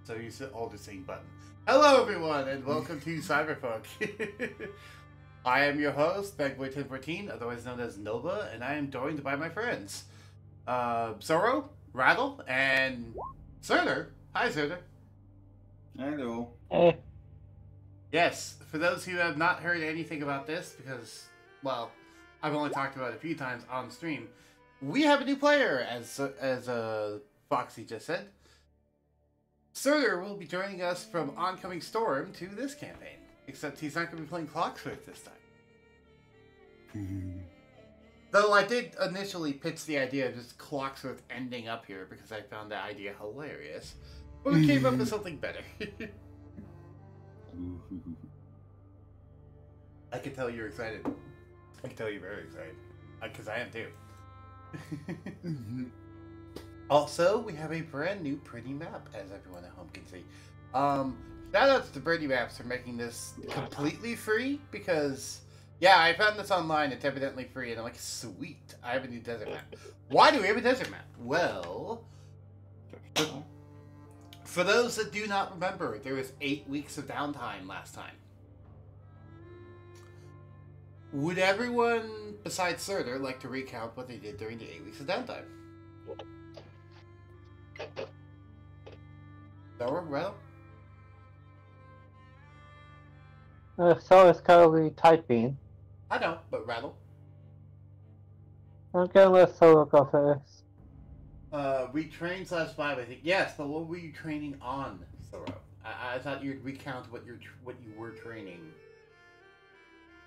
So use the all the same button. Hello everyone and welcome to Cyberpunk. I am your host, Bagboy1014, otherwise known as Nova, and I am joined by my friends. Zorro, Rattle, and Zerder. Hi Zerder. Hello. Hey. Yes, for those who have not heard anything about this, because, well, I've only talked about it a few times on stream, we have a new player, as Foxy just said. Surtur will be joining us from Oncoming Storm to this campaign, except he's not going to be playing Clocksmith this time. Though I did initially pitch the idea of just Clocksmith ending up here because I found that idea hilarious, but we came up with something better. I can tell you're excited. I can tell you're very excited, because I am too. Also, we have a brand new pretty map, as everyone at home can see. Shoutouts to Birdie Maps for making this completely free, because, yeah, I found this online, it's evidently free, and I'm like, sweet, I have a new desert map. Why do we have a desert map? Well, for those that do not remember, there was 8 weeks of downtime last time. Would everyone, besides Surtur, like to recount what they did during the 8 weeks of downtime? Zorro, Rattle? So is currently typing. I know, but Rattle? I'm gonna let Solo go first. We trained /5, I think. Yes, but what were you training on, Zorro? I thought you'd recount what you were training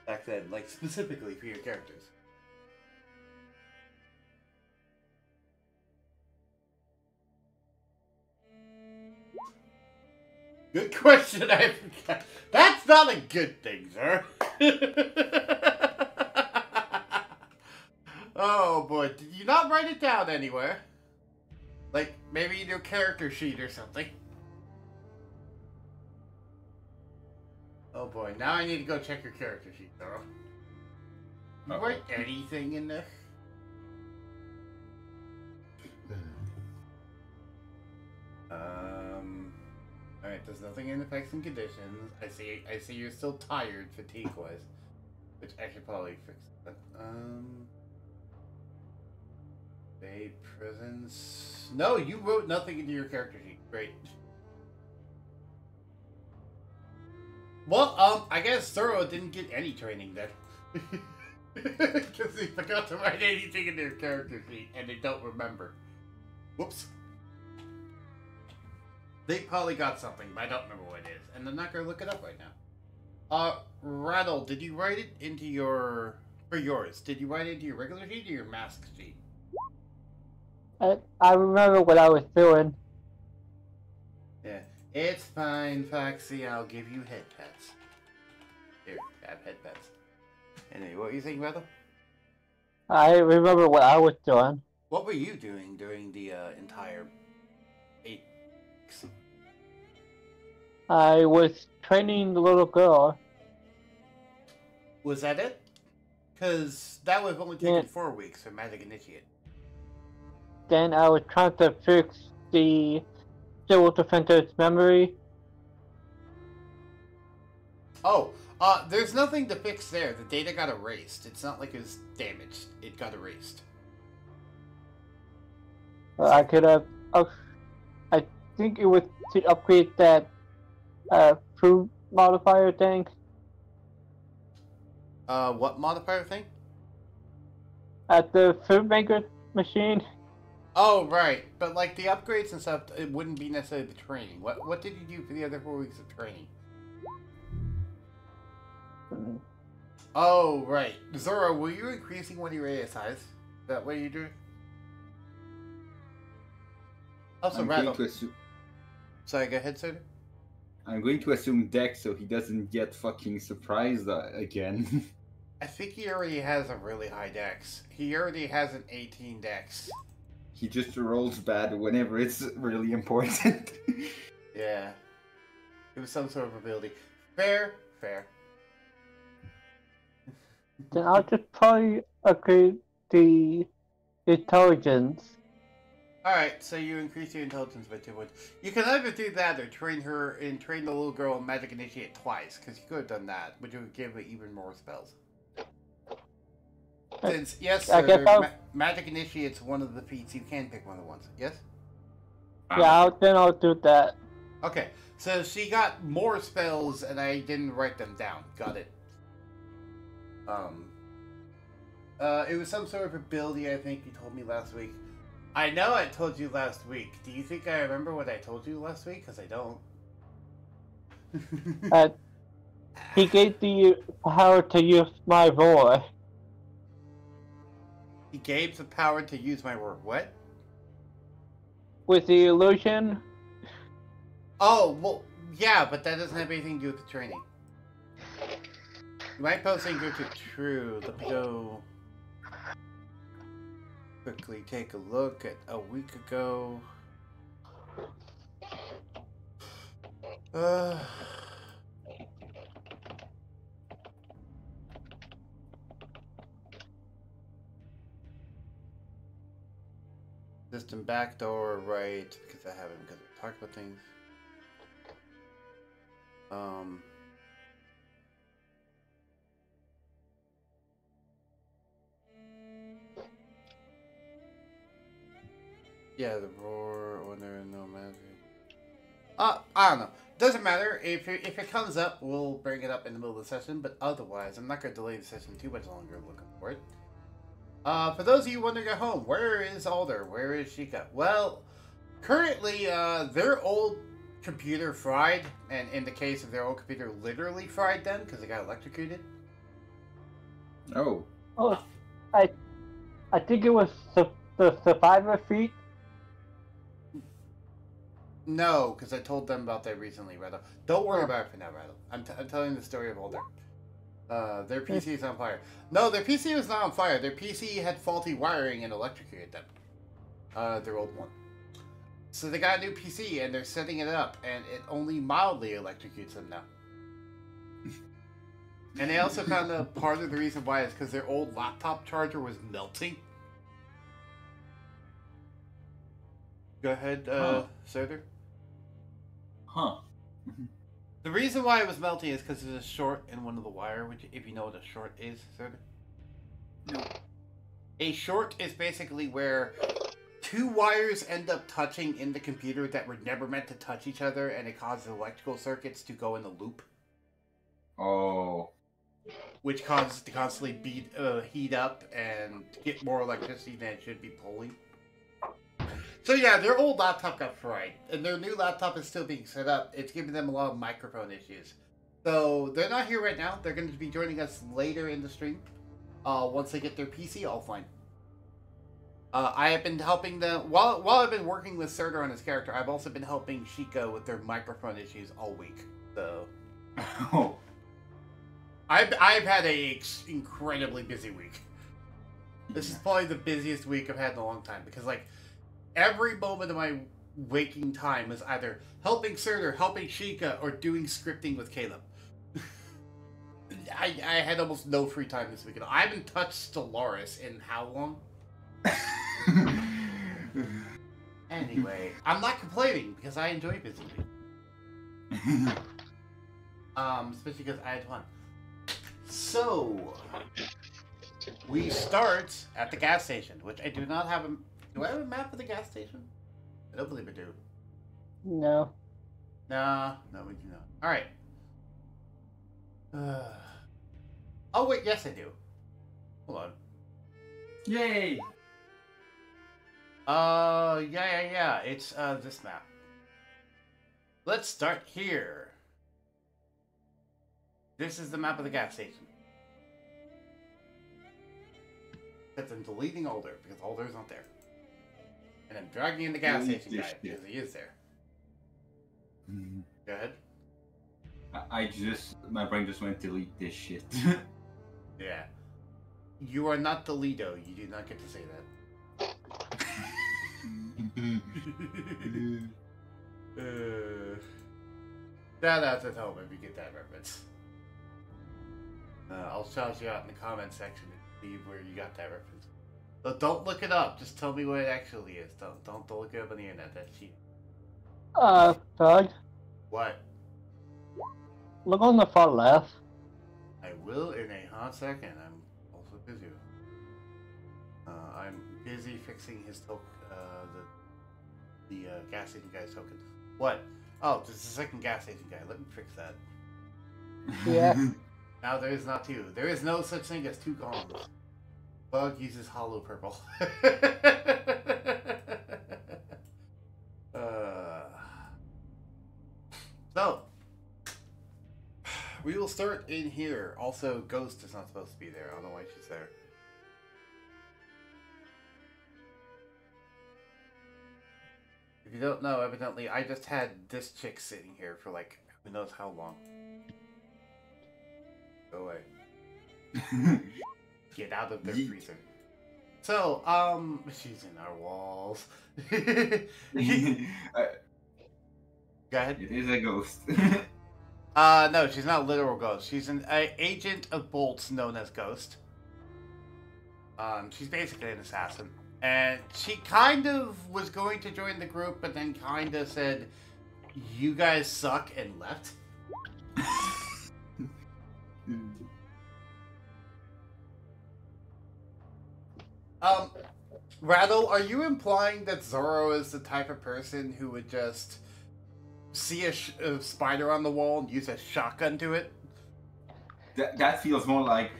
back then, like specifically for your characters. Good question, I forgot. That's not a good thing, sir. Oh boy, did you not write it down anywhere? Like, maybe in your character sheet or something? Oh boy, now I need to go check your character sheet, Zorro. Did you write anything in there? Alright, there's nothing in effects and conditions. I see you're still tired, fatigue-wise. Which I should probably fix that. Bay presence. No, you wrote nothing into your character sheet. Great. Well, I guess Zorro didn't get any training then. Because he forgot to write anything in their character sheet and they don't remember. Whoops. They probably got something, but I don't remember what it is. And I'm not going to look it up right now. Rattle, did you write it into your... For yours, did you write it into your regular sheet or your mask sheet? I remember what I was doing. Yeah. It's fine, Foxy. I'll give you head pets. Here, have head pets. Anyway, what were you saying, Rattle? I remember what I was doing. What were you doing during the entire 8 weeks? I was training the little girl. Was that it? Because that would have only taken 4 weeks for Magic Initiate. Then I was trying to fix the Civil Defender's memory. Oh, there's nothing to fix there. The data got erased. It's not like it was damaged. It got erased. I could have... I think it was to upgrade that food modifier thing. What modifier thing? At the food maker machine. Oh, right. But, like, the upgrades and stuff, it wouldn't be necessarily the training. What did you do for the other 4 weeks of training? Oh, right. Zorro, were you increasing one of your ASIs? Is that what you do? Also, Rattle. Sorry, go ahead, sir. I'm going to assume Dex so he doesn't get fucking surprised again. I think he already has a really high dex. He already has an 18 dex. He just rolls bad whenever it's really important. Yeah. It was some sort of ability. Fair. Then I'll just probably upgrade the intelligence. Alright, so you increase your intelligence by 2 points. You can either do that or train the little girl in Magic Initiate twice, because you could have done that, which would give her even more spells. Since, yes, sir, Magic Initiate's one of the feats, you can pick one of the ones. Yes? Yeah, then I'll do that. Okay, so she got more spells, and I didn't write them down. Got it. It was some sort of ability, I think you told me last week. I know I told you last week. Do you think I remember what I told you last week? Because I don't. He gave the power to use my voice. He gave the power to use my word. What? With the illusion? Oh, well, yeah, but that doesn't have anything to do with the training. My posting go to true. Let me go quickly take a look at a week ago. System backdoor, right? Because I haven't, because we talked about things. Yeah, the roar when there is no magic. I don't know. Doesn't matter. If it comes up, we'll bring it up in the middle of the session. But otherwise, I'm not going to delay the session too much longer looking for it. For those of you wondering at home, where is Alder? Where is Shika? Well, currently, their old computer fried, and in the case of their old computer, literally fried them because they got electrocuted. Oh. Oh, I think it was the survivor feat. No, because I told them about that recently, Rattle. Don't worry about it for now, Rattle. I'm telling the story of Alder. Their PC is on fire. No, their PC was not on fire. Their PC had faulty wiring and electrocuted them. Their old one. So they got a new PC and they're setting it up, and it only mildly electrocutes them now. And they also found out part of the reason why is because their old laptop charger was melting. Go ahead, Soder. Huh. The reason why it was melting is because there's a short in one of the wire, which, if you know what a short is, Soder. No. A short is basically where two wires end up touching in the computer that were never meant to touch each other, and it causes electrical circuits to go in a loop. Oh. Which causes it to constantly heat up and get more electricity than it should be pulling. So yeah, their old laptop got fried, and their new laptop is still being set up. It's giving them a lot of microphone issues. So they're not here right now. They're going to be joining us later in the stream, once they get their PC offline. I have been helping them, while I've been working with Surtur on his character, I've also been helping Shika with their microphone issues all week. So... Oh. I've had a incredibly busy week. This is probably the busiest week I've had in a long time, because like every moment of my waking time is either helping Surtur, helping Shika, or doing scripting with Caleb. I had almost no free time this weekend. I haven't touched Stellaris in how long? Anyway, I'm not complaining because I enjoy busy week. Especially because I had fun. So, we start at the gas station, which I do not have a... Do I have a map of the gas station? I don't believe I do. No. Nah, no, we do not. Alright. Oh, wait, yes I do. Hold on. Yay! Yeah. It's, this map. Let's start here. This is the map of the gas station. Except I'm deleting Alder, because Alder's not there. And I'm dragging in the gas station guy, because he is there. Go ahead. My brain just went delete this shit. Yeah. You are not the Lido, you do not get to say that. Shout out at home if you get that reference. I'll shout you out in the comment section to see where you got that reference. But don't look it up. Just tell me what it actually is. Don't look it up on the internet. That's cheating. Doug, What? look on the far left. I will in a hot second. I'm also busy. I'm busy fixing his token. The gas station guy's token. What? Oh, there's a second gas station guy. Let me fix that. Yeah. Now there is not two. There is no such thing as two columns. Bug uses hollow purple. So, we will start in here. Also, Ghost is not supposed to be there. I don't know why she's there. If you don't know, evidently, I just had this chick sitting here for like, who knows how long. Go away. Get out of their freezer. So, she's in our walls. Go ahead. It is a ghost. No, she's not a literal ghost. She's an agent of bolts known as Ghost. She's basically an assassin. And she kind of was going to join the group, but then kind of said, "You guys suck," and left. Rattle, are you implying that Zorro is the type of person who would just see a spider on the wall and use a shotgun to it? That feels more like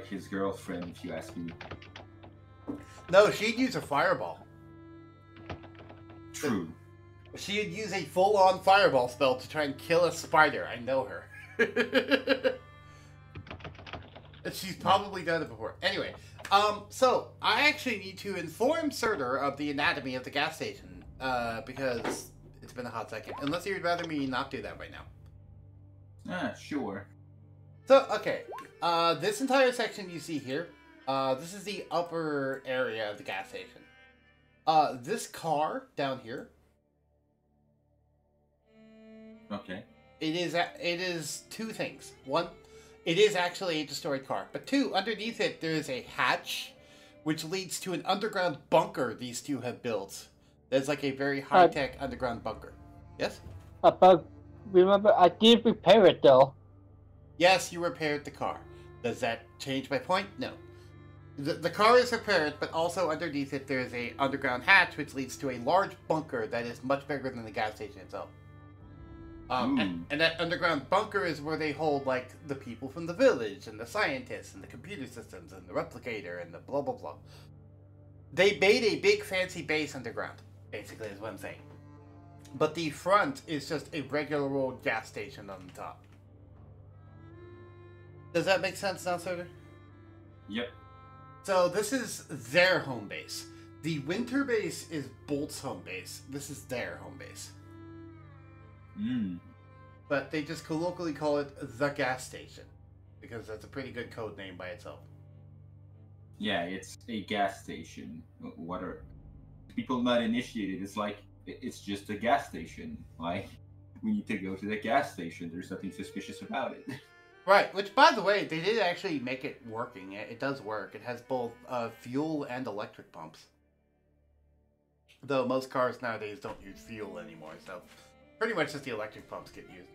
his girlfriend, if you ask me. No, she'd use a fireball. True. She'd use a full-on fireball spell to try and kill a spider. I know her. She's probably done it before. Anyway, so I actually need to inform Surtur of the anatomy of the gas station, because it's been a hot second. Unless you'd rather me not do that right now. Sure. So, okay. This entire section you see here, this is the upper area of the gas station. This car down here. Okay. It is two things. One, it is actually a destroyed car. But two, underneath it, there is a hatch, which leads to an underground bunker these two have built. There's like a very high-tech underground bunker. Yes? But remember, I did repair it though. Yes, you repaired the car. Does that change my point? No. The car is repaired, but also underneath it there is a underground hatch which leads to a large bunker that is much bigger than the gas station itself. And that underground bunker is where they hold, like, the people from the village, and the scientists, and the computer systems, and the replicator, and the blah blah blah. They made a big fancy base underground, basically is what I'm saying. But the front is just a regular old gas station on the top. Does that make sense now, Surtur? Yep. So this is their home base. The winter base is Bolt's home base. This is their home base. But they just colloquially call it the gas station, because that's a pretty good code name by itself. Yeah, it's a gas station. What are people not initiated? It's like it's just a gas station. Like, we need to go to the gas station. There's nothing suspicious about it. Right, which, by the way, they did actually make it working. It does work. It has both fuel and electric pumps. Though most cars nowadays don't use fuel anymore, so pretty much just the electric pumps get used.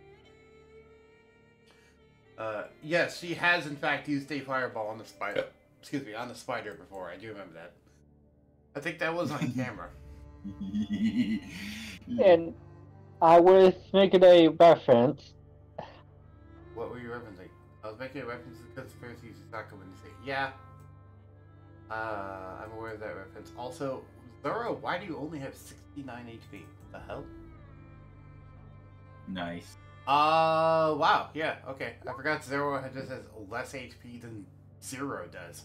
Yes, she has in fact used a fireball on the spider. Excuse me, on the spider before. I do remember that. I think that was on camera. And I was making a reference. What were you referencing? I was making a reference to the conspiracy Saka when you say, yeah. I'm aware of that reference. Also, Zorro, why do you only have 69 HP? The hell? Nice. Wow, yeah, okay. I forgot Zorro just has less HP than Zero does.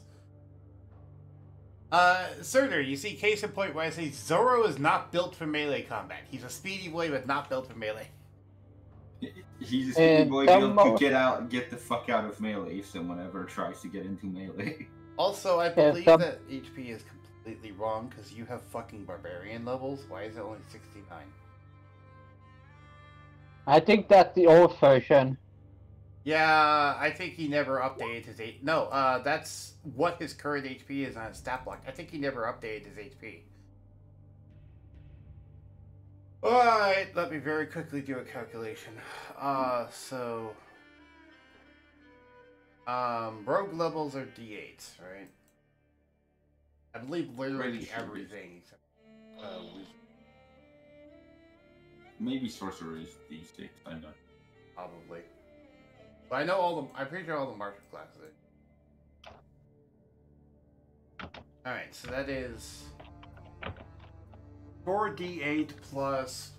Surtur, you see, case in point where I say Zorro is not built for melee combat. He's a speedy boy, but not built for melee. He's a speedy boy built to get the fuck out of melee if someone ever tries to get into melee. Also, I believe that HP is completely wrong, because you have fucking barbarian levels. Why is it only 69? I think that's the old version. Yeah, I think he never updated his H. No, that's what his current HP is on his stat block. I think he never updated his HP. Alright, let me very quickly do a calculation. Rogue levels are D8s, right? I believe literally everything except Maybe sorcerer is D6, I'm not. probably. But I know I'm pretty sure all the martial classes are. Alright, so that is 4d8 plus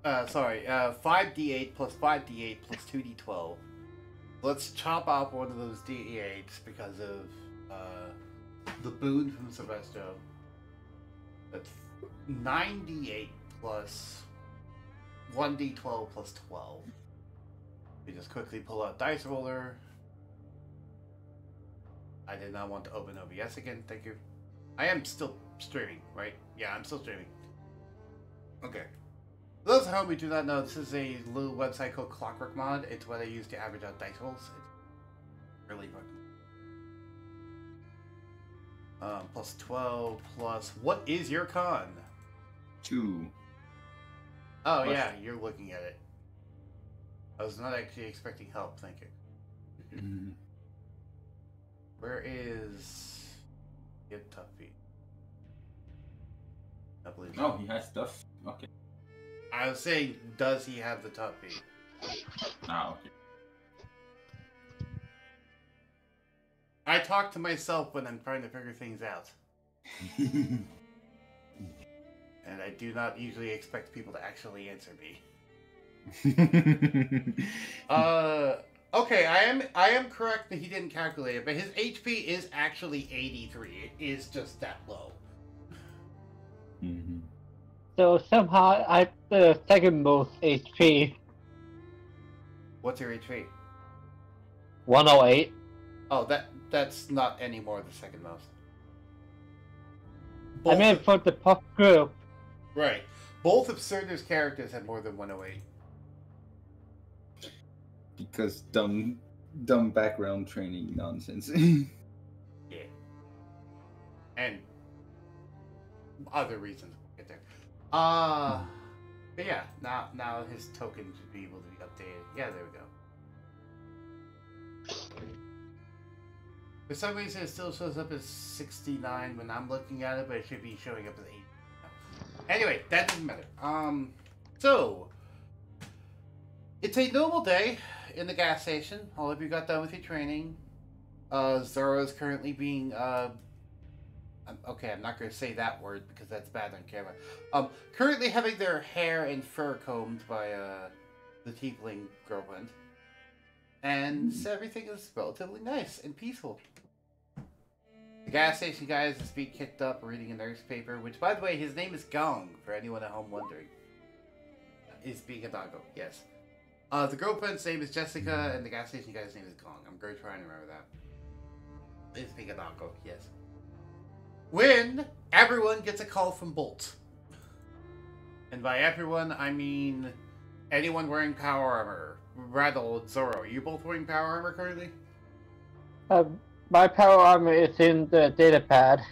5d8 plus 5d8 plus 2d12. Let's chop off one of those d8s because of the boon from Silvestro. That's 9d8 plus 1d12 plus 12. We just quickly pull out dice roller. I did not want to open OBS again, thank you. I am still streaming, right? Yeah, I'm still streaming. Okay. For those at home who do not know, this is a little website called Clockwork Mod. It's what I use to average out dice rolls. It's really fucking. Plus 12 plus. What is your con? 2. Oh, plus... yeah, you're looking at it. I was not actually expecting help, thank you. Mm-hmm. Where is. Get Tuffy? I believe so. Oh, he has stuff? Okay. I was saying, does he have the Tuffy? Ah, okay. I talk to myself when I'm trying to figure things out. And I do not usually expect people to actually answer me. Okay, I am correct that he didn't calculate it, but his HP is actually 83. It is just that low. Mm-hmm. So somehow I the second most HP. What's your HP? 108. Oh, that's not anymore the second most. I mean for the puff group. Right. Both of Surtur's characters had more than 108. Because dumb background training nonsense. Yeah. And other reasons we'll get there. But yeah, now his token should be able to be updated. Yeah, there we go. For some reason it still shows up as 69 when I'm looking at it, but it should be showing up as 8. Anyway, that doesn't matter. So it's a normal day in the gas station. All of you got done with your training. Zorro is currently being okay, I'm not going to say that word because that's bad on camera. Currently having their hair and fur combed by the tiefling girlfriend. And so everything is relatively nice and peaceful. The gas station guy is his feet kicked up reading a newspaper, which, by the way, his name is Gong, for anyone at home wondering. Is being a doggo, yes. The girlfriend's name is Jessica, and the gas station guy's name is Gong. I'm going to try and remember that. Is being a doggo, yes. When everyone gets a call from Bolt. And by everyone, I mean anyone wearing power armor. Rattle, Zorro, are you both wearing power armor currently? My power armor is in the data pad.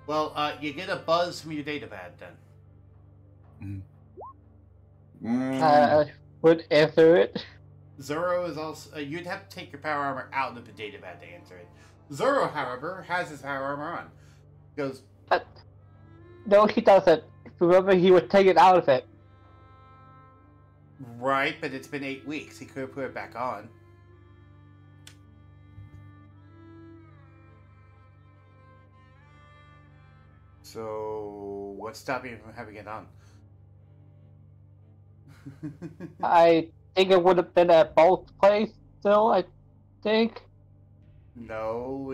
Well, you get a buzz from your data pad then. I would answer it. Zorro is also... you'd have to take your power armor out of the data pad to answer it. Zorro, however, has his power armor on. He goes... No, he doesn't. Remember, he would take it out of it. Right, but it's been 8 weeks. He could have put it back on. So, what's stopping him from having it on? I think it would have been at Bolt's place still, I think. No,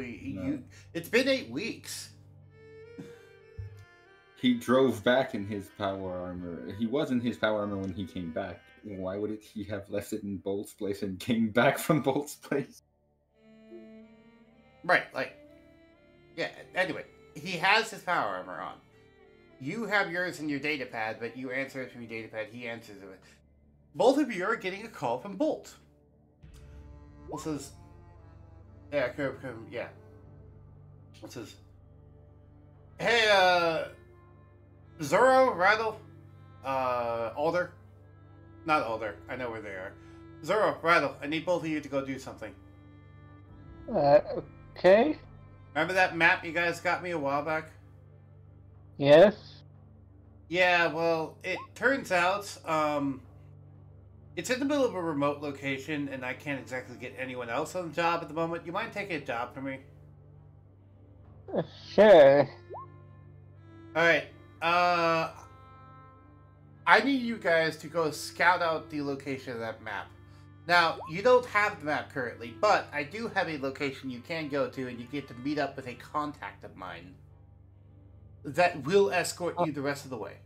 it's been 8 weeks. He drove back in his power armor. He was in his power armor when he came back. Why would he have left it in Bolt's place and came back from Bolt's place? Right, like... Yeah, anyway. He has his power armor on. You have yours in your data pad, but you answer it from your data pad. He answers it. Both of you are getting a call from Bolt. What's his? Yeah, yeah. What's his? Hey, Zorro, Rattle, Alder. Not Alder. I know where they are. Zorro, Rattle. I need both of you to go do something. Okay. Remember that map you guys got me a while back? Yes. Yeah, well, it turns out, it's in the middle of a remote location, and I can't exactly get anyone else on the job at the moment. You mind taking a job for me? Sure. Alright, I need you guys to go scout out the location of that map. Now, you don't have the map currently, but I do have a location you can go to, and you get to meet up with a contact of mine that will escort you the rest of the way.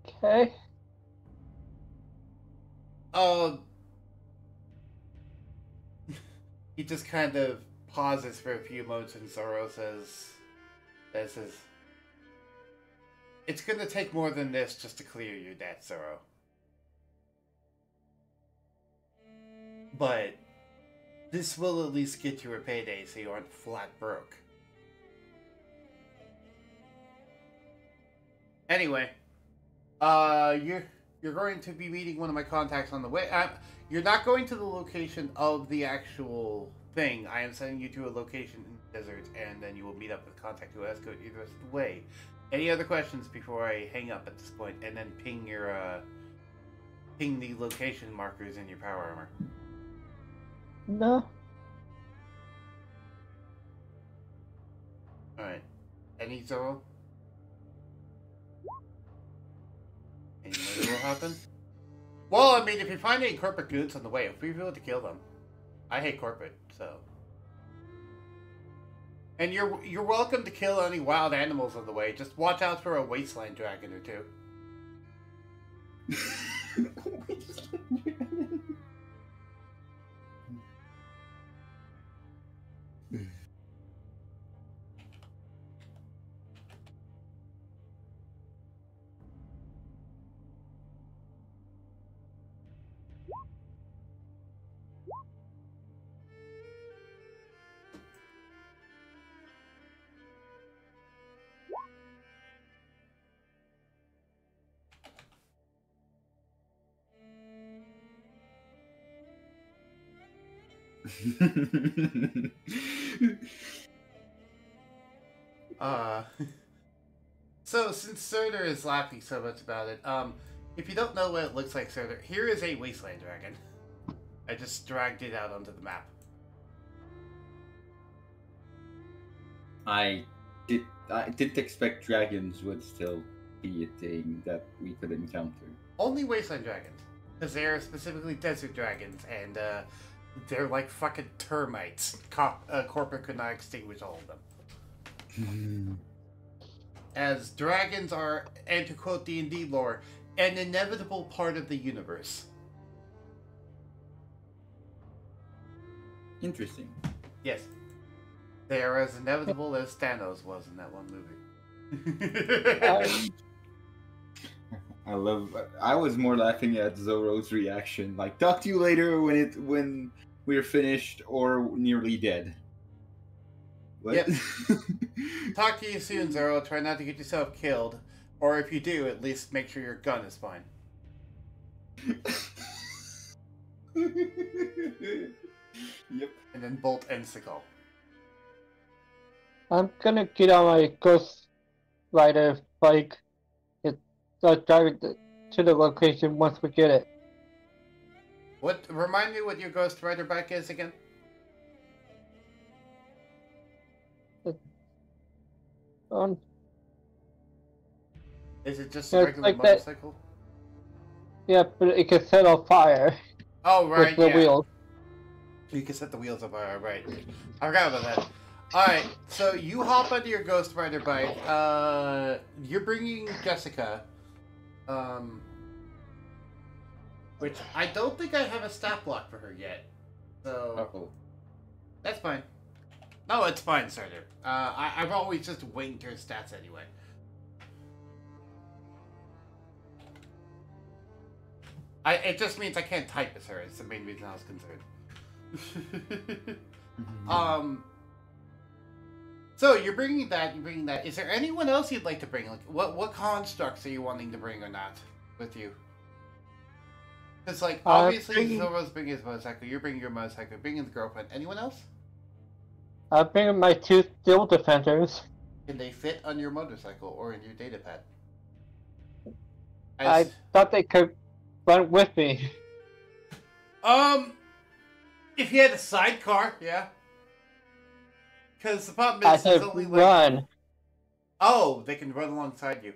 Okay. He just kind of pauses for a few moments, and Zorro says, "It's gonna take more than this just to clear your debt, Zorro. But this will at least get you a payday so you aren't flat broke." Anyway, you're going to be meeting one of my contacts on the way. You're not going to the location of the actual thing. I am sending you to a location in the desert, and then you will meet up with a contact who will escort you the rest of the way. Any other questions before I hang up at this point, and then ping the location markers in your power armor? No. Alright. Any Zorro? Anything will happen? Well, I mean, if you find any corporate goods on the way, free will to kill them. I hate corporate, so. And you're welcome to kill any wild animals on the way. Just watch out for a wasteland dragon or two. So since Surtur is laughing so much about it, if you don't know what it looks like, Surtur, here is a wasteland dragon. I just dragged it out onto the map. I didn't expect dragons would still be a thing that we could encounter. Only wasteland dragons, because they are specifically desert dragons, and they're like fucking termites. Corporate could not extinguish all of them. As dragons are, and to quote D&D lore, an inevitable part of the universe. Interesting. Yes. They are as inevitable as Thanos was in that one movie. I was more laughing at Zorro's reaction, like, talk to you later when we're finished or nearly dead. What? Yep. Talk to you soon, Zorro. Try not to get yourself killed. Or if you do, at least make sure your gun is fine. Yep. And then Bolt ends the call. I'm gonna get on my Ghost Rider bike and start driving to the location once we get it. What? Remind me what your Ghost Rider bike is again? Is it just a it's regular like motorcycle? Yeah, but it can set on fire. Oh, right, with the wheels. You can set the wheels on fire, right. I forgot about that. Alright, so you hop onto your Ghost Rider bike. You're bringing Jessica. Which I don't think I have a stat block for her yet. So... Uh-oh. That's fine. No, it's fine, Surtur. I've always just winged her stats anyway. It just means I can't type as her. It's the main reason I was concerned. So you're bringing that. You're bringing that. Is there anyone else you'd like to bring? Like, what constructs are you wanting to bring or not with you? Because like obviously Zorro's bringing his motorcycle. You're bringing your motorcycle. Bringing the girlfriend. Anyone else? I'm bringing my 2 steel defenders. Can they fit on your motorcycle or in your data pad? I thought they could run with me. If you had a sidecar, yeah. Because the problem is, I it's said only like... run. Oh, they can run alongside you.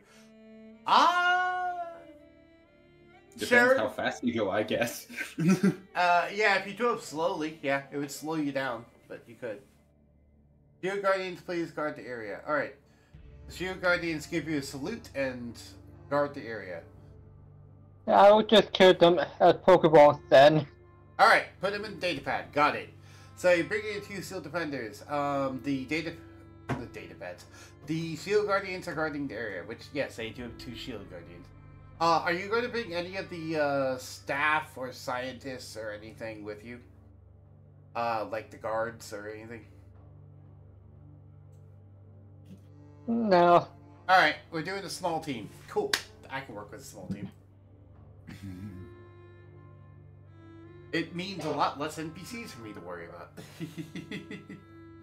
Depends sure. how fast you go, I guess. Yeah, if you drove slowly, yeah, it would slow you down, but you could. Shield Guardians, please guard the area. Alright. The Shield Guardians give you a salute and guard the area. Yeah, I would just kill them as Pokeballs then. Alright, put them in the data pad. Got it. So you bring in 2 Shield Defenders. The data pads. The Shield Guardians are guarding the area, which, yes, they do have 2 Shield Guardians. Are you going to bring any of the staff or scientists or anything with you? Like the guards or anything? No. Alright, we're doing a small team. Cool. I can work with a small team. It means a lot less NPCs for me to worry about.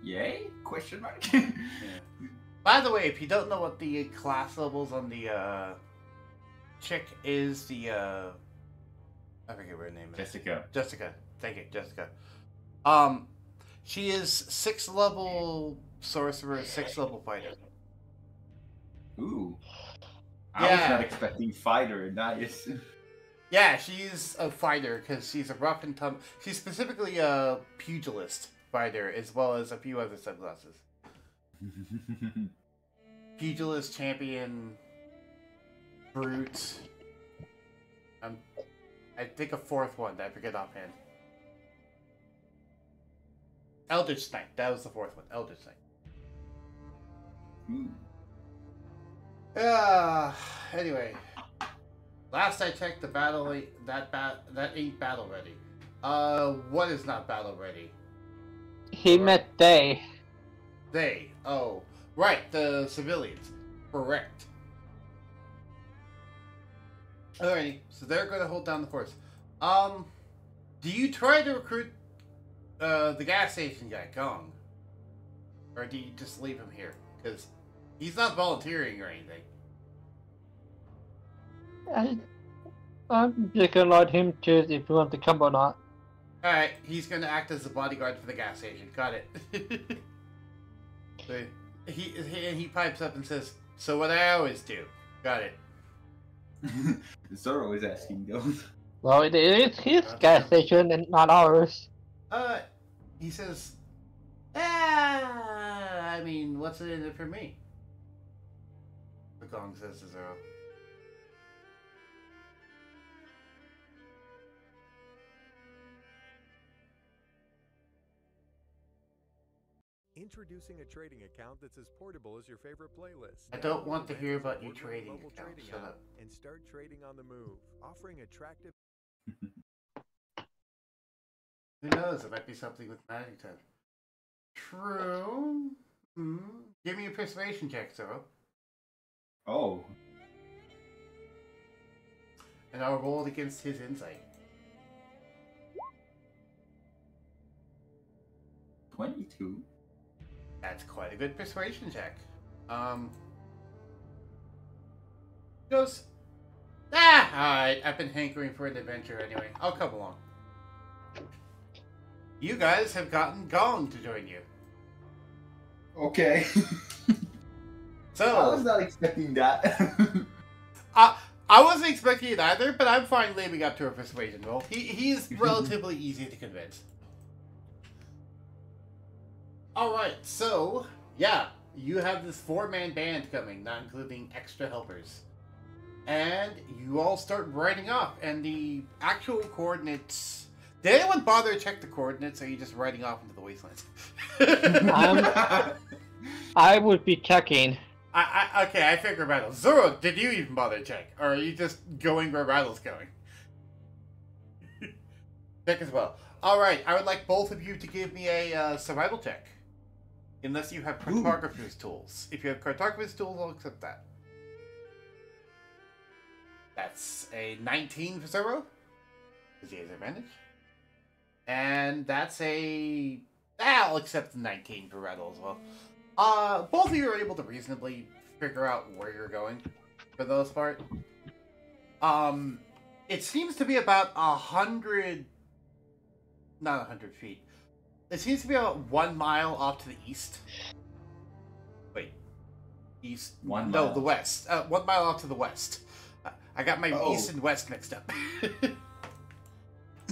Yay? Question mark? Yeah. By the way, if you don't know what the class levels on the chick is, the I forget what her name is. Jessica. Jessica. Thank you, Jessica. She is 6th level sorcerer, 6th level fighter. Ooh. I was Yeah. not expecting fighter. Nice. Yeah, she's a fighter because she's a rough and tumble. She's specifically a pugilist fighter as well as a few other subclasses. Pugilist, champion, brute. I think a 4th one that I forget offhand. Eldritch Knight. That was the 4th one. Eldritch Knight. Ooh. Anyway. Last I checked, the battle that ain't battle ready. What is not battle ready? He meant they. They. Oh, right, the civilians. Correct. Alrighty, so they're going to hold down the force. Do you try to recruit the gas station guy, Gong? Or do you just leave him here? Because he's not volunteering or anything. I'm just gonna let him choose if he wants to come or not. Alright, he's gonna act as the bodyguard for the gas station. Got it. So he pipes up and says, "So what I always do." Got it. Zorro is asking those. Well, it is his gas station and not ours. He says, I mean, what's it in it for me? The Gong says to Zorro. Introducing a trading account that's as portable as your favorite playlist. I don't want to hear about your Order a trading mobile account. trading Shut app up. and start trading on the move, offering attractive. Who knows? It might be something with magic type. True. Give me a persuasion check, Zorro. Oh. And I'll roll it against his insight. 22. That's quite a good persuasion check. He goes, alright, I've been hankering for an adventure anyway. I'll come along. You guys have gotten Gong to join you. Okay. So I was not expecting that. I wasn't expecting it either, but I'm fine living up to a persuasion roll. He's relatively easy to convince. Alright, so, yeah, you have this 4-man band coming, not including extra helpers. And you all start riding off, and the actual coordinates... Did anyone bother to check the coordinates, or are you just riding off into the wastelands? I would be checking. Okay, I figure Rattle. Zorro, did you even bother to check? Or are you just going where Rattle's going? Check as well. Alright, I would like both of you to give me a survival check. Unless you have cartographer's tools. If you have cartographer's tools, I'll accept that. That's a 19 for Zorro. Because he has advantage. And that's a... I'll accept the 19 for Rattle as well. Both of you are able to reasonably figure out where you're going, for the most part. It seems to be about 100... Not 100 feet. It seems to be about 1 mile off to the east. Wait. East? 1 mile? No, the west. 1 mile off to the west. I got my east and west mixed up.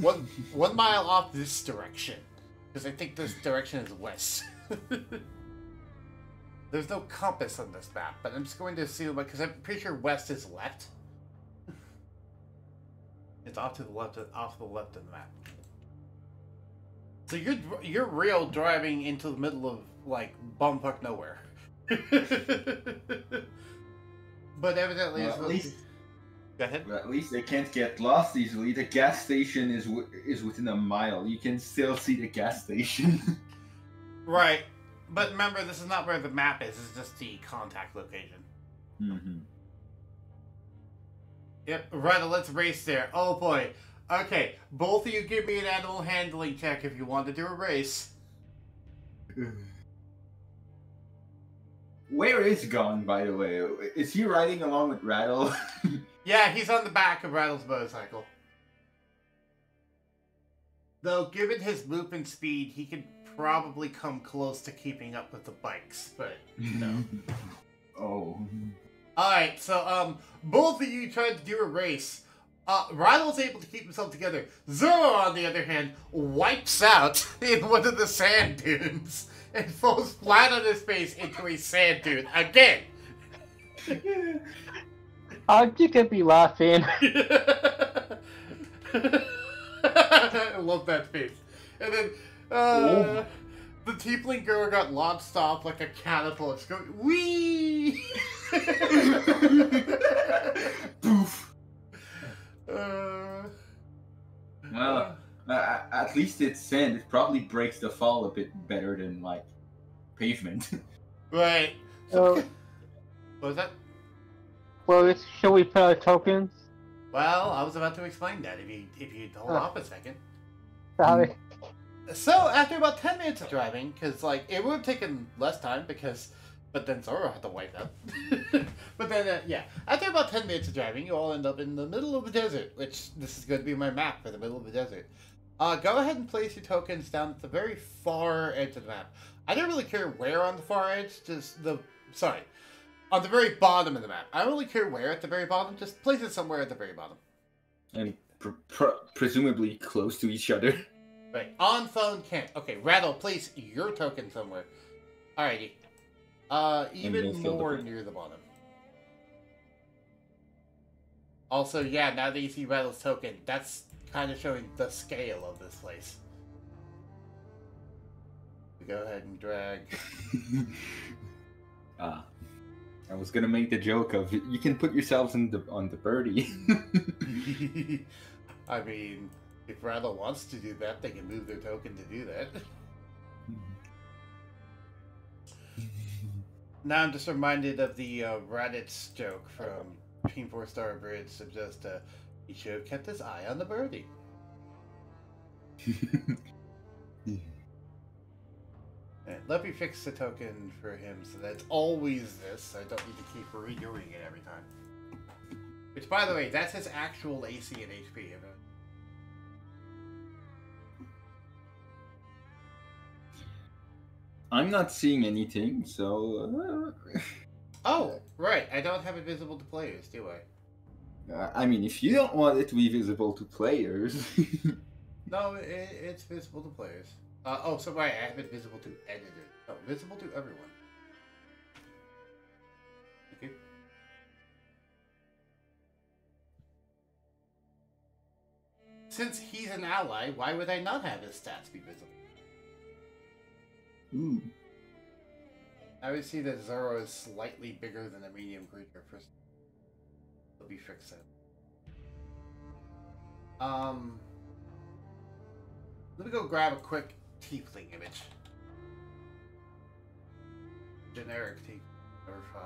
one mile off this direction. Because I think this direction is west. There's no compass on this map, but I'm just going to assume, because I'm pretty sure west is left. It's off to the left of the map. So you're real driving into the middle of, like, bumfuck nowhere. But evidently, well, at least... Go ahead. Well, at least they can't get lost easily. The gas station is within a mile. You can still see the gas station. Right. But remember, this is not where the map is. It's just the contact location. Mm-hmm. Yep. Right, let's race there. Oh, boy. Okay. Both of you give me an animal handling check if you want to do a race. Where is Gone, by the way? Is he riding along with Rattle? Yeah, he's on the back of Rattle's motorcycle. Though, given his movement speed, he could probably come close to keeping up with the bikes, but no. Oh. Alright, so, both of you tried to do a race. Rattle's able to keep himself together. Zorro, on the other hand, wipes out in one of the sand dunes and falls flat on his face into a sand dune again. You could be laughing. I love that face. And then, the tiefling girl got launched off like a catapult. It's going, whee! Poof. At least it's sand. It probably breaks the fall a bit better than, like, pavement. Right. So, what was that? well, shall we put our tokens? Well, I was about to explain that if you'd hold off a second. Sorry. So, after about 10 minutes of driving, because, like, it would have taken less time but then Zorro had to wipe out. But then, yeah, after about 10 minutes of driving, you all end up in the middle of the desert, which this is going to be my map for the middle of the desert. Go ahead and place your tokens down at the very far edge of the map. I don't really care where on the far edge, on the very bottom of the map. I don't really care where at the very bottom, just place it somewhere at the very bottom. And presumably close to each other. Right. On phone can't. Okay, Rattle, place your token somewhere. Alrighty. Even more near the bottom. Also, yeah, now that you see Rattle's token, that's kind of showing the scale of this place. Go ahead and drag. I was gonna make the joke of you can put yourselves on the birdie. I mean, if Rattle wants to do that, they can move their token to do that. Now I'm just reminded of the Raditz joke from Team 4 Star Bridge of just, he should have kept his eye on the birdie. And let me fix the token for him so that it's always this. I don't need to keep redoing it every time. Which, by the way, that's his actual AC and HP. I'm not seeing anything, so... Oh, right. I don't have it visible to players, do I? I mean, if you don't want it to be visible to players... No, it's visible to players. Oh, so right, I have it visible to editors. Oh, visible to everyone. Okay. Since he's an ally, why would I not have his stats be visible? Ooh. I would see that Zorro is slightly bigger than a medium creature. Let me fix that. Let me go grab a quick tiefling image. Generic tiefling number 5.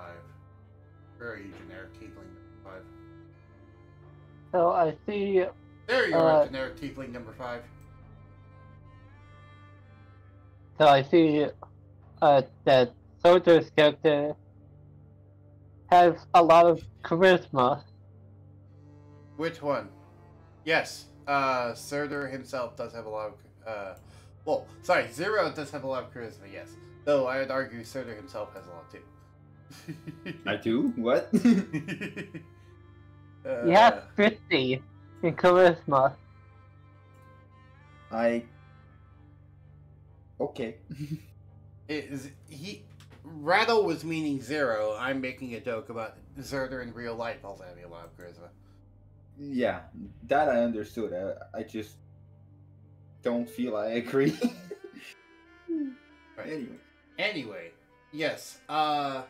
Very generic tiefling number 5. So I see. There you are, generic tiefling number 5. So I see that Soldier's character has a lot of charisma. Which one? Yes, Surtur himself does have a lot of, well, sorry, Zero does have a lot of charisma, yes. Though I would argue Surtur himself has a lot too. I do? What? He has 50 in charisma. Okay. Rattle was meaning Zero. I'm making a joke about Surtur in real life also having a lot of charisma. Yeah, that I understood. I just don't feel I agree. Right. Anyway, yes. The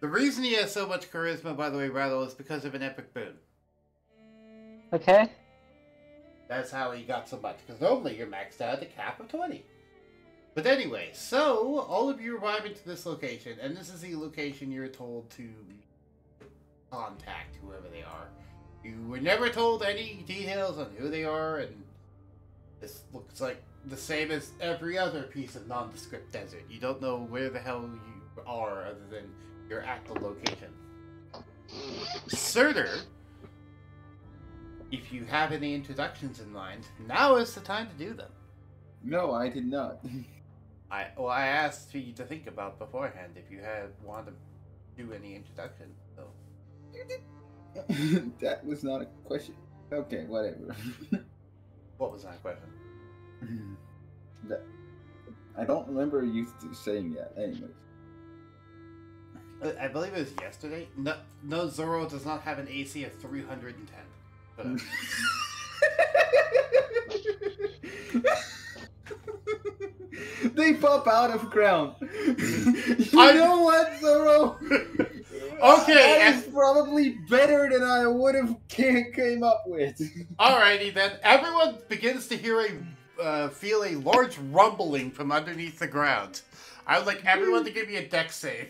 reason he has so much charisma, by the way, Rattle, is because of an epic boon. Okay. That's how he got so much. Because normally you're maxed out at the cap of 20. But anyway, so all of you arrive into this location, and this is the location you're told to contact whoever they are. You were never told any details on who they are, and this looks like the same as every other piece of nondescript desert. You don't know where the hell you are other than you're at the location. Surtur, if you have any introductions in mind, now is the time to do them. No, I did not. I asked for you to think about beforehand if you had wanted to do any introduction. So You did. That was not a question. Okay, whatever. what was that question? I don't remember you saying that. Anyways. I believe it was yesterday. No, Zorro does not have an AC of 310. But, They pop out of ground. I know what, Zorro. Okay, that is probably better than I would have came up with. Alrighty then. Everyone begins to feel a large rumbling from underneath the ground. I would like everyone to give me a dex save.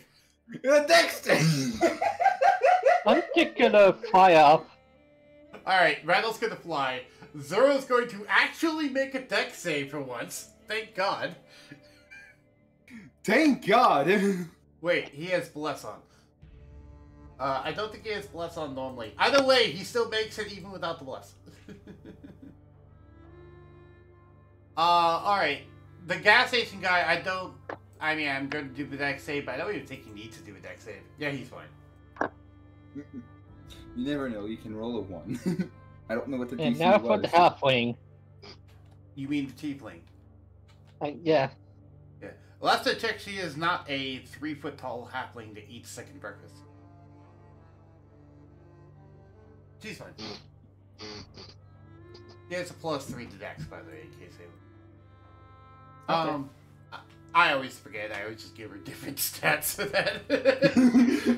A dex save. I'm just gonna fly up. Alright, Rattle's gonna fly. Zorro's going to actually make a dex save for once. Thank God. Thank God. Wait, he has Bless on. I don't think he has Bless on normally. Either way, he still makes it even without the Bless. Alright. The gas station guy, I'm going to do the dex save, but I don't even think he needs to do a dex save. Yeah, he's fine. You never know, you can roll a 1. I don't know what the And DC now was. for the halfling. You mean the tiefling? Yeah. Yeah. Last I checked, she is not a 3-foot tall halfling that eats second breakfast. She's fine. Yeah, it's a +3 to dex, by the way, in case they... Okay. I always forget. I always just give her different stats for that.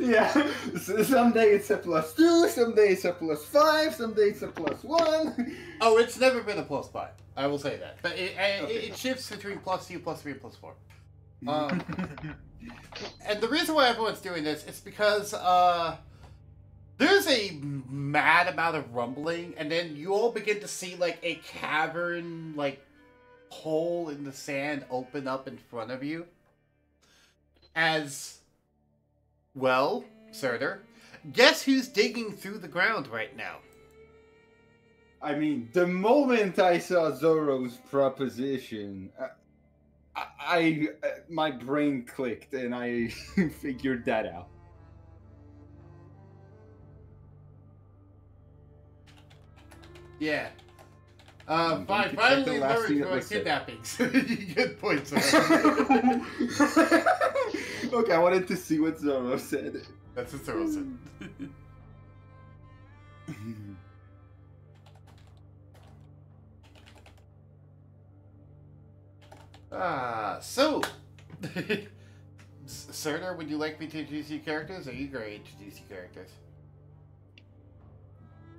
Yeah. So some day it's a +2, some day it's a +5, some day it's a +1. Oh, it's never been a +5. I will say that. But it shifts between +2, +3, and +4. And the reason why everyone's doing this is because there's a mad amount of rumbling, and then you all begin to see like a cavern, like hole in the sand open up in front of you. As well, Surtur, guess who's digging through the ground right now? I mean, the moment I saw Zorro's proposition, my brain clicked and I figured that out. Yeah. I'm going to check Finally the last learned thing that about was said. kidnappings. Good point, sir. Okay, I wanted to see what Zorro said. That's what Zorro said. So, Surtur, would you like me to introduce you characters, or are you going to introduce you characters?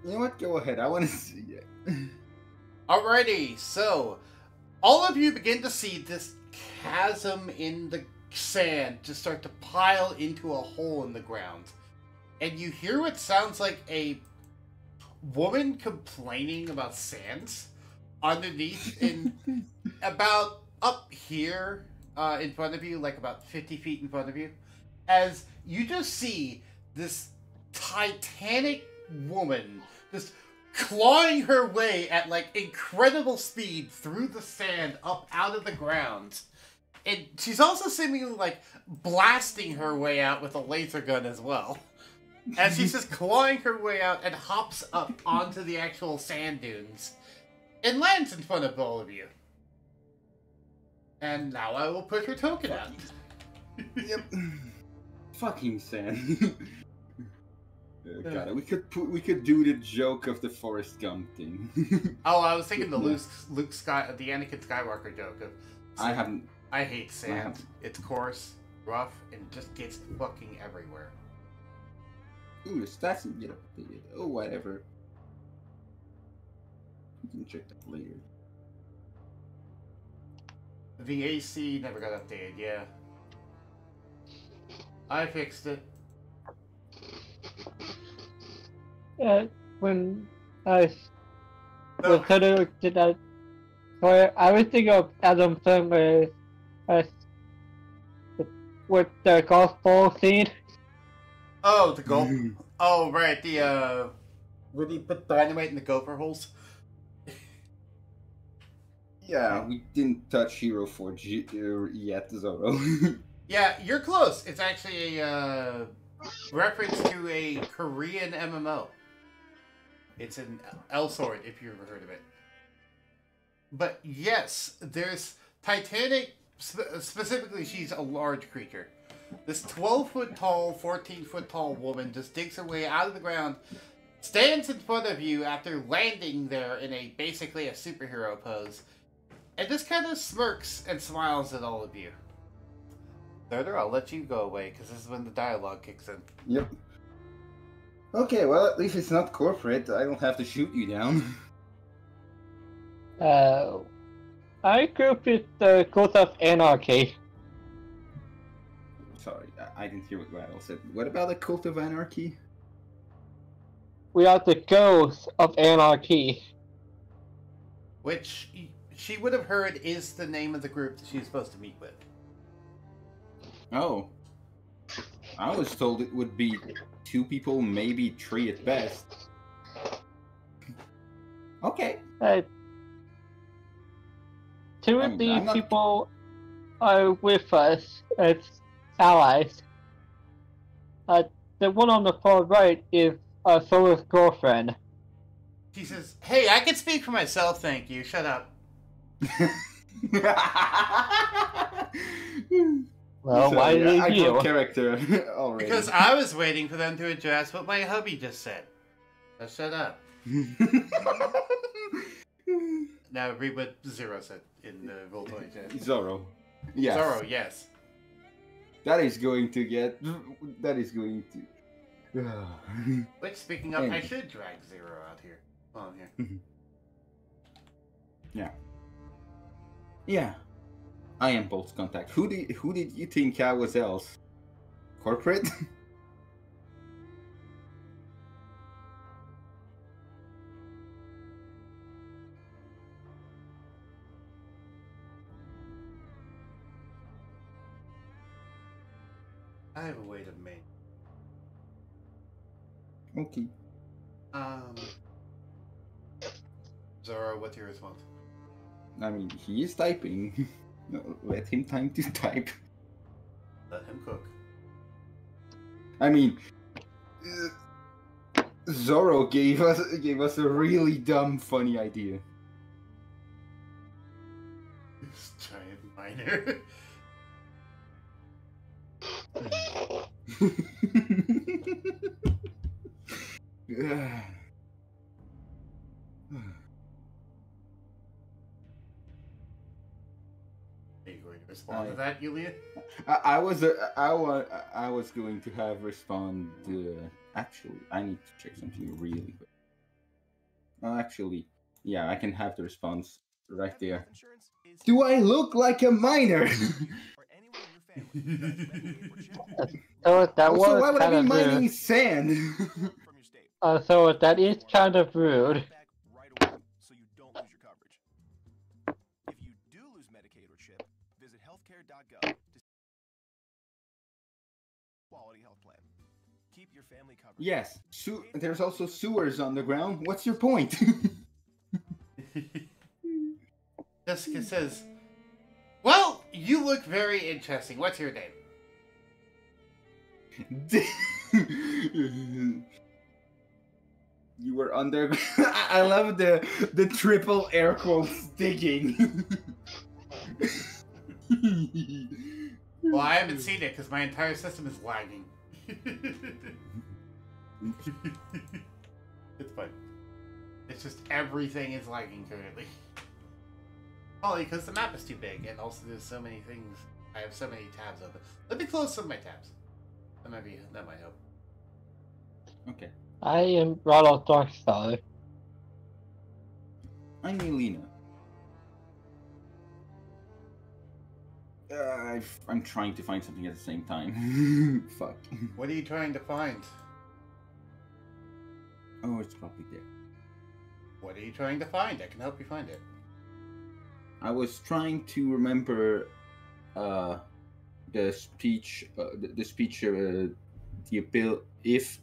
You know what? Go ahead. I want to see it. Alrighty, so, all of you begin to see this chasm in the sand just start to pile into a hole in the ground. And you hear what sounds like a woman complaining about sands underneath in about up here in front of you, like about 50 feet in front of you, as you just see this titanic woman just clawing her way at like incredible speed through the sand up out of the ground. And she's also seemingly like blasting her way out with a laser gun as well. As she's just clawing her way out and hops up onto the actual sand dunes and lands in front of all of you. And now I will put her token out. Yep. Fucking sand. God, we could do the joke of the Forrest Gump thing. Oh, I was thinking the the Anakin Skywalker joke of. I hate sand. It's coarse, rough, and just gets fucking everywhere. Ooh, the stats didn't get updated. Oh, whatever. You can check that later. The AC never got updated, yeah. I fixed it. When I was kind of did that, so I was thinking of Adam Sandler with the golf ball scene. Oh, the golf. Oh, right. The where he put dynamite in the gopher holes. Yeah, we didn't touch Hero Forge yet, Zorro. Yeah, you're close. It's actually a reference to a Korean MMO. It's an L-Sword, if you've ever heard of it. But yes, there's Titanic. Specifically, she's a large creature. This 12-foot tall, 14-foot tall woman just digs her way out of the ground, stands in front of you after landing there in basically a superhero pose, and just kind of smirks and smiles at all of you. Thurder, I'll let you go away, because this is when the dialogue kicks in. Yep. Okay, well, at least it's not corporate. I don't have to shoot you down. I group with the Cult of Anarchy. Sorry, I didn't hear what Rattle said. What about the Cult of Anarchy? We are the Ghosts of Anarchy. Which she would have heard is the name of the group that she's supposed to meet with. Oh. I was told it would be 2 people, maybe 3 at best. Okay. 2 of these people are with us as allies. The one on the far right is Zorro's girlfriend. She says, "Hey, I can speak for myself, thank you. Shut up." Well, why did you? Character already. Because I was waiting for them to address what my hubby just said. So shut up. Now read what Zero said in the Roll20 chat. Zorro. Yes. Zorro, yes. That is going to get... That is going to... Which, speaking of, I should drag Zero out here. On here. Yeah. Yeah. I am Bolt's contact. Who did you think I was else? Corporate? I have a way to make. Okay. Zorro, what's your response? I mean, he is typing. No, let him time to type. Let him cook. I mean, Zorro gave us a really dumb, funny idea. This giant miner. Respond to that, Ulina? I was going to have respond. Actually, I need to check something really quick. Actually, yeah, I can have the response right there. Do I look like a minor? So that Also, was why would I kind be of mining rude. sand? So that is kind of rude. So you don't lose your coverage. If you do lose Medicaid or CHIP, visit healthcare.gov to see quality health plan. Keep your family covered. Yes, there's also sewers on the ground. What's your point? Jessica says, "Well, you look very interesting. What's your name?" You were under. I love the triple air quotes digging. Well, I haven't seen it because my entire system is lagging. It's fine. It's just everything is lagging currently. Probably because the map is too big, and also there's so many things. I have so many tabs open. Let me close some of my tabs. That might help. Okay. I am Rattledarkstar. I'm Ulina. I'm trying to find something at the same time. Fuck. What are you trying to find? Oh, it's probably there. What are you trying to find? I can help you find it. I was trying to remember the speech, the appeal. If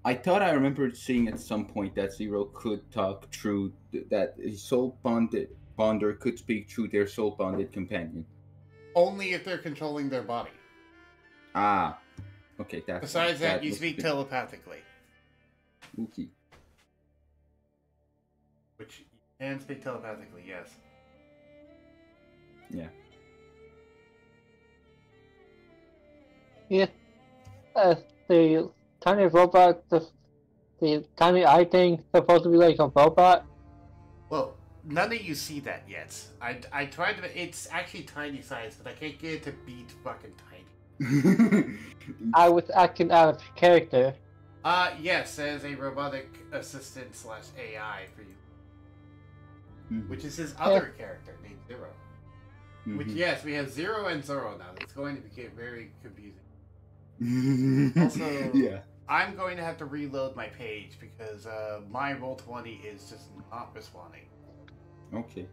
I thought I remembered seeing at some point that Zero could talk through that his soul bonder could speak through their soul bonded companion. Only if they're controlling their body. Ah, okay. Besides that, you speak good. telepathically. Okay. Which you can speak telepathically, yes. Yeah. Yeah. The tiny robot, the tiny eye thing, supposed to be like a robot. Well, none of you see that yet. I tried to. It's actually tiny size, but I can't get it to be fucking tiny. I was acting out of character. Yes, as a robotic assistant / AI for you. Which is his other character named Zero. Which, yes, we have Zero and Zorro now. It's going to get very confusing. Also, yeah. I'm going to have to reload my page because my Roll20 is just not responding. Okay.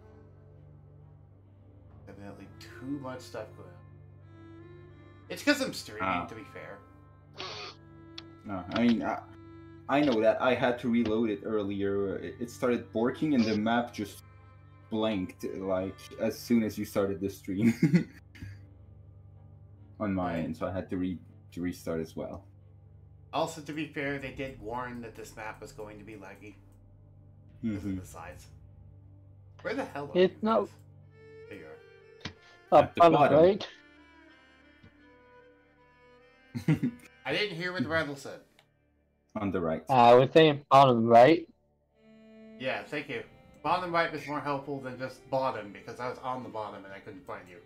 Definitely too much stuff going on. It's because I'm streaming, to be fair. No, I mean, I know that I had to reload it earlier. It started working and the map just blanked, like, as soon as you started the stream. On my end, so I had to restart as well. Also, to be fair, they did warn that this map was going to be laggy. Because of the size. Where the hell are It's you not- guys? There you are. At the bottom. Right? I didn't hear what Rattle said. On the right. I was saying bottom right. Yeah, thank you. Bottom right was more helpful than just bottom, because I was on the bottom and I couldn't find you.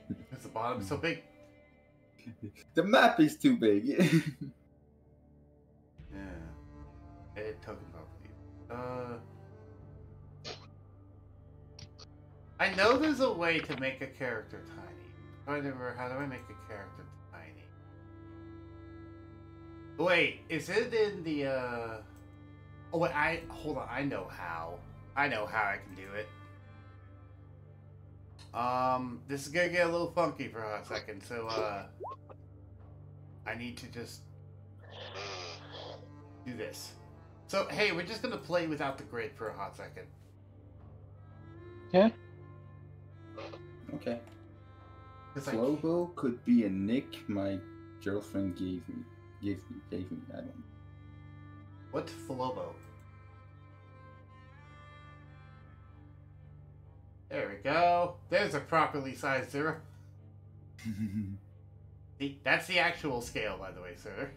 Because the bottom is so big. The map is too big. Yeah. Edit token property. I know there's a way to make a character tiny. How do I make a character tiny? Wait, is it in the Oh wait, hold on, I know how. I know how I can do it. This is gonna get a little funky for a second, so I need to just do this. So hey, we're just gonna play without the grid for a hot second. Yeah. Okay. Flobo could be a nick my girlfriend gave me. I don't know. What's Flobo? There we go. There's a properly sized Zero. See, that's the actual scale, by the way, sir.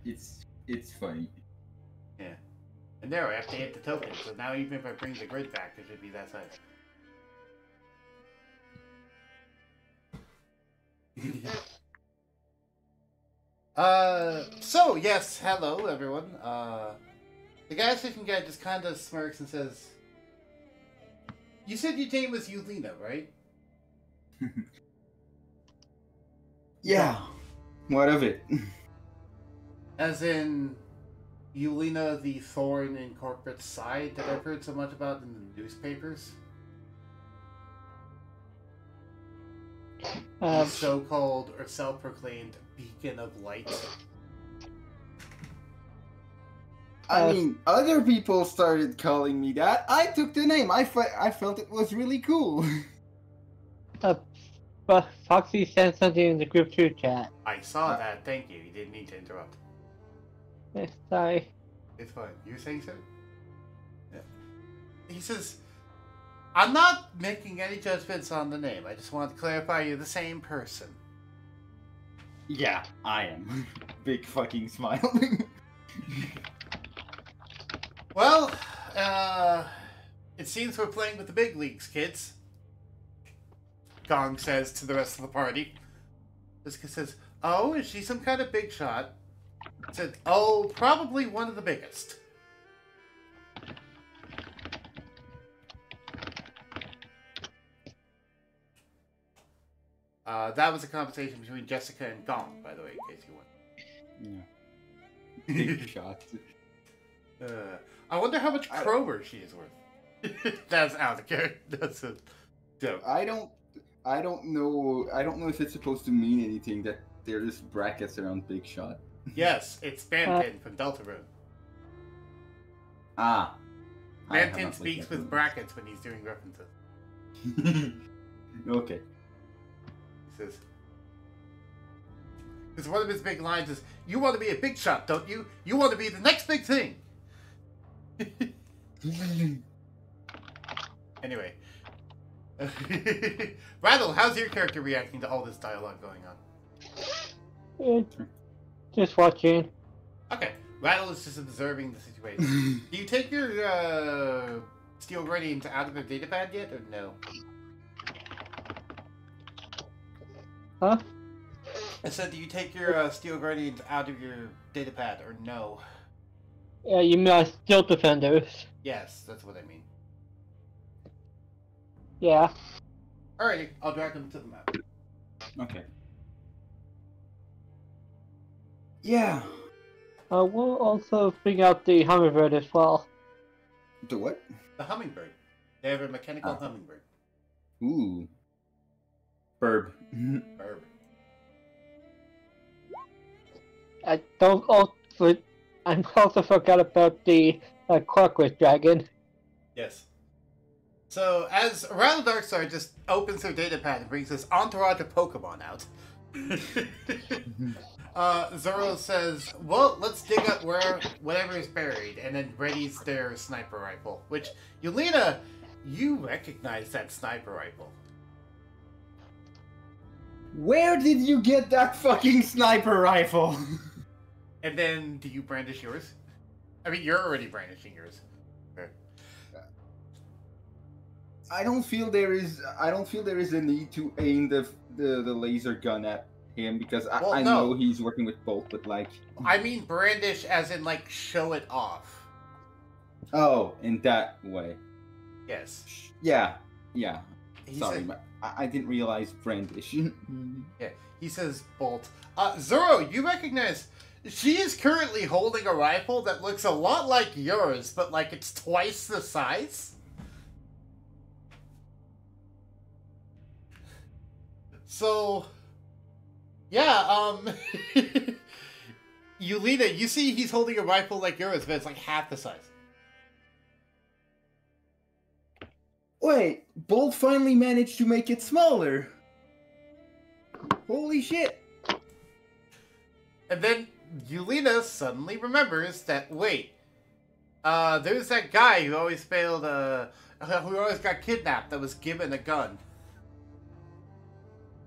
It's funny. Yeah. And there, I have to hit the token, so now even if I bring the grid back, it should be that size. So yes, hello everyone. The gas station guy just kind of smirks and says, "You said your name was Ulina, right?" Yeah. What of it? As in, Ulina, the thorn in corporate side that I've heard so much about in the newspapers? The so-called or self-proclaimed beacon of light. I mean, other people started calling me that. I took the name. I felt it was really cool. But Foxy sent something in the group 2 chat. I saw that. Thank you. You didn't mean to interrupt. Sorry. It's fine. You were saying so? Yeah. He says, "I'm not making any judgments on the name. I just want to clarify you're the same person." Yeah, I am. Big fucking smile. Well, it seems we're playing with the big leagues, kids. Gong says to the rest of the party. This kid says, "Oh, is she some kind of big shot?" I said, "Oh, probably one of the biggest." That was a conversation between Jessica and Gong, by the way, in case you want. Yeah. Big shot. I wonder how much Kroger she is worth. That's out of character. That's a joke. I don't know if it's supposed to mean anything that there's brackets around Big Shot. Yes, it's Banpin from Deltarune. Ah. Banpin speaks with brackets when he's doing references. Okay. He says, because one of his big lines is, "You want to be a big shot, don't you? You want to be the next big thing." Anyway. Rattle, how's your character reacting to all this dialogue going on? Just watching. Okay. Rattle is just observing the situation. Do you take your Steel Guardians out of their datapad yet, or no? Huh? I said, do you take your Steel Guardians out of your datapad, or no? Yeah, you mean Steel Defenders. Yes, that's what I mean. Yeah. Alrighty, I'll drag them to the map. Okay. Yeah. We'll also bring out the Hummingbird as well. The what? The hummingbird. They have a mechanical hummingbird. Ooh. Burb. Bird. I also forgot about the Clockwork Dragon. Yes. So, as Rattledarkstar just opens her datapad and brings this entourage of Pokemon out, Zorro says, "Well, let's dig up whatever is buried," and then readies their sniper rifle. Which, Ulina, you recognize that sniper rifle. Where did you get that fucking sniper rifle? And then, do you brandish yours? I mean, you're already brandishing yours. Okay. I don't feel there is a need to aim the laser gun at him because I know he's working with both, but like I mean brandish as in like show it off. Oh, in that way. Yes. Yeah. Sorry, I didn't realize brandish. Yeah. He says bolt. Zorro, you recognize she is currently holding a rifle that looks a lot like yours, but like it's twice the size. So, yeah, Ulina, you see he's holding a rifle like yours, but it's like half the size. Wait, Bolt finally managed to make it smaller. Holy shit. And then Ulina suddenly remembers that, wait, there's that guy who always failed, who always got kidnapped that was given a gun.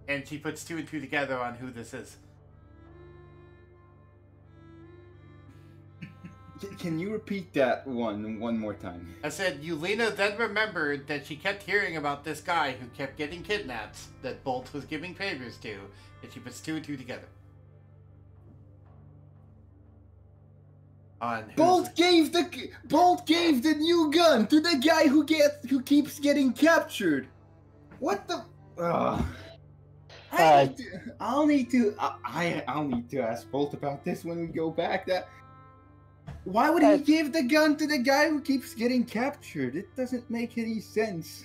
And she puts two and two together on who this is. Can you repeat that one more time? I said, Ulina then remembered that she kept hearing about this guy who kept getting kidnapped, that Bolt was giving favors to, and she puts two and two together. on who's Bolt gave the new gun to the guy who keeps getting captured. What the? I'll need to ask Bolt about this when we go back. Why would he give the gun to the guy who keeps getting captured? It doesn't make any sense.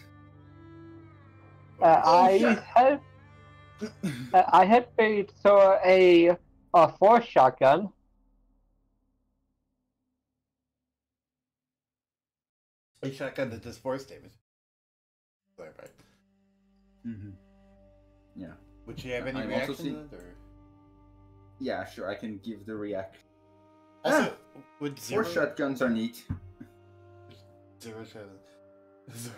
I had paid for a force shotgun. a shotgun that does force damage. Right. Mm-hmm. Yeah. Would you have any I've reaction also seen- to that? Or? Yeah, sure. I can give the reaction. Also, would Zero... Force shotguns are neat. Zero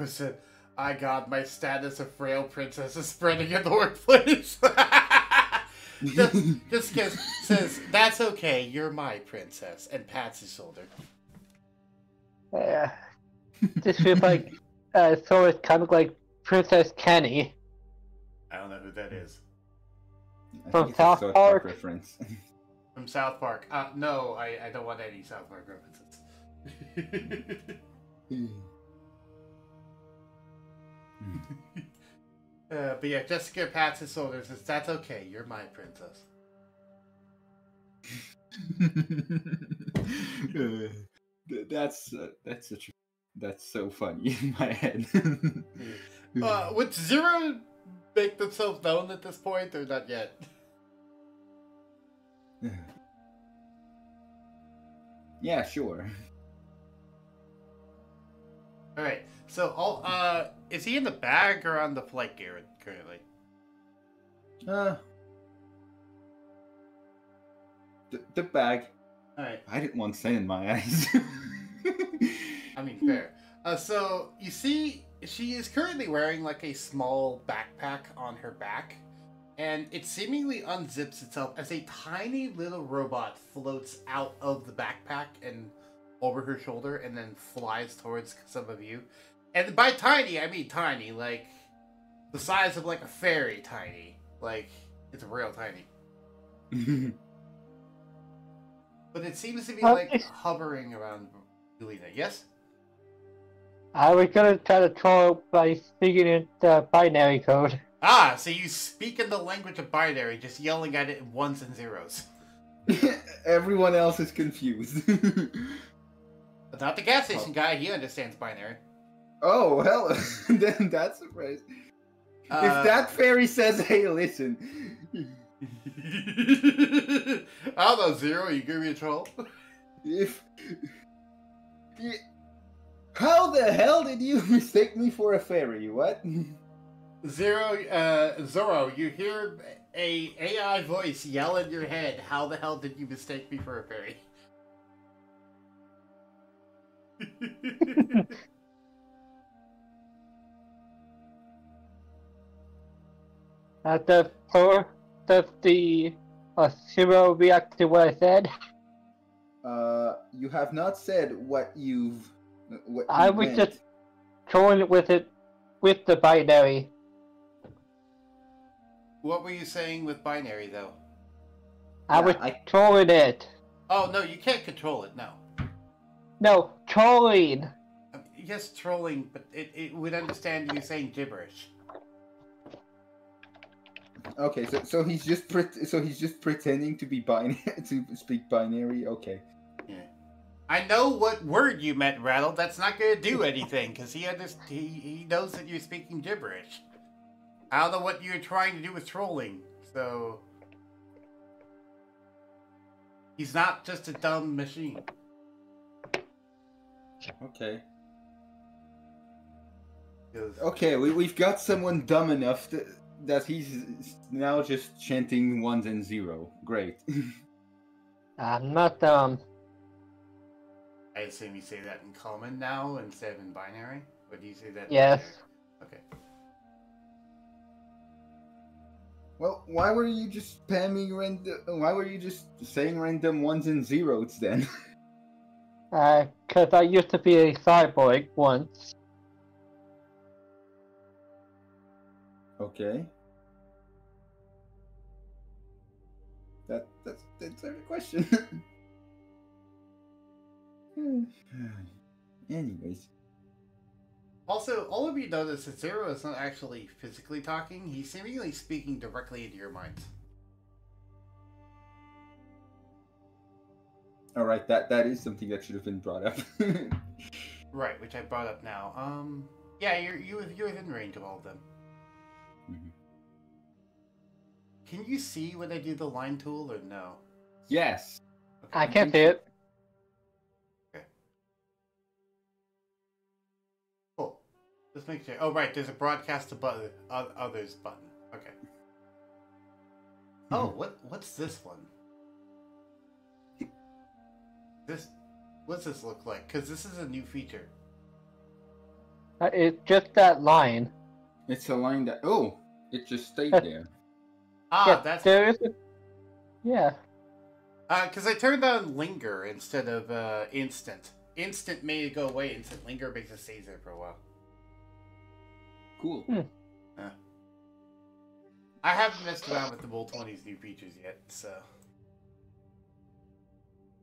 said, I got my status of frail princess is spreading in the workplace. just says, that's okay, you're my princess, and pats his shoulder. This feels like so it's kind of like Princess Kenny. I don't know who that is. I From think it's a South Park. reference. From South Park. No, I don't want any South Park references. But yeah, Jessica pats his shoulder and says, that's okay, you're my princess. That's so funny in my head. Would Zero make themselves known at this point, or not yet? Yeah, sure. Alright, so is he in the bag or on the flight gear currently? The bag. Alright. I didn't want sand in my eyes. I mean, fair. So, you see, she is currently wearing like a small backpack on her back, and it seemingly unzips itself as a tiny little robot floats out of the backpack and over her shoulder and then flies towards some of you. And by tiny, I mean tiny, like the size of like a fairy tiny. Like, it's real tiny. But it seems to be like hovering around Ulina. Yes? I was gonna try to troll by speaking in the binary code. Ah, so you speak in the language of binary, just yelling at it in ones and zeros. Everyone else is confused. But not the gas station guy, he understands binary. Oh, hell, then that's surprising. If that fairy says, hey, listen. I don't know, Zero, you give me a troll? How the hell did you mistake me for a fairy? What? Zorro, you hear a AI voice yell in your head, how the hell did you mistake me for a fairy? Does the Zero react to what I said? You have not said what you've... I was just trolling with the binary. What were you saying with binary, though? I was trolling it. Oh, no, you can't control it, no. No, trolling. Yes, trolling, but it would understand you saying gibberish. Okay, so he's just pretending to be binary to speak binary. Okay. Yeah. I know what word you meant, Rattle. That's not gonna do anything because he knows that you're speaking gibberish. I don't know what you're trying to do with trolling, so he's not just a dumb machine. Okay. Okay, we've got someone dumb enough that he's now just chanting ones and zero. Great. I'm not dumb. I assume you say that in common now instead of in binary? Or do you say that in Yes. binary? Okay. Well, why were you just spamming why were you just saying random ones and zeros then? Because I used to be a cyborg once. Okay. That's a question. Anyways. Also, all of you notice that Zero is not actually physically talking. He's seemingly speaking directly into your minds. All right, that is something that should have been brought up. Right, which I brought up now. Yeah, you're within range of all of them. Mhm. Can you see when I do the line tool or no? Yes. Okay. I can't see it. Cool. Just make sure. Oh, right. There's a broadcast to others button. Okay. Oh, what's this one? What's this look like? Because this is a new feature. It's just that line. It's a line that it just stayed there. Ah, Yeah, that's there is. Yeah. because I turned on linger instead of instant. Instant made it go away. Instant linger makes it stay there for a while. Cool. I haven't messed around with the Roll20's new features yet, so.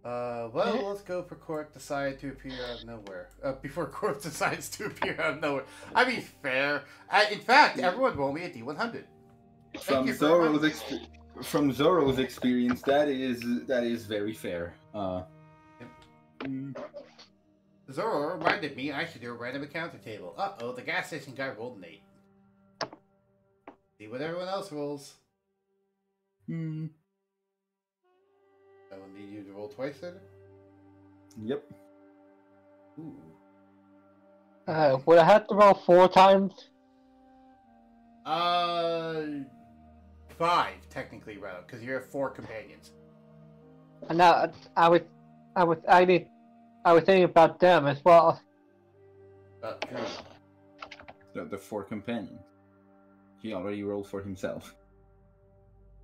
Well, let's go for Corp decide to appear out of nowhere. Before Corp decides to appear out of nowhere. I mean, fair. In fact, everyone roll me a D100. From Zorro's experience, that is very fair. Zorro reminded me I should do a random encounter table. Uh-oh, the gas station guy rolled an 8. See what everyone else rolls. I will need you to roll twice then? Yep. Ooh. Would I have to roll 4 times? 5 technically, rather, because you have 4 companions. And now I was thinking about them as well. The 4 companions. He already rolled for himself.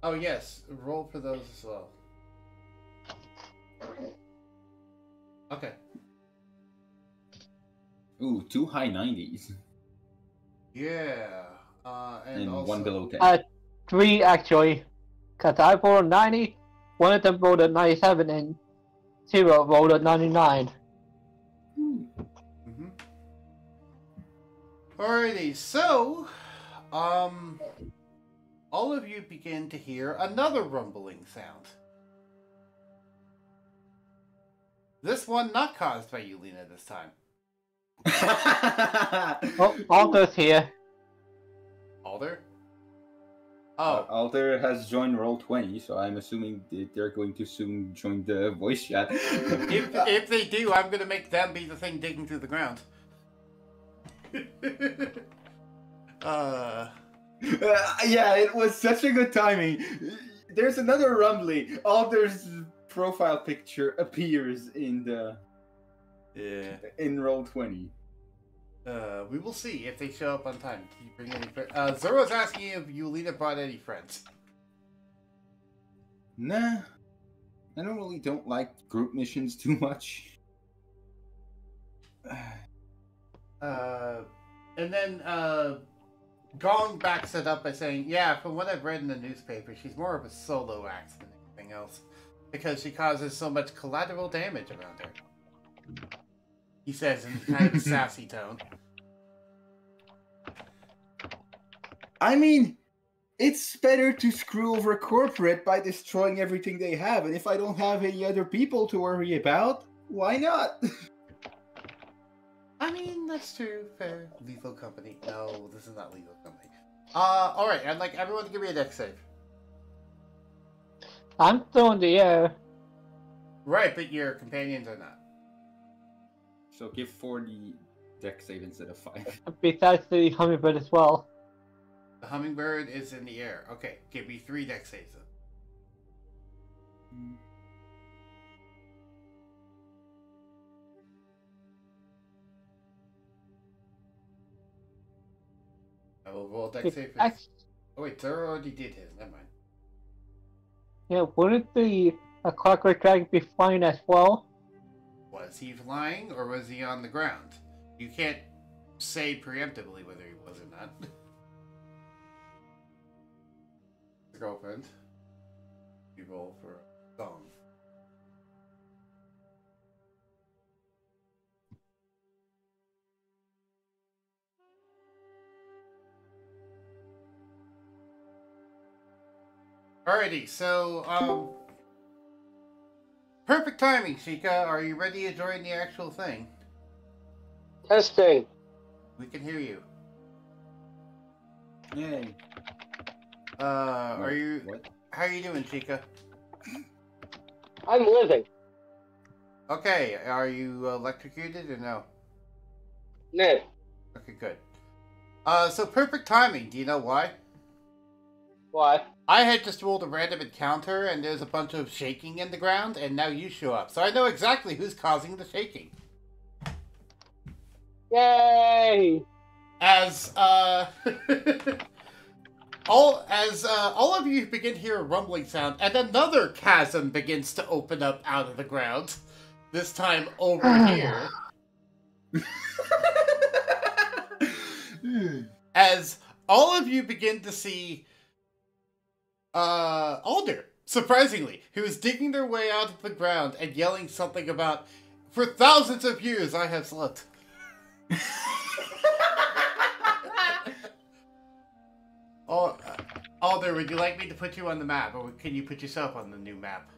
Oh yes, roll for those as well. Okay. Ooh, 2 high 90s. Yeah. And also... 1 below 10. 3 actually, because I rolled a 90, one of them rolled a 97, and 0 rolled a 99. Mm-hmm. Alrighty, so, all of you begin to hear another rumbling sound. This one not caused by Ulina this time. Oh, Alder's here. Alder? Oh. Alder has joined Roll20, so I'm assuming they're going to soon join the voice chat. If they do, I'm gonna make them be the thing digging through the ground. Yeah, it was such a good timing. There's another rumbling. Alder's profile picture appears in Roll20. We will see if they show up on time. Can you bring any friends? Zorro's asking if Ulina brought any friends. Nah, I don't like group missions too much. And then Gong backs it up by saying, yeah, from what I've read in the newspaper, she's more of a solo act than anything else. Because she causes so much collateral damage around her. He says in kind of a sassy tone. I mean, it's better to screw over corporate by destroying everything they have, and if I don't have any other people to worry about, why not? I mean, that's true. Fair. Lethal Company. No, this is not Lethal Company. Alright, I'd like everyone to give me a dex save. I'm still in the air. Right, but your companions are not. So give 40 dex save instead of 5. Besides the hummingbird as well. The hummingbird is in the air. Okay, give me 3 dex saves then. I will roll dex save for... Oh wait, Zoro already did his. Never mind. Yeah, wouldn't the clockwork dragon be flying as well? Was he flying or was he on the ground? You can't say preemptively whether he was or not. Girlfriend. You roll for a song. Alrighty, so, perfect timing, Shika. Are you ready to join the actual thing? Testing. We can hear you. Yay. Are you... What? How are you doing, Shika? I'm living. Okay, are you electrocuted or no? No. Okay, good. So perfect timing. Do you know why? Why? I had just rolled a random encounter, and there's a bunch of shaking in the ground, and now you show up. So I know exactly who's causing the shaking. Yay! As, all of you begin to hear a rumbling sound, and another chasm begins to open up out of the ground. This time over here. As all of you begin to see Alder, surprisingly, who is digging their way out of the ground and yelling something about, "For thousands of years I have slept." Oh, Alder, would you like me to put you on the map, or can you put yourself on the new map?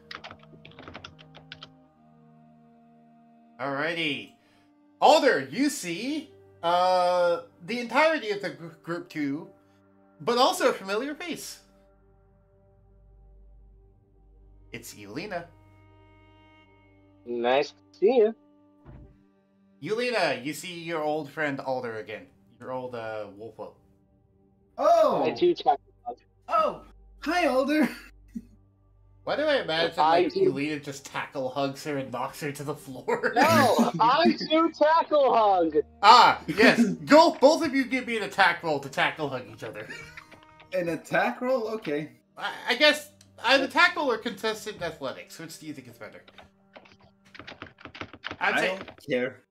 Alrighty. Alder, you see the entirety of the group 2, but also a familiar face. It's Ulina. Nice to see you. Ulina, you see your old friend Alder again. Your old wolf. Oh! I do check. Oh! Hi, Alder! Why do I imagine I like do- Ulina just tackle hugs her and knocks her to the floor? No, I do tackle hug. Ah, yes. Go, both of you give me an attack roll to tackle hug each other. An attack roll? Okay. I guess an attack roll or contested athletics. Which do you think is better? I'd I say don't care.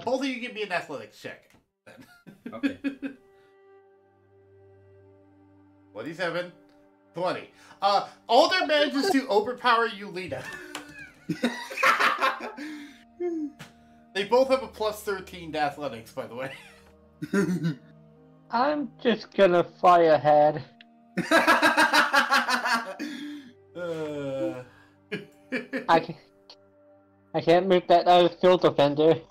both of you give me an athletics check. Then. Okay. 27, 20. Alder manages to overpower Ulina. They both have a plus 13 to athletics, by the way. I'm just gonna fly ahead. I can't move that out of field defender.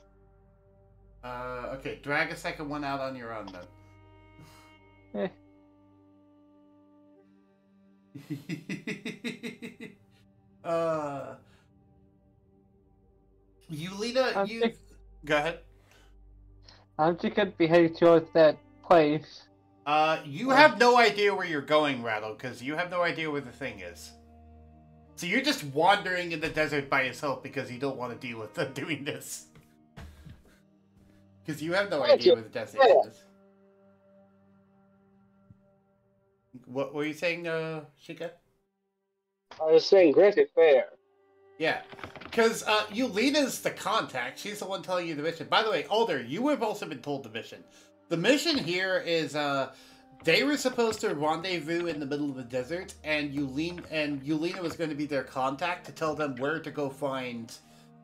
Okay, drag a second one out on your own then. Ulina, you... Go ahead. I'm just gonna be heading towards that place. You have no idea where you're going, Rattle, because you have no idea where the thing is. So you're just wandering in the desert by yourself because you don't want to deal with them doing this. Because you have no idea where the destination is. What were you saying, Shika? I was saying Griffith Fair. Yeah. Because Ulina's the contact. She's the one telling you the mission. By the way, Alder, you have also been told the mission. The mission here is they were supposed to rendezvous in the middle of the desert, and Ulina was going to be their contact to tell them where to go find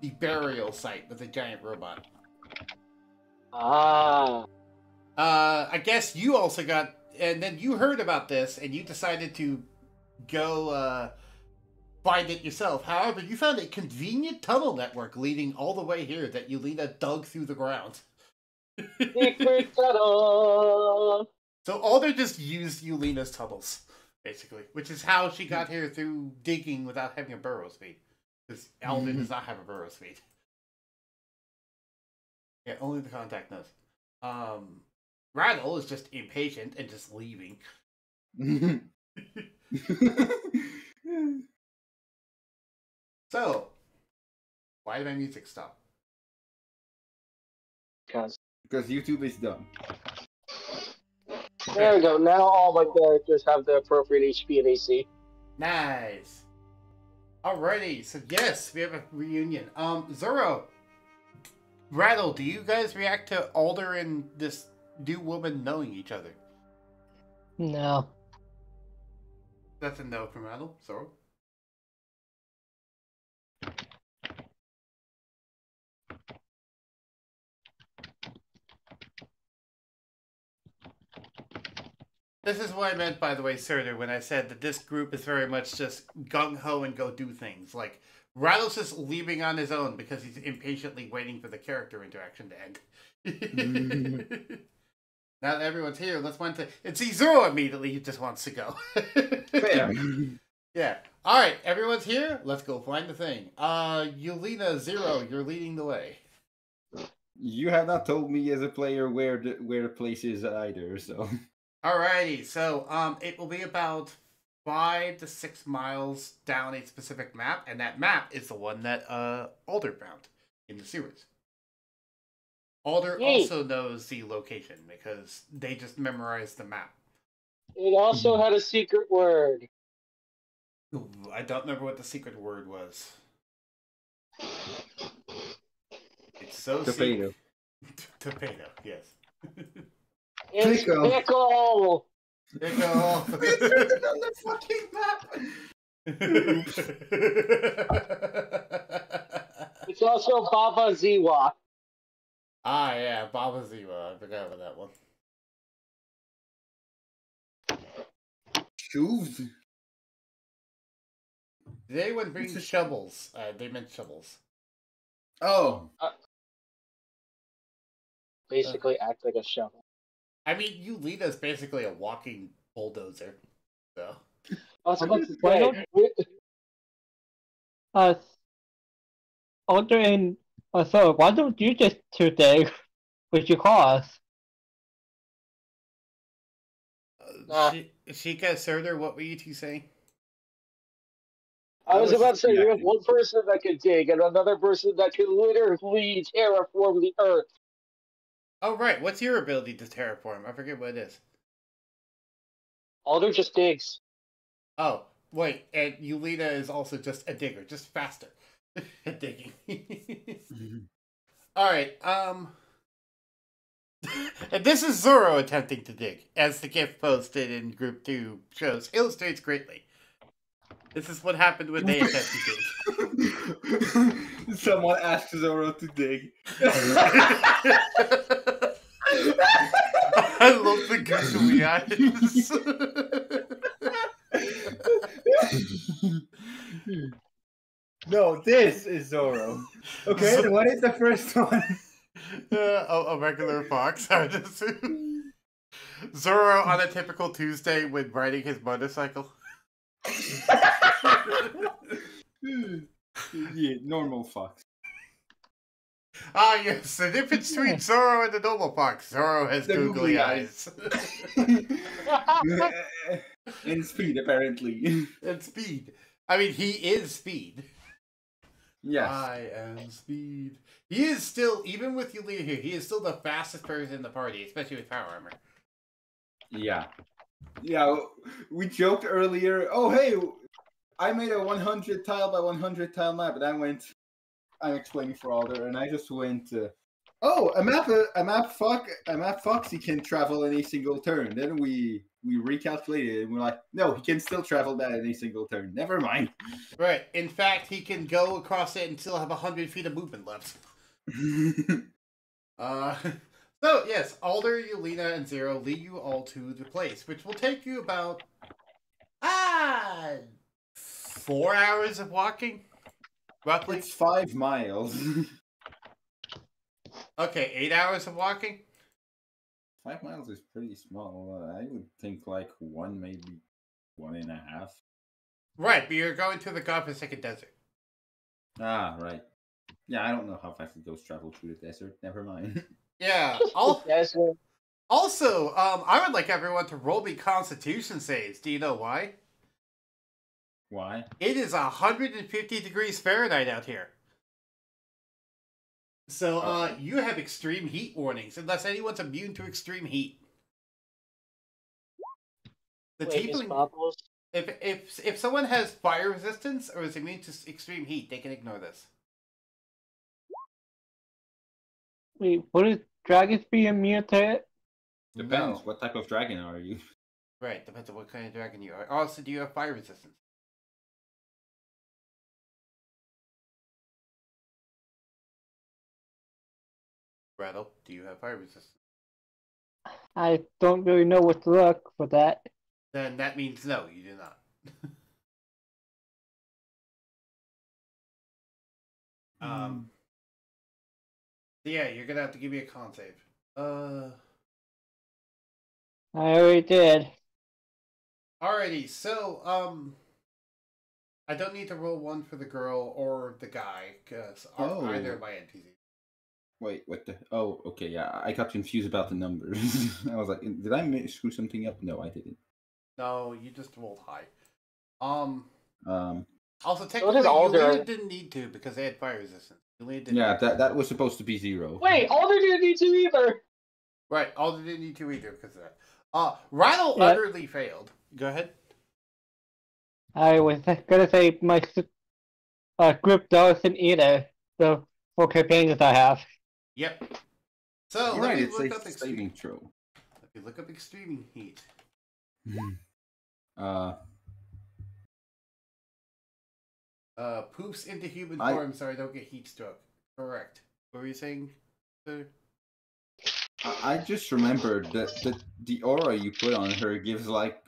the burial site with the giant robot. Ah. I guess you also got, and then you heard about this, and you decided to go find it yourself. However, you found a convenient tunnel network leading all the way here that Ulina dug through the ground. Secret tunnel. So Alder just used Ulina's tunnels, basically, which is how she got here through digging without having a burrow speed. Because Alder does not have a burrow speed. Yeah, only the contact knows. Rattle is just impatient and just leaving. So, why did my music stop? Because YouTube is done. there we go. Now all my characters have the appropriate HP and AC. Nice. Alrighty, so yes, we have a reunion. Zorro, Rattle, do you guys react to Alder and this new woman knowing each other? No. That's a no from Rattle. Zorro? This is what I meant, by the way, Surtur, when I said that this group is very much just gung-ho and go do things. Like, Rattle's just leaving on his own because he's impatiently waiting for the character interaction to end. Now that everyone's here, let's went to... And see, Zorro immediately just wants to go. Fair. Yeah. Alright, everyone's here. Let's go find the thing. Ulina, Zero, you're leading the way. You have not told me as a player where the place is either, so... Alrighty, so it will be about 5 to 6 miles down a specific map, and that map is the one that Alder found in the sewers. Alder also knows the location because they just memorized the map. It also had a secret word. Ooh, I don't remember what the secret word was. It's so Tomato. Tomato, yes. It's Pickle. pickle. Pickle. It's written on the fucking map! It's also Baba Ziwa. Ah, yeah, Baba Ziva. I forgot about that one. Shoes? Did anyone bring shovels? They meant shovels. Oh. Basically act like a shovel. I mean, Ulina's basically a walking bulldozer. So. I was about to Why say, Alder and so why don't you just today with your cars? Shika, Surtur, what were you two saying? I was about to say, we have reacting. one person that can dig and another person that can literally terraform the earth. Oh, right. What's your ability to terraform? I forget what it is. Alder just digs. Oh, wait. And Ulina is also just a digger, just faster at digging. Alright, and this is Zorro attempting to dig, as the GIF posted in Group 2 shows, illustrates greatly. This is what happened when they attempt to dig. Someone asks Zorro to dig. I love the googly eyes. No, this is Zorro. Okay, so what is the first one? A regular fox, I would assume. Zorro on a typical Tuesday when riding his motorcycle. Yeah, normal fox. Ah, yes, the difference between Zorro and the normal fox. Zorro has The googly googly eyes. And speed, apparently. And speed. I mean, he is speed. Yes. I am speed. He is still, even with Ulina here, he is still the fastest person in the party, especially with power armor. Yeah. Yeah, we joked earlier, oh hey, I made a 100 tile by 100 tile map, and I'm explaining for Alder, and I just went, oh, a map Foxy can travel in a single turn. Then we recalculated, and we're like, no, he can still travel that in a single turn. Never mind. Right. In fact, he can go across it and still have 100 feet of movement left. So, yes, Alder, Ulina, and Zero lead you all to the place, which will take you about 4 hours of walking, roughly. It's 5 miles. Okay, 8 hours of walking. 5 miles is pretty small. I would think like 1, maybe 1.5. Right, but you're going to the godforsaken desert. Ah, right. Yeah, I don't know how fast those travel through the desert. Never mind. Yeah. Also, I would like everyone to roll me Constitution saves. Do you know why? Why? It is 150 degrees Fahrenheit out here. So, you have extreme heat warnings, unless anyone's immune to extreme heat. If someone has fire resistance or is immune to extreme heat, they can ignore this. Wait, would dragons be immune to it? Depends. No. What type of dragon are you? Right, depends on what kind of dragon you are. Also, do you have fire resistance? Rattle, do you have fire resistance? I don't really know what to look for that. Then that means no, you do not. So yeah, you're gonna have to give me a con save. I already did. Alrighty, so I don't need to roll one for the girl or the guy, because either of my NPCs. Wait, what the? Oh, okay, yeah. I got confused about the numbers. I was like, did I screw something up? No, I didn't. No, you just rolled high. Also, does technically, Alder- Ulina didn't need to because they had fire resistance. Yeah, that was supposed to be 0. Wait, Alder didn't need to either. Right, Alder didn't need to either because of that. Rattle Yeah. utterly failed. Go ahead. I was gonna say my group doesn't either. The 4 companions I have. Yep. So let Right, me it's look a up saving throw. Let me look up extreme heat. Poofs into human form so I don't get heat stroke. Correct. What were you saying, sir? I just remembered that the aura you put on her gives like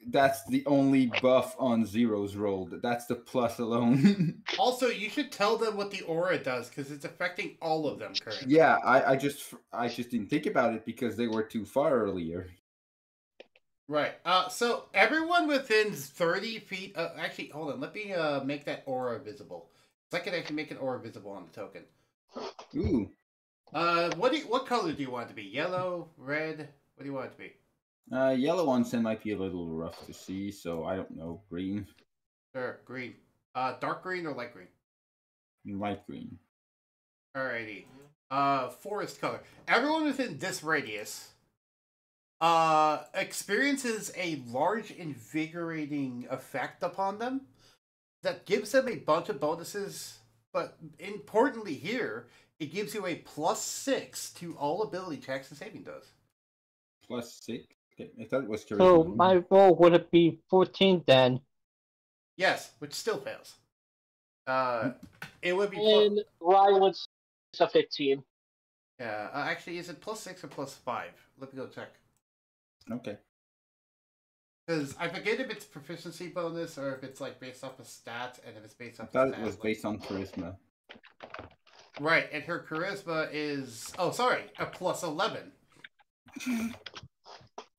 that's the only buff on Zero's roll. That's the plus alone. Also, you should tell them what the aura does because it's affecting all of them currently. Yeah, I just didn't think about it because they were too far earlier. Right. So everyone within 30 feet. Actually, hold on. Let me make that aura visible. So I can actually make an aura visible on the token. Ooh. What color do you want it to be? Yellow, red? What do you want it to be? Yellow on Sen might be a little rough to see, so I don't know. Green. Sure, green. Dark green or light green? Light green. Alrighty. Forest color. Everyone within this radius experiences a large invigorating effect upon them that gives them a bunch of bonuses, but importantly here, it gives you a +6 to all ability checks and saving throws. +6? Okay, I thought it was charisma. So my roll would it be 14 then? Yes, which still fails. It would be And Rywood's a 15. yeah. Actually, is it +6 or +5? Let me go check. Okay. Because I forget if it's proficiency bonus or if it's like based off of stats, and if it's based off. I thought of it was based on charisma. Right, and her charisma is a +11.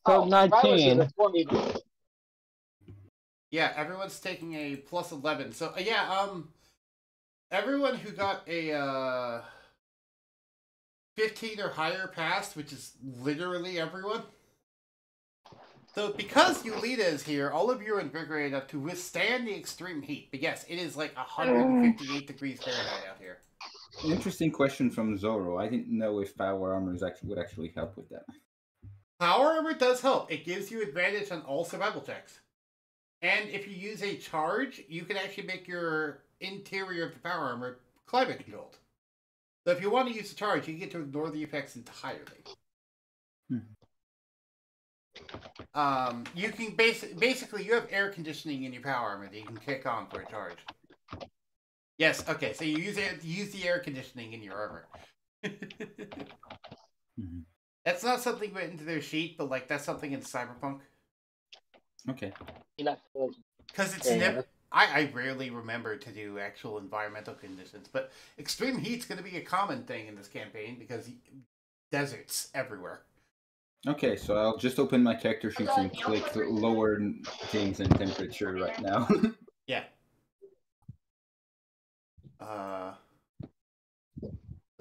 So Rywood's 19. is a 20. Yeah, everyone's taking a +11. So yeah, everyone who got a 15 or higher passed, which is literally everyone. So because Ulina is here, all of you are invigorated enough to withstand the extreme heat. But yes, it is like 158 degrees Fahrenheit out here. Interesting question from Zorro. I didn't know if power armor would actually help with that. Power armor does help. It gives you advantage on all survival checks. And if you use a charge, you can actually make your interior of the power armor climate controlled. So if you want to use a charge, you get to ignore the effects entirely. You can basically you have air conditioning in your power armor that you can kick on for a charge. Yes, okay, so you use the air conditioning in your armor. That's not something written into their sheet, but like that's something in Cyberpunk. Okay. Because it's never. I rarely remember to do actual environmental conditions, but extreme heat's going to be a common thing in this campaign because deserts everywhere. Okay, so I'll just open my character sheets and click lower things in temperature right now. Yeah.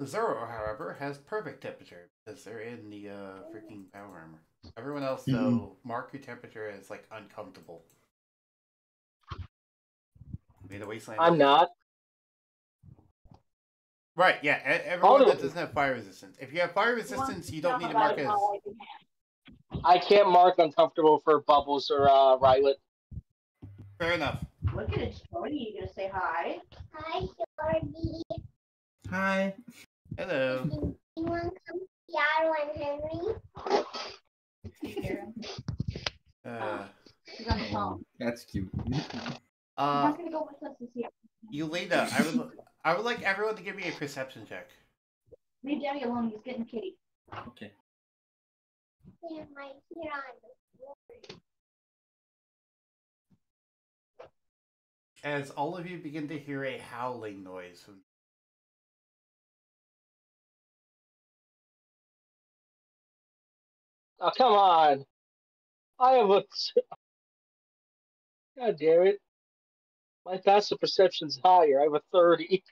Zorro, however, has perfect temperature because they're in the freaking power armor. Everyone else, though, mark your temperature as like uncomfortable. The wasteland. I'm not. Right, yeah. Everyone that doesn't have fire resistance. If you have fire resistance, you don't need to mark as. I can't mark uncomfortable for Bubbles or Rywood. Fair enough. Look at it, Jordy. You gonna say hi? Hi, Jordy. Hi. Hello. You want to come see Henry? She's on the phone. That's cute. I'm not gonna go with us to see her. Ulina, I would like everyone to give me a perception check. Leave Daddy alone. He's getting kitty. Okay. As all of you begin to hear a howling noise from Oh, come on. I have a. God damn it. My passive perception's higher. I have a 30.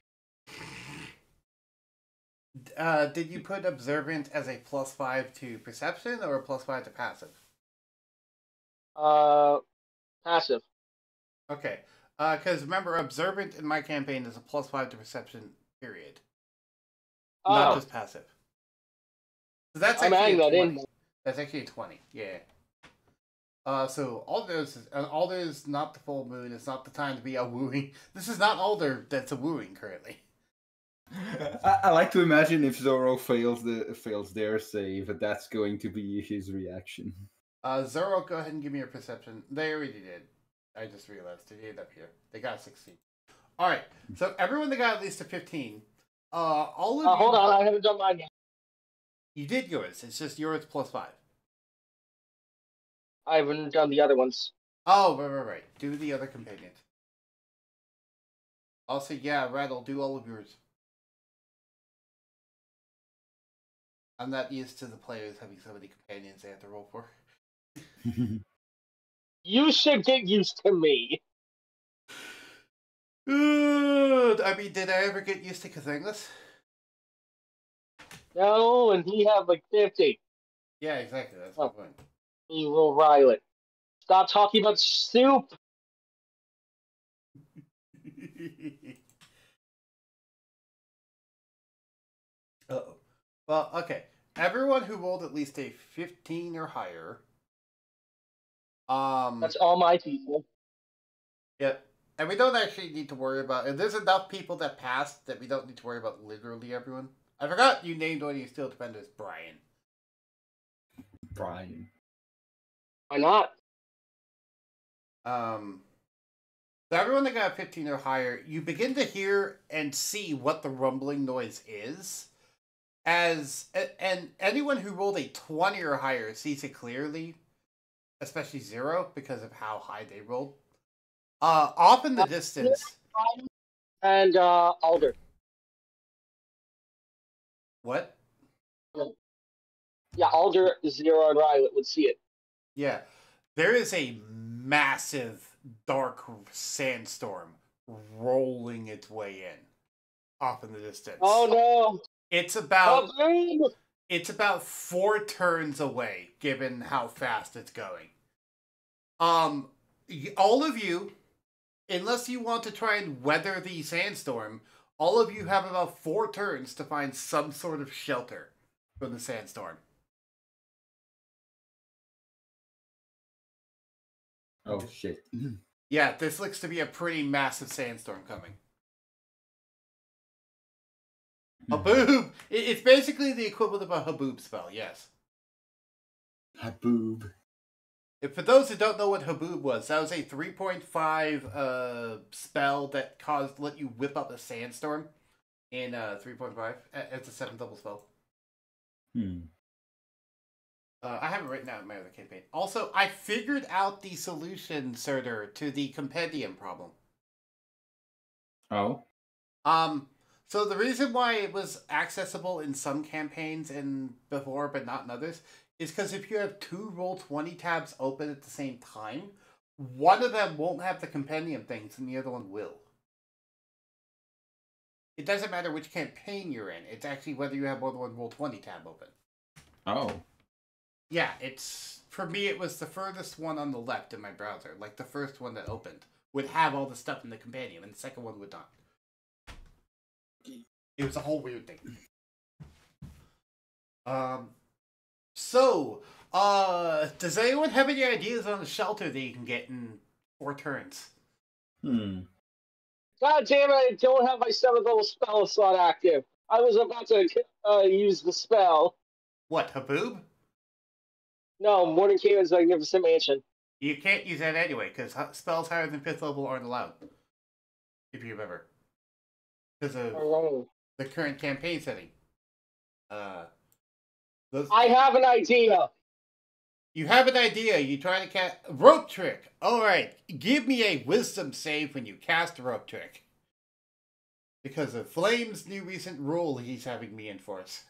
did you put observant as a +5 to perception or a +5 to passive? Passive. Okay. Because remember, observant in my campaign is a +5 to perception, period. Not Oh, just passive. So that's I'm actually adding a that 20. in. That's actually a 20, yeah. So Alder is not the full moon. It's not the time to be a wooing. This is not Alder that's a wooing currently. I like to imagine if Zorro fails their save, that's going to be his reaction. Zorro, go ahead and give me your perception. They already did. I just realized they did up here. They got 16. All right. So everyone that got at least a 15. All of you. Hold on, I haven't done mine yet. You did yours. It's just yours +5. I haven't done the other ones. Oh, right. Do the other companions. Also, yeah, Rattle, do all of yours. I'm not used to the players having so many companions they have to roll for. You should get used to me. I mean, did I ever get used to Kazangus? No, and he have like 50. Yeah, exactly. That's my point. You will rile it. Stop talking about soup. Uh-oh. Well, okay. Everyone who rolled at least a 15 or higher. That's all my people. Yep. And we don't actually need to worry about it. There's enough people that passed that we don't need to worry about literally everyone. I forgot you named one of your steel defenders Brian. Brian. Why not? So everyone that got 15 or higher, you begin to hear and see what the rumbling noise is. And anyone who rolled a 20 or higher sees it clearly, especially Zero, because of how high they rolled. Off in the distance. And Alder. What? Yeah, Alder, Zero, and Riley would see it. Yeah. There is a massive dark sandstorm rolling its way in off in the distance. Oh no. It's about 4 turns away, given how fast it's going. All of you, unless you want to try and weather the sandstorm, all of you have about 4 turns to find some sort of shelter from the sandstorm. Oh shit. Yeah, this looks to be a pretty massive sandstorm coming. Haboob! It's basically the equivalent of a Haboob spell, yes. Haboob. For those who don't know what Haboob was, that was a 3.5 spell that let you whip up a sandstorm in 3.5. It's a 7th level spell. I have it written out in my other campaign. Also, I figured out the solution, Surtur, to the compendium problem. Oh? So the reason why it was accessible in some campaigns and before, but not in others, is because if you have 2 Roll20 tabs open at the same time, one of them won't have the compendium things and the other one will. It doesn't matter which campaign you're in. It's actually whether you have more than one Roll20 tab open. Oh. Yeah, for me, it was the furthest one on the left in my browser. Like, the first one that opened would have all the stuff in the compendium, and the second one would not. It was a whole weird thing. Does anyone have any ideas on a shelter that you can get in 4 turns? God damn it, I don't have my 7th level spell slot active. I was about to use the spell. What, Haboob? No, Morning Caveman's Magnificent Mansion. You can't use that anyway, because spells higher than 5th level aren't allowed. If you remember. Because of the current campaign setting. I have an idea. You have an idea. You try to cast rope trick. All right, give me a wisdom save when you cast a rope trick. Because of Flame's new recent rule he's having me enforce.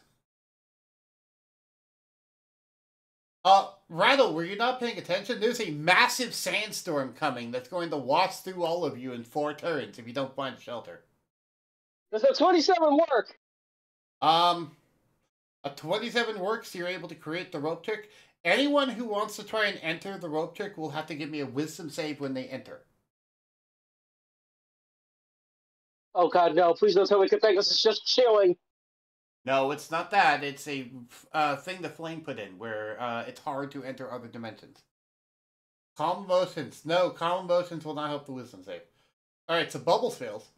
Rattle, were you not paying attention? There's a massive sandstorm coming that's going to wash through all of you in 4 turns if you don't find shelter. Does a 27 work? A 27 works, you're able to create the rope trick. Anyone who wants to try and enter the rope trick will have to give me a wisdom save when they enter. Oh god, no, please don't tell me Capegus is just chilling. No, it's not that. It's a thing the Flame put in, where it's hard to enter other dimensions. Calm emotions. No, calm emotions will not help the wisdom save. Alright, so Bubbles fails.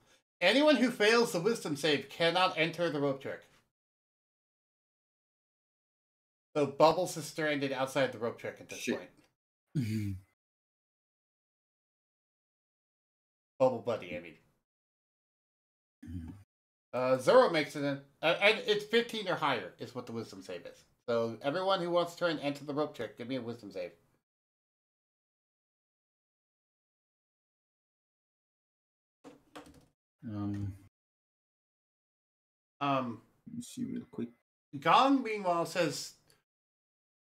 Anyone who fails the wisdom save cannot enter the rope trick. So Bubbles is stranded outside the rope trick at this point. Bubble Buddy, I mean. Zorro makes it in. And it's 15 or higher is what the wisdom save is. So everyone who wants to try and enter the rope trick, give me a wisdom save. Let me see real quick. Gong, meanwhile, says,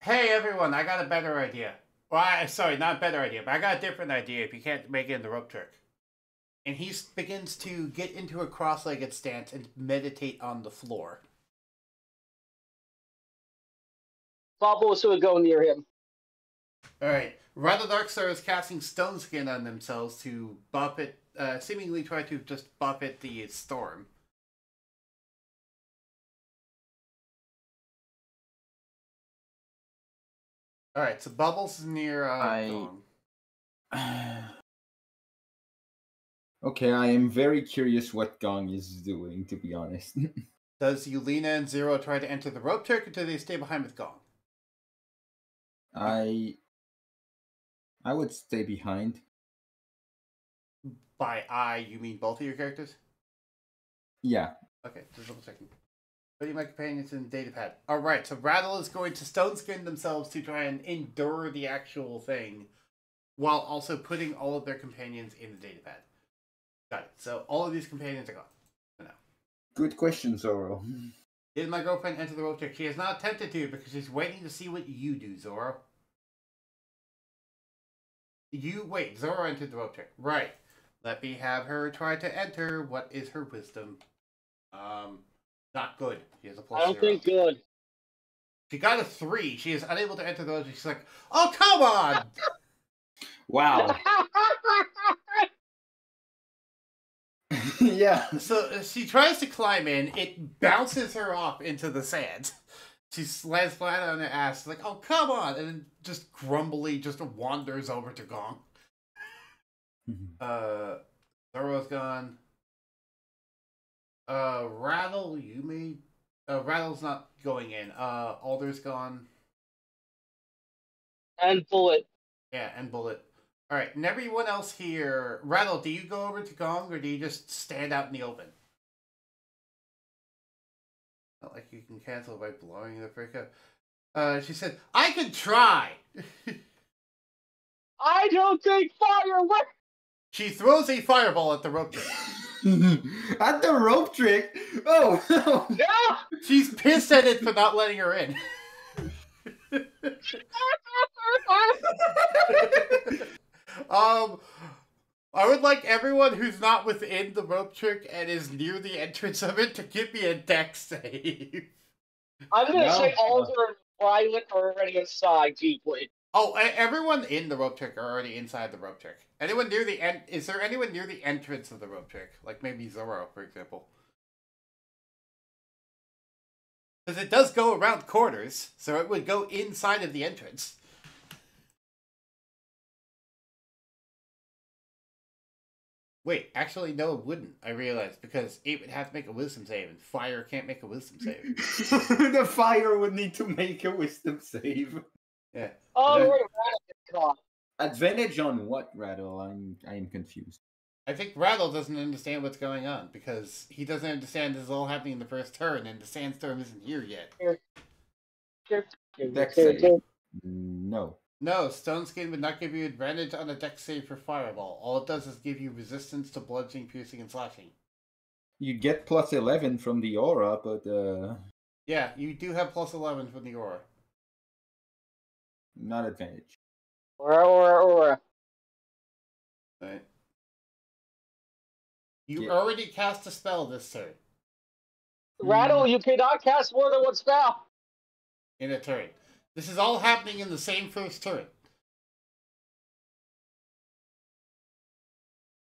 "Hey everyone, I got a better idea. Well, sorry, not a better idea, but I got a different idea if you can't make it in the rope trick." And he begins to get into a cross-legged stance and meditate on the floor. Bubbles would go near him. Alright, Rattledarkstar is casting Stone Skin on themselves to buffet, seemingly try to just buffet the storm. Alright, so Bubbles is near Gong. Okay, I am very curious what Gong is doing, to be honest. Does Ulina and Zero try to enter the rope trick, or do they stay behind with Gong? I would stay behind. By I, you mean both of your characters? Yeah. Okay, just double checking. Putting my companions in the datapad. Alright, so Rattle is going to stone skin themselves to try and endure the actual thing, while also putting all of their companions in the datapad. Got it. So all of these companions are gone for now. Good question, Zorro. Did my girlfriend enter the rope trick? She has not attempted to because she's waiting to see what you do, Zorro. Wait, Zorro entered the rope trick. Right. Let me have her try to enter. What is her wisdom? Not good. She has a +0. I don't think good. She got a 3. She is unable to enter the rope trick. She's like, oh, come on! Wow. Yeah. So she tries to climb in. It bounces her off into the sand. She lands flat on her ass. Like, oh, come on! And then just grumbly just wanders over to Gong. Zorro's gone. Rattle, you may... Rattle's not going in. Alder's gone. And Bullet. Yeah, and Bullet. Alright, and everyone else here... Rattle, do you go over to Gong, or do you just stand out in the open? Not like you can cancel by blowing the frick up. She said, I could try! I don't think fire works! She throws a fireball at the rope trick. At the rope trick? Oh, no! Yeah! She's pissed at it for not letting her in. I would like everyone who's not within the rope trick and is near the entrance of it to give me a dex save. I'm gonna say Alder and Violet are already inside deeply. Oh, everyone in the rope trick are already inside the rope trick. Anyone near the end? Is there anyone near the entrance of the rope trick? Like maybe Zorro, for example. Because it does go around corners, so it would go inside of the entrance. Wait, actually, no, it wouldn't. I realized, because it would have to make a wisdom save, and fire can't make a wisdom save. The fire would need to make a wisdom save. Yeah. Oh, Then, we're caught. Advantage on what, Rattle? I am confused. I think Rattle doesn't understand what's going on, because he doesn't understand this is all happening in the first turn, and the sandstorm isn't here yet. Dex save. No. No, Stone Skin would not give you advantage on a dex save for Fireball. All it does is give you resistance to bludgeoning, piercing, and slashing. You get plus 11 from the aura, but Yeah, you do have plus 11 from the aura. not advantage. Or. Right. You Yeah. already cast a spell this turn. Rattle, you cannot cast more than one spell. In a turn. This is all happening in the same first turn.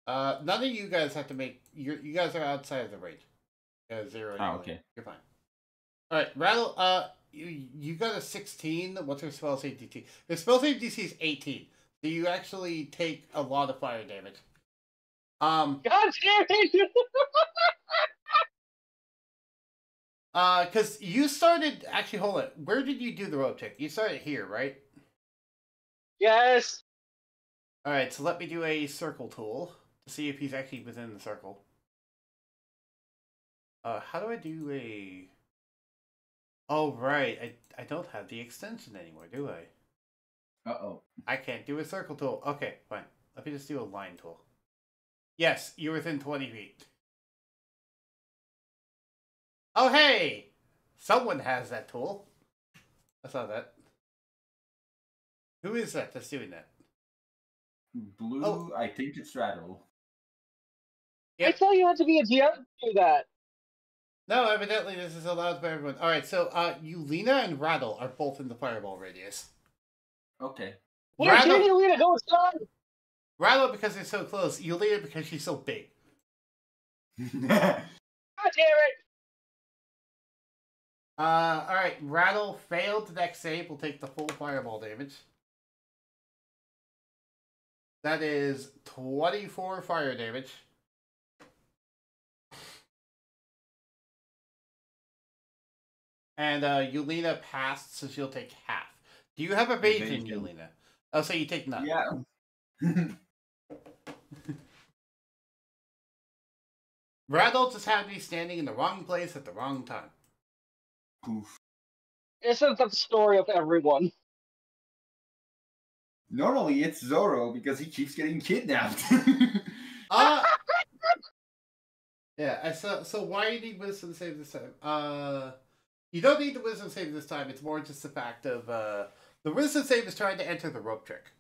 None of you guys have to make... You guys are outside of the range. 0 Oh, okay. You're fine. Alright, Rattle, you got a 16. What's her spell save DC? Her spell save DC is 18. So you actually take a lot of fire damage. God damn it! Because you started... Actually, hold on. Where did you do the rope check? You started here, right? Yes. Alright, so let me do a circle tool to see if he's actually within the circle. How do I do a... Oh, right. I don't have the extension anymore, do I? Uh-oh. I can't do a circle tool. Okay, fine. Let me just do a line tool. Yes, you're within 20 feet. Oh, hey! Someone has that tool. I saw that. Who is that that's doing that? Blue, Oh. I think it's Rattle. Yep. I thought you had to be a GM to do that. No, evidently this is allowed by everyone. Alright, so Ulina and Rattle are both in the fireball radius. Okay. Where did Ulina go inside? Rattle because they're so close. Ulina because she's so big. God damn it! Alright, Rattle failed the dex save. Will take the full fireball damage. That is 24 fire damage. And Ulina passed, so she'll take half. Do you have evasion, Ulina? Oh, so you take none. Yeah. Rattle just happened to be standing in the wrong place at the wrong time. Poof. Isn't that the story of everyone? Normally it's Zorro because he keeps getting kidnapped. Yeah, so why do you need wisdom save this time? You don't need the wisdom save this time. It's more just the fact of the wisdom save is trying to enter the rope trick.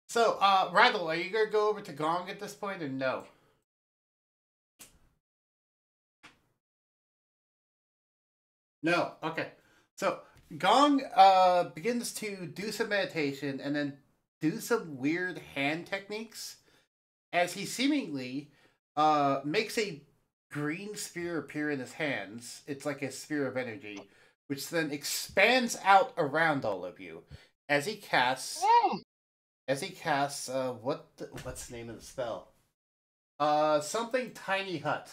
So, Rattle, are you gonna go over to Gong at this point or no? No. Okay. So Gong begins to do some meditation and then do some weird hand techniques as he seemingly makes a green sphere appear in his hands. It's like a sphere of energy, which then expands out around all of you as he casts. As he casts, what's the name of the spell? Something Tiny Hut.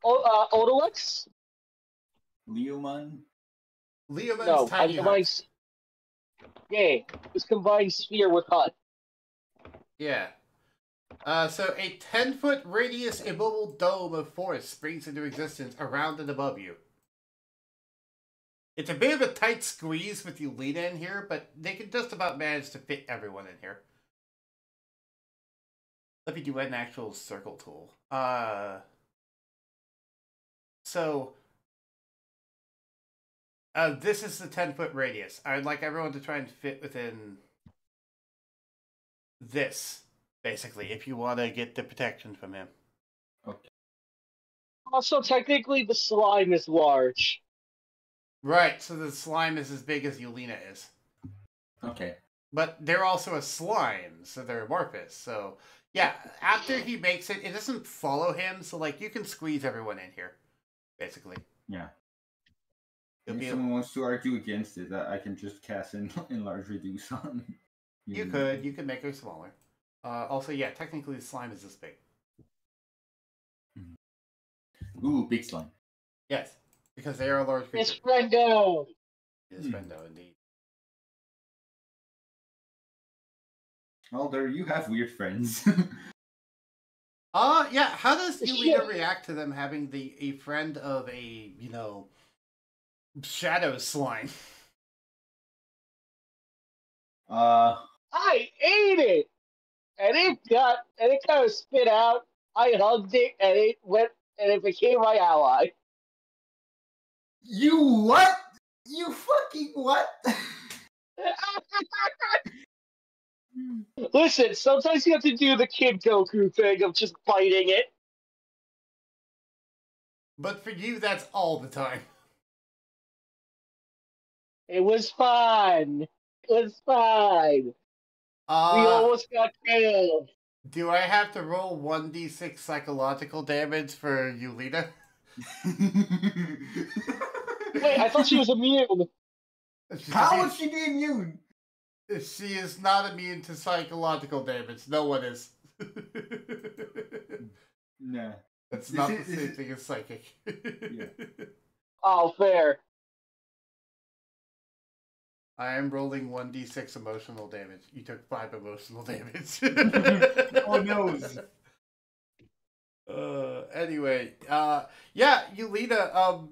Odalix? Leoman's No, Tiny Hut. Yeah, it's combined sphere with hut. Yeah. So a 10-foot radius immobile dome of force springs into existence around and above you. It's a bit of a tight squeeze with Ulina in here, but they can just about manage to fit everyone in here. Let me do an actual circle tool. This is the 10-foot radius. I would like everyone to try and fit within this, basically, if you want to get the protection from him. Okay. Also, technically, the slime is large. Right, so the slime is as big as Ulina is. Okay. But they're also a slime, so they're amorphous. So, yeah, after he makes it, it doesn't follow him, so, like, you can squeeze everyone in here, basically. Yeah. It'll If someone wants to argue against it, I can just cast enlarge reduce on. You could make her smaller. Also, yeah, technically the slime is this big. Ooh, big slime. Yes, because they are a large creature. It's Friendo! It's Friendo, indeed. Alder, you have weird friends. Yeah, how does Ulina react to them having a friend of a, shadow slime? I ate it, and it kind of spit out. I hugged it, and it became my ally. You what? You fucking what? Listen, sometimes you have to do the Kid Goku thing of just biting it. But for you, that's all the time. It was fun. It was fine. We almost got killed. Do I have to roll 1d6 psychological damage for Ulina? Wait, I thought she was immune. How would she be immune? She is not immune to psychological damage. No one is. Nah. That's not the same thing as psychic. Yeah. Oh, fair. I am rolling 1d6 emotional damage. You took 5 emotional damage. Oh no. Anyway, yeah, Ulina,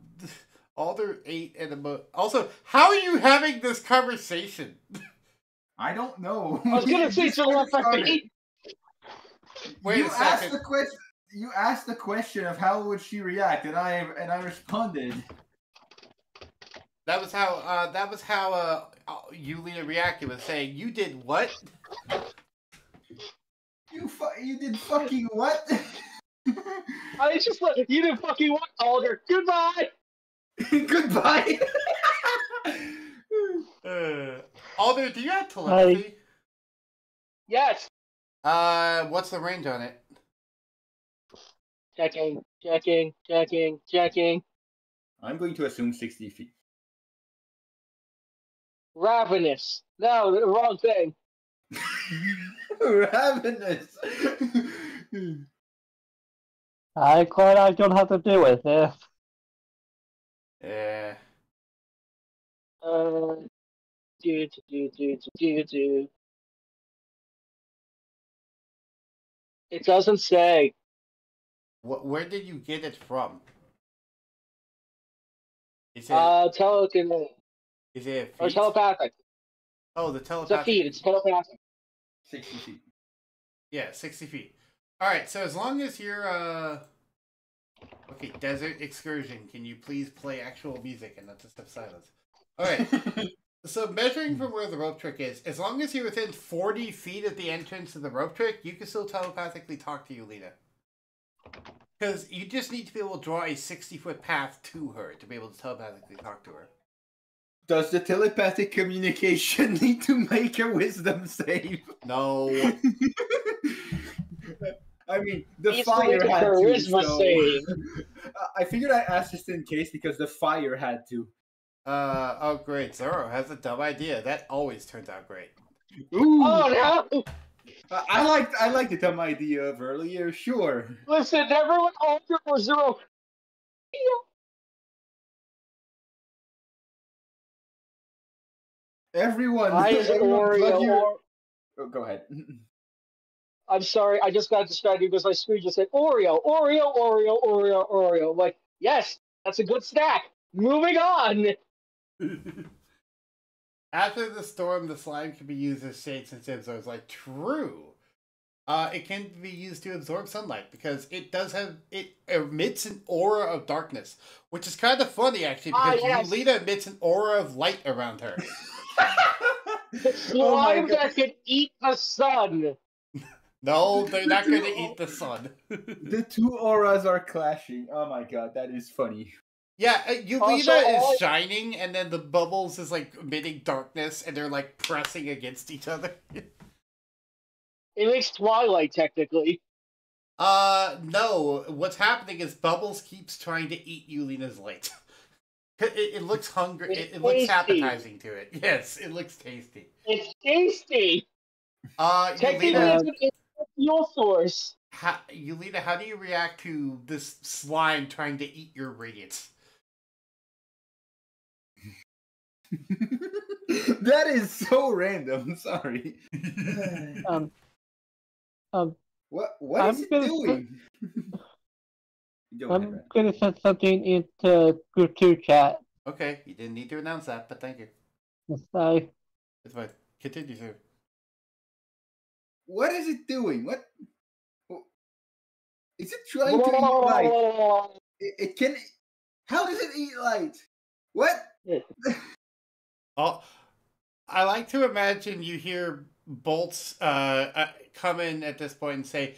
Alder ate and also, how are you having this conversation? I don't know. I was gonna say telepathy. Wait you a second. asked the question. You asked the question of how would she react, and I responded. That was how Ulina reacted, was saying, "You did what? You did fucking what?" I just like you didn't fucking want Alder. Goodbye. Goodbye. Alder, do you have telepathy? Yes. What's the range on it? Checking. I'm going to assume 60 feet. Ravenous. No, the wrong thing. Ravenous. I'm glad I don't have to deal with this. Yeah. Do. It doesn't say. Where did you get it from? Is it? Telekinetic. Is it Or telepathic. Oh, the It's a telepathic. feed. It's telepathic. 60 feet. Yeah, 60 feet. All right. So as long as you're okay, desert excursion. Can you please play actual music and not just have silence? All right. So measuring from where the rope trick is, as long as you're within 40 feet of the entrance to the rope trick, you can still telepathically talk to Ulina. Because you just need to be able to draw a 60-foot path to her to be able to telepathically talk to her. Does the telepathic communication need to make a wisdom save? No. I mean, the It's fire like a had to. charisma So... save. I figured I asked just in case because the fire had to. Oh great, Zorro has a dumb idea. That always turns out great. Ooh. Oh no! I liked the dumb idea of earlier. Sure. Listen, everyone Alder or Zero. Everyone. Why is everyone plug Oreo? your... Oh, go ahead. I'm sorry, I just got distracted because my screen just said Oreo. I'm like, yes, that's a good snack. Moving on. After the storm, the slime can be used as shade sensitive. So I was like, true. It can be used to absorb sunlight because it emits an aura of darkness, which is kind of funny actually because yes. Ulina emits an aura of light around her. Slime that can eat the sun. No, they're not going to eat the sun. The two auras are clashing. Oh my god, that is funny. Yeah, Ulina Also, is shining, and then the bubbles is like emitting darkness, and they're like pressing against each other. It makes Twilight technically. No. What's happening is Bubbles keeps trying to eat Ulina's light. It looks hungry. It looks appetizing to it. Yes, it looks tasty. It's tasty. Technically, Ulina, it's an fuel source. Ulina, how do you react to this slime trying to eat your radiance? That is so random. Sorry. What is it doing? I'm gonna send something into group 2 chat. Okay, you didn't need to announce that, but thank you. Sorry. It's fine. Continue, sir. What is it doing? What? Is it trying to eat light? It can. How does it eat light? What? Oh, I like to imagine you hear Bolts come in at this point and say,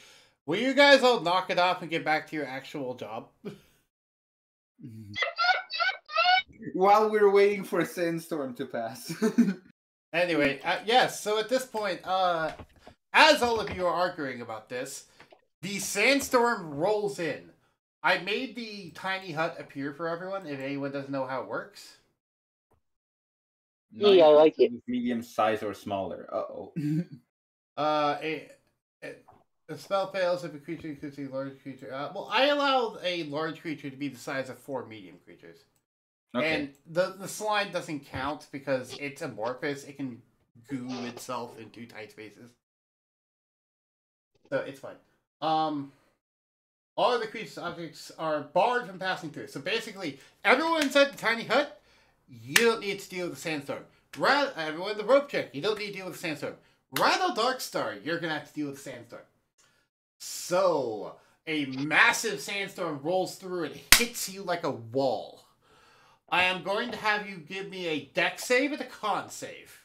"Will you guys all knock it off and get back to your actual job?" While we're waiting for a sandstorm to pass. Anyway, yes. So at this point, as all of you are arguing about this, the sandstorm rolls in. I made the tiny hut appear for everyone. If anyone doesn't know how it works. Yeah, I like it. Medium size or smaller. Uh-oh. The spell fails if a creature includes a large creature. Well, I allow a large creature to be the size of 4 medium creatures. Okay. And the slime doesn't count because it's amorphous. It can goo itself into tight spaces. So it's fine. All of the creatures' objects are barred from passing through. So basically, everyone inside the tiny hut, you don't need to deal with the sandstorm. Everyone in the rope check, you don't need to deal with the sandstorm. Rattledarkstar, you're going to have to deal with the sandstorm. So, a massive sandstorm rolls through and hits you like a wall. I am going to have you give me a dex save and a con save.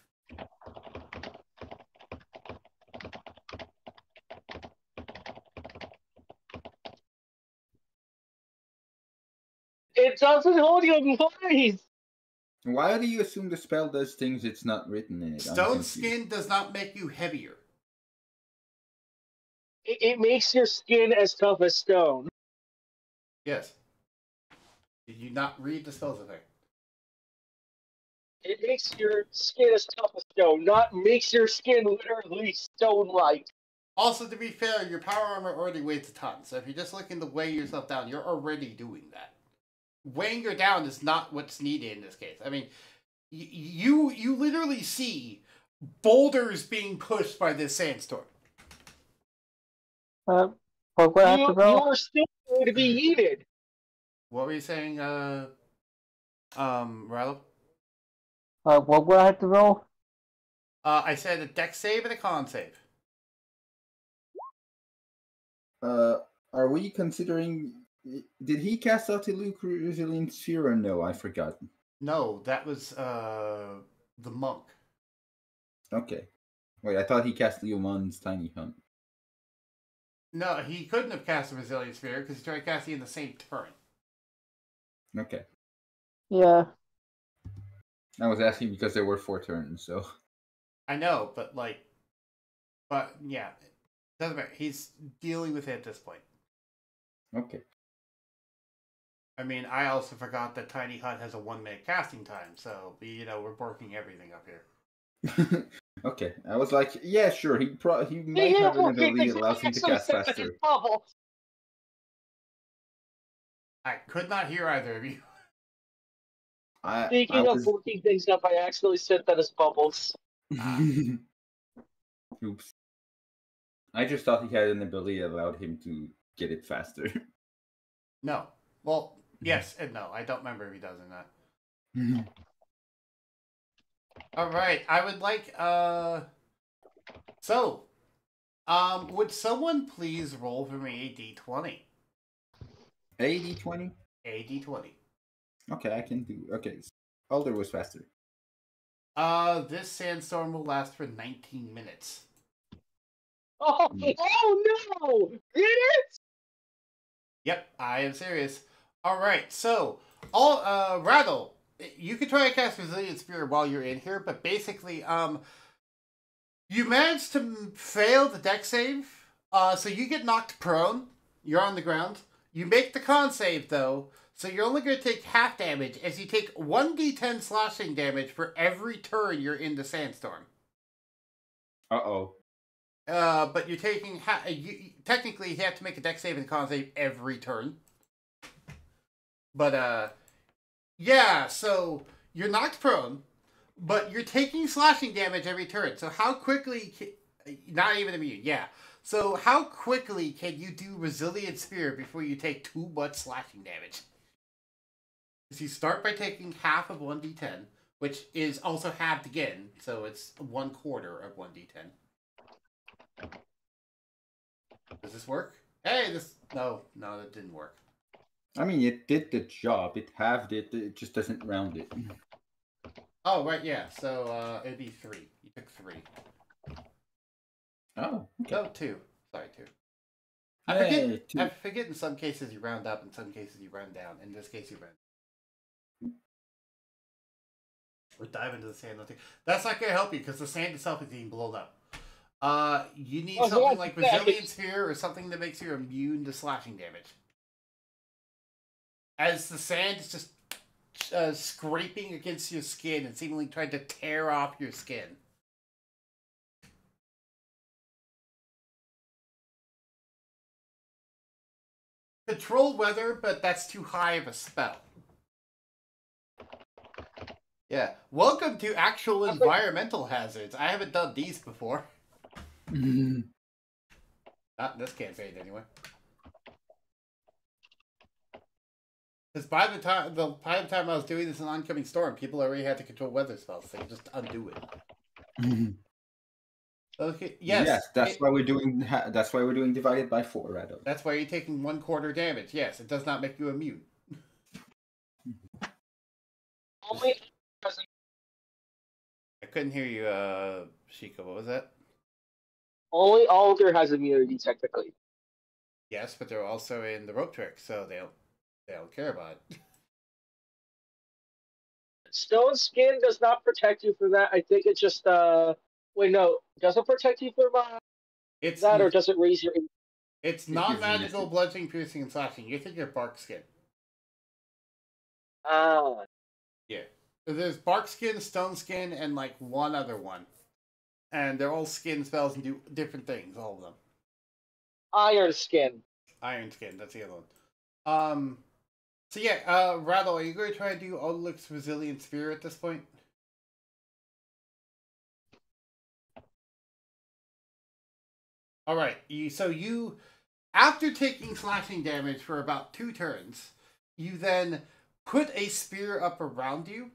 It doesn't hold you in place! Why do you assume the spell does things it's not written in it? Stone skin does not make you heavier. It makes your skin as tough as stone. Yes. Did you not read the spells effect? It makes your skin as tough as stone, not makes your skin literally stone-like. Also, to be fair, your power armor already weighs a ton, so if you're just looking to weigh yourself down, you're already doing that. Weighing you down is not what's needed in this case. I mean, you literally see boulders being pushed by this sandstorm. What would I have to roll? You are still going to be needed. What were you saying, Rattle? What would I have to roll? I said a dex save and a con save. Are we considering... Did he cast out the Luke Resilient Sphere or no? I forgot. No, that was the monk. Okay. Wait, I thought he cast Leomon's Tiny Hunt. No, he couldn't have cast a Resilient Sphere because he tried casting in the same turn. Okay. Yeah. I was asking because there were 4 turns, so... I know, but yeah. Doesn't matter. He's dealing with it at this point. Okay. I mean, I also forgot that Tiny Hut has a 1-minute casting time, so, we're working everything up here. Okay, I was like, yeah, sure, he might have an ability that allows him to cast faster. I could not hear either of you. Speaking of working things up, I actually said that as bubbles. Oops. I just thought he had an ability that allowed him to get it faster. No. Well, yes and no. I don't remember if he does or not. Alright, I would like, would someone please roll for me a d20? A d20? A d20. Okay, I can do... Okay, Alder was faster. This sandstorm will last for 19 minutes. Oh no! Did it? Yep, I am serious. Alright, so, Rattle, you can try to cast Resilient Spirit while you're in here, but basically, you managed to fail the dex save, so you get knocked prone. You're on the ground. You make the con save, though, so you're only going to take half damage, as you take 1d10 slashing damage for every turn you're in the sandstorm. Uh-oh. But you're taking... technically, you have to make a dex save and con save every turn. But, yeah, so you're knocked prone, but you're taking slashing damage every turn. So how quickly... Not even immune, yeah. So how quickly can you do Resilient Sphere before you take too much slashing damage? So you start by taking half of 1d10, which is also halved again, so it's 1/4 of 1d10. Does this work? Hey, this... No, that didn't work. I mean, it did the job. It halved it. It just doesn't round it. Oh, right, yeah. So, it'd be 3. You took 3. Oh, okay. No, 2. Sorry, 2. Hey, I forget in some cases you round up, in some cases you round down. In this case, you round. Or dive into the sand. That's not going to help you, because the sand itself is being blown up. You need something like Resilience Sphere or something that makes you immune to slashing damage. As the sand is just scraping against your skin and seemingly trying to tear off your skin. Control weather, but that's too high of a spell. Yeah. Welcome to actual environmental hazards. I haven't done these before. Not in this campaign, anyway. Because by the time I was doing this in Oncoming Storm, people already had to control weather spells. They just undo it. Okay. Yes. That's why we're doing. That's why we're doing divided by 4, Rado. That's why you're taking 1/4 damage. Yes, it does not make you immune. Only I couldn't hear you, Shika. What was that? only Alder has immunity technically. Yes, but they're also in the rope trick, so they don't care about it. Stone skin does not protect you from that. I think it just wait, no, does it protect you from It's that, or does it raise your? It's non-magical bludgeoning, piercing, and slashing. You think you're bark skin. Ah. Yeah. So there's bark skin, stone skin, and like one other one. And they're all skin spells and do different things, all of them. Iron skin. Iron skin, that's the other one. So yeah, Rattle, are you going to try and do Odalix's Resilient Sphere at this point? Alright, you, after taking slashing damage for about 2 turns, you then put a spear up around you.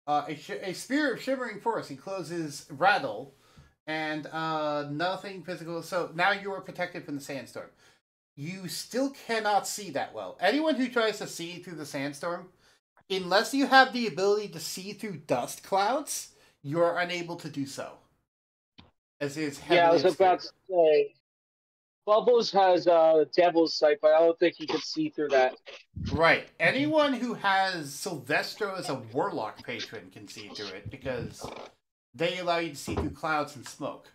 A spear of shimmering force encloses Rattle, and nothing physical. So now you are protected from the sandstorm. You still cannot see that well. Anyone who tries to see through the sandstorm, unless you have the ability to see through dust clouds, you are unable to do so. As is heavily Yeah, I was about to say. Bubbles has Devil's Sight, but I don't think he can see through that. Right. Anyone who has Silvestro as a warlock patron can see through it, because they allow you to see through clouds and smoke.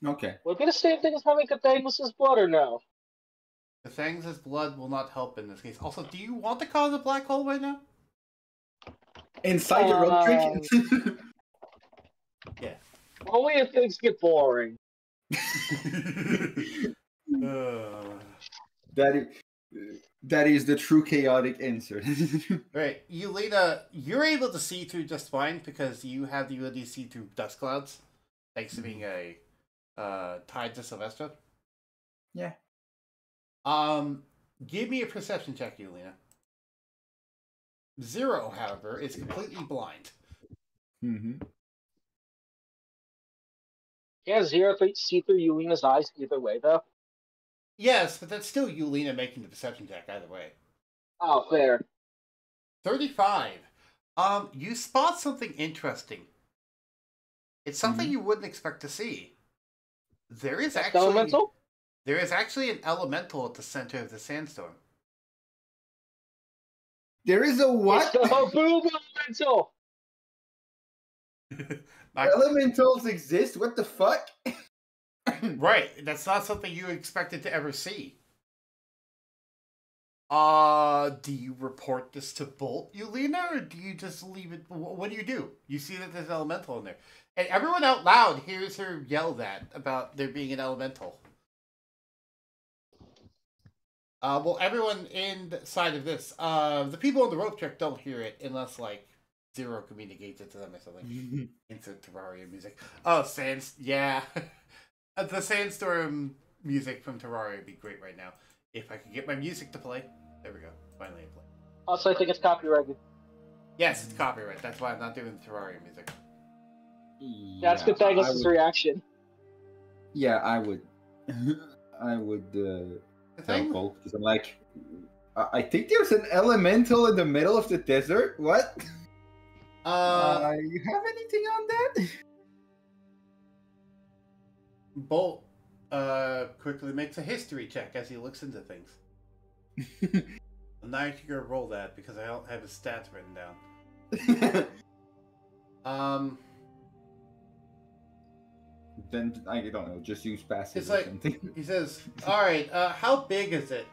Okay. Would it be the same thing as having Cathamus' blood, or no? Cathamus' blood will not help in this case. Also, do you want to cause a black hole right now? Inside the rope trick? Yeah. Only if things get boring. That is the true chaotic answer. Right. Ulina, you're able to see through just fine because you have the ability to see through dust clouds, thanks to being a tied to Sylvester. Yeah. Give me a perception check, Ulina. Zero, however, is completely blind. Mm-hmm. Yeah, Zero see through Ulina's eyes either way, though. Yes, but that's still Ulina making the perception check either way. Oh, fair. 35. You spot something interesting. It's something you wouldn't expect to see. There is Elemental? There is actually an elemental at the center of the sandstorm. There is a what? It's the Haboob Elemental! Elementals exist? What the fuck? Right, that's not something you expected to ever see. Do you report this to Bolt, Ulina, or do you just leave it? What do? You see that there's an elemental in there. And everyone out loud hears her yell that about there being an elemental. Well, everyone inside of this, the people in the rope trick don't hear it unless, like, Zero communicates it to them or something. Insert Terraria music. Oh, yeah. The Sandstorm music from Terraria would be great right now. If I could get my music to play. There we go. Finally, I play. Also, I think it's copyrighted. Yes, it's copyright. That's why I'm not doing the Terraria music. That's Yeah, Cathagos' reaction. Yeah, I would. I would tell thing? Bolt because I'm like, I think there's an elemental in the middle of the desert. What? You have anything on that? Bolt quickly makes a history check as he looks into things. I'm not actually gonna roll that because I don't have his stats written down. Then I don't know. Just use passive It's or like something. he says, "All right, how big is it?"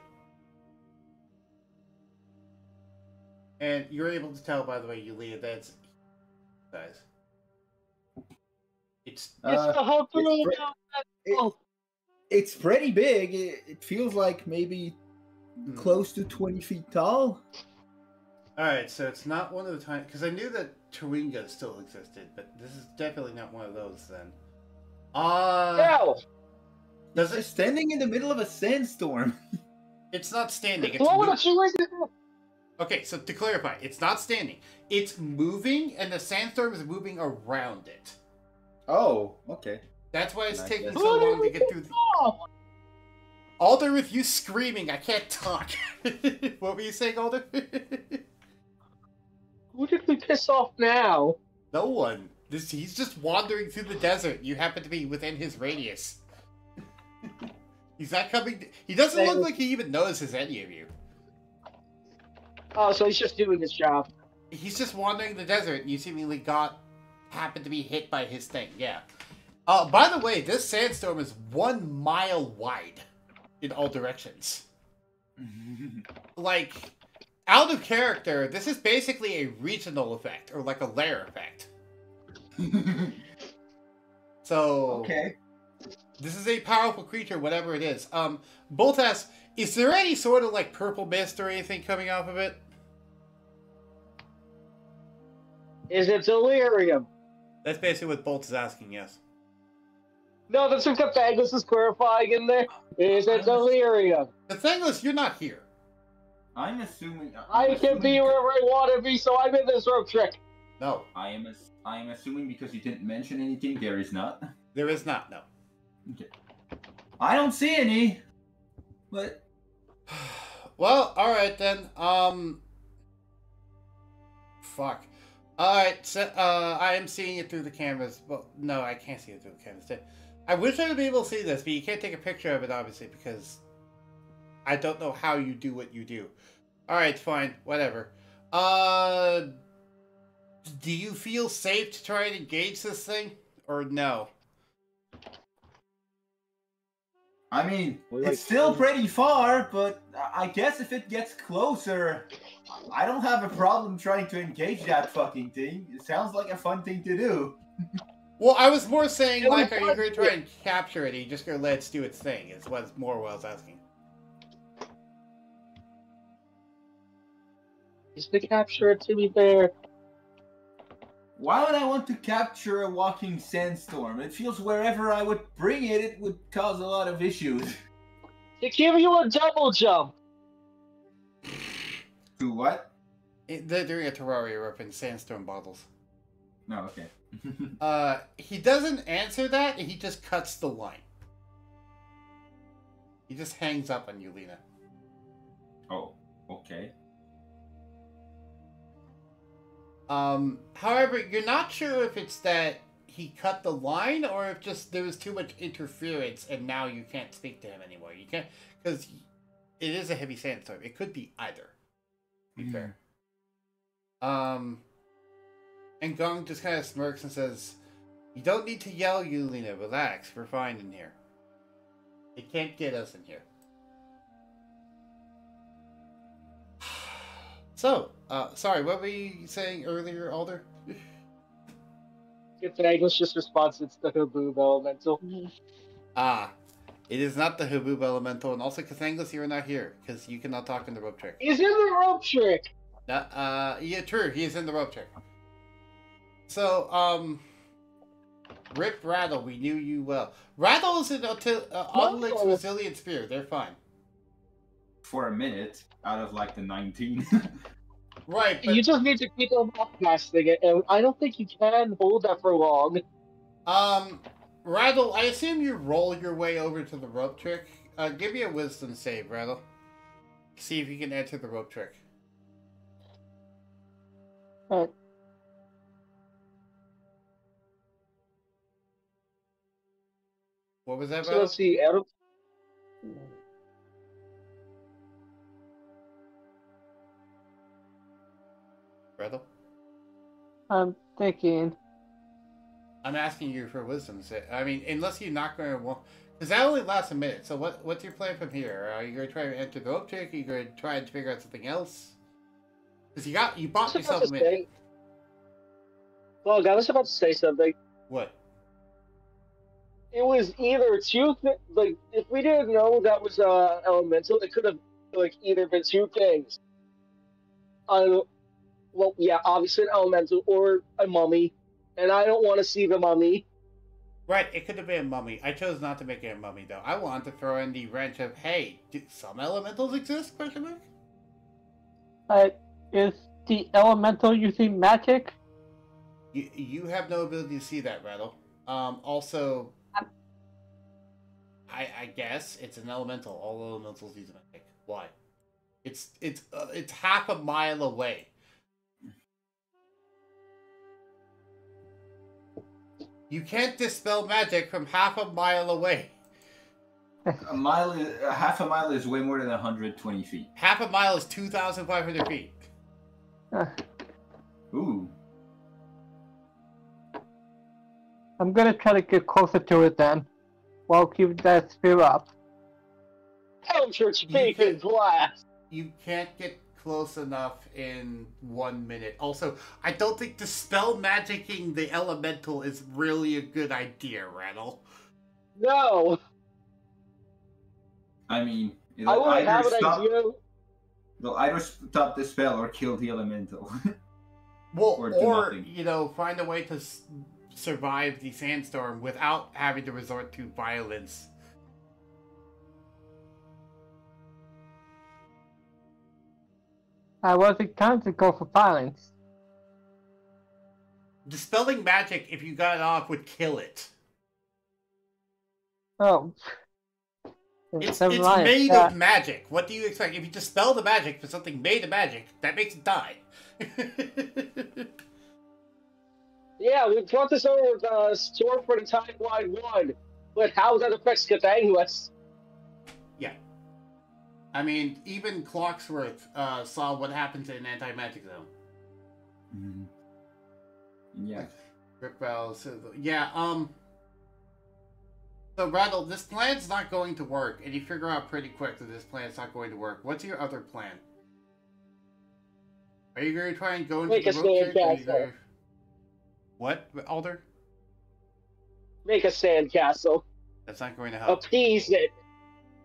And you're able to tell, by the way, Ulina, that's size. It's It's pretty big. It feels like maybe close to 20 feet tall. all right. So it's not one of the tiny, because I knew that Taringa still existed, but this is definitely not one of those. Then, No! does It's it? standing in the middle of a sandstorm. It's not standing. It's What would moving. you like? Okay, so to clarify, it's not standing. It's moving, and the sandstorm is moving around it. Oh, okay. That's why it's Nice. taking so long to get through. Alder, with you screaming, I can't talk. What were you saying, Alder? Who did we piss off now? No one. He's just wandering through the desert. You happen to be within his radius. He's not coming. He doesn't look like he even notices any of you. Oh, so he's just doing his job. He's just wandering the desert, and you seemingly happened to be hit by his thing. Yeah. By the way, this sandstorm is 1 mile wide in all directions. Like, out of character, this is basically a regional effect, or like a layer effect. So, Okay. this is a powerful creature, whatever it is. Bolt asks, is there any sort of like purple mist or anything coming off of it? Is it delirium? That's basically what Bolt is asking, yes. No, that's what Cathagos is clarifying in there. Is it delirium? The thing is, you're not here. I'm assuming. I can be wherever I want to be, so I'm in this rope trick. No. I am assuming because you didn't mention anything, there is not. There is not, no. Okay. I don't see any. But Well, alright then. Fuck. Alright, so, I am seeing it through the cameras. Well, no, I can't see it through the cameras. I wish I would be able to see this, but you can't take a picture of it, obviously, because I don't know how you do what you do. Alright, fine. Whatever. Do you feel safe to try and engage this thing? Or no? I mean, it's still pretty far, but I guess if it gets closer, I don't have a problem trying to engage that fucking thing. It sounds like a fun thing to do. Well, I was more saying, like, are you going to try and capture it? Are you just going to let it do its thing? Is what I was asking. Is to capture it, to be fair. Why would I want to capture a walking sandstorm? It feels wherever I would bring it, it would cause a lot of issues. To give you a double jump. To what? They're doing a Terraria rip in sandstorm bottles. No, okay. He doesn't answer that, he just cuts the line. He just hangs up on you, Lena. Oh, okay. However, you're not sure if it's that he cut the line or if just there was too much interference and now you can't speak to him anymore. You can't, because it is a heavy sandstorm. It could be either. To be fair. And Gong just kind of smirks and says, "You don't need to yell, Ulina. Relax. We're fine in here. It can't get us in here." So, sorry, what were you saying earlier, Alder? Cathagos just responds, it's the Haboob elemental. Ah, it is not the Haboob elemental, and also Cathangos, you are not here, because you cannot talk in the rope trick. He's in the rope trick! Yeah, true, he is in the rope trick. So, Rip Rattle, we knew you well. Rattle is in Audelix's Resilient Spear, they're fine. For a minute, out of like the 19. Right, You but just need to keep on casting it, and I don't think you can hold that for long. Rattle, I assume you roll your way over to the rope trick. Give me a wisdom save, Rattle. See if you can enter the rope trick. Alright. What was that, So Rattle? let's see. Out of Rattle? I'm thinking. I'm asking you for wisdom save. I mean, unless you're not going to... Because that only lasts a minute, so what's your plan from here? Are you going to try to enter the rope trick? Are you going to try and figure out something else? Because you bought yourself a minute. Well, I was about to say something. What? It was either like, if we didn't know that was elemental, it could have like either been two things. Well, yeah, obviously an elemental or a mummy, and I don't want to see the mummy. Right, it could have been a mummy. I chose not to make it a mummy, though. I wanted to throw in the wrench of, hey, do some elementals exist? Question mark? Is the elemental using magic? You have no ability to see that, Rattle. Also, I guess it's an elemental. All elementals use magic. Why? It's half a mile away. You can't dispel magic from half a mile away. Half a mile is way more than 120 feet. Half a mile is 2,500 feet. Ooh. I'm gonna try to get closer to it then, while keeping that spear up. Eldritch Bacon Blast! You can't get close enough in 1 minute. Also, I don't think dispel magicking the elemental is really a good idea, Rattle. No! I mean, I would have an idea. It'll either stop the spell or kill the elemental. Well, or you know, find a way to survive the sandstorm without having to resort to violence. I wasn't trying to go for violence. Dispelling magic, if you got it off, would kill it. Oh. It's Never mind. made of magic. What do you expect? If you dispel the magic for something made of magic, that makes it die. Yeah, we brought this over with Storm for the Timeline 1, but how that affects Catanguas? Yeah. I mean, even Clocksworth saw what happens in an anti-magic zone. Mm-hmm. Yeah. Rip Valve, yeah, so Rattle, this plan's not going to work, and you figure out pretty quick that this plan's not going to work. What's your other plan? Are you going to try and go into the road trick? What, Alder? Make a sandcastle. That's not going to help. Appease it.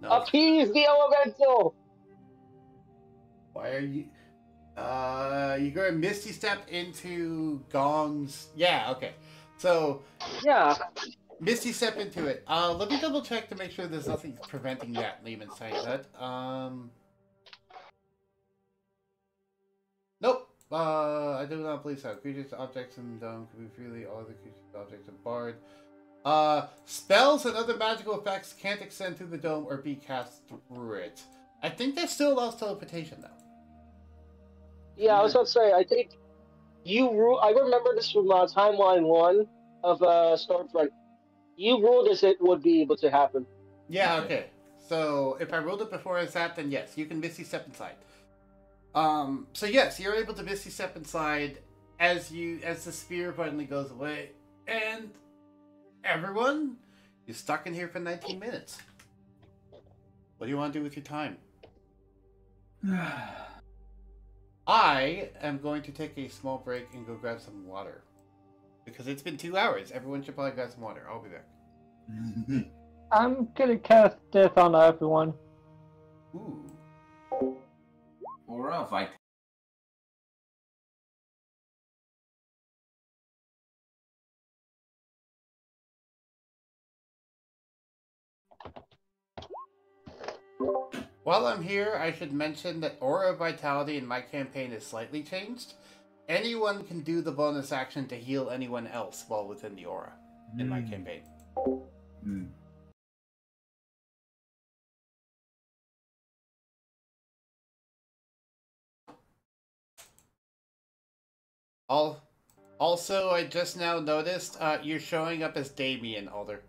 No. Appease the elemental. Why are you? You're going to Misty Step into Gong's. Yeah, okay. So. Yeah. Misty Step into it. Let me double check to make sure there's nothing preventing that Lehman's saying that. Nope. I do not believe so. Creatures, objects, and dome can be freely. All other creatures, objects are barred. Spells and other magical effects can't extend through the dome or be cast through it. I think that still allows teleportation, though. Yeah, I was about to say, I think I remember this from Timeline 1 of Stormfront. You ruled as it would be able to happen. Yeah, okay. So, if I ruled it before as that, then yes, you can Misty Step inside. So yes, you're able to Misty Step inside as the spear finally goes away. And everyone, you're stuck in here for 19 minutes. What do you want to do with your time? I am going to take a small break and go grab some water. Because it's been 2 hours. Everyone should probably grab some water. I'll be back. I'm gonna cast Death on everyone. Ooh. Or a fight. While I'm here, I should mention that Aura Vitality in my campaign is slightly changed. Anyone can do the bonus action to heal anyone else while within the aura in my campaign. Mm. Also, I just now noticed you're showing up as Damien, Alder.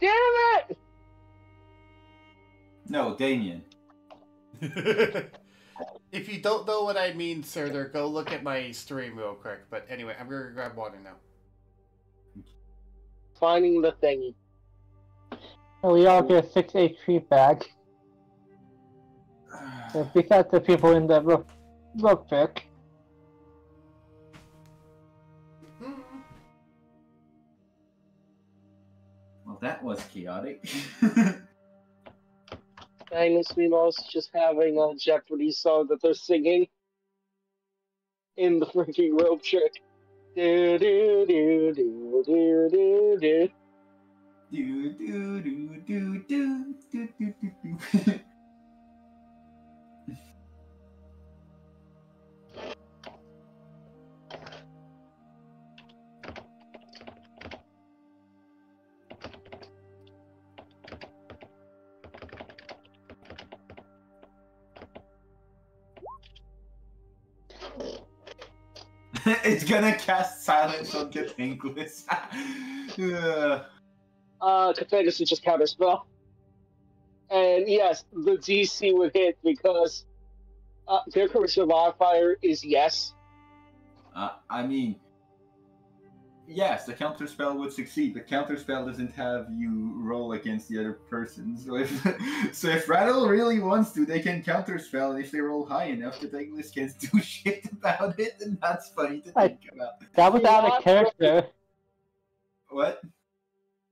Damn it! No, Damien. If you don't know what I mean, Sir, go look at my stream real quick. But anyway, I'm gonna grab water now. Finding the thingy. And we all get 6 HP back. Besides the people in the rook pick. Well, that was chaotic. Magnus meanwhile is just having a Jeopardy song that they're singing in the freaking rope trick. Do do do do do do do. Do do do do do do do do. It's gonna cast silence on Catanglus. Catangus is just counterspell. And yes, the DC would hit because their charisma modifier is yes. I mean, yes, the counterspell would succeed, but counterspell doesn't have you roll against the other person. So if Rattle really wants to, they can counterspell, and if they roll high enough, the Catanglus can't do shit about it, and that's funny to think about. That was out of character. What?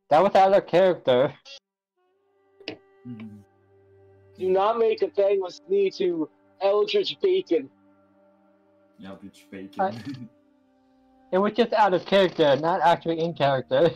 That was out of character. Do not make Catangus need to Eldritch Bacon. Eldritch Bacon. It was just out of character, not actually in character.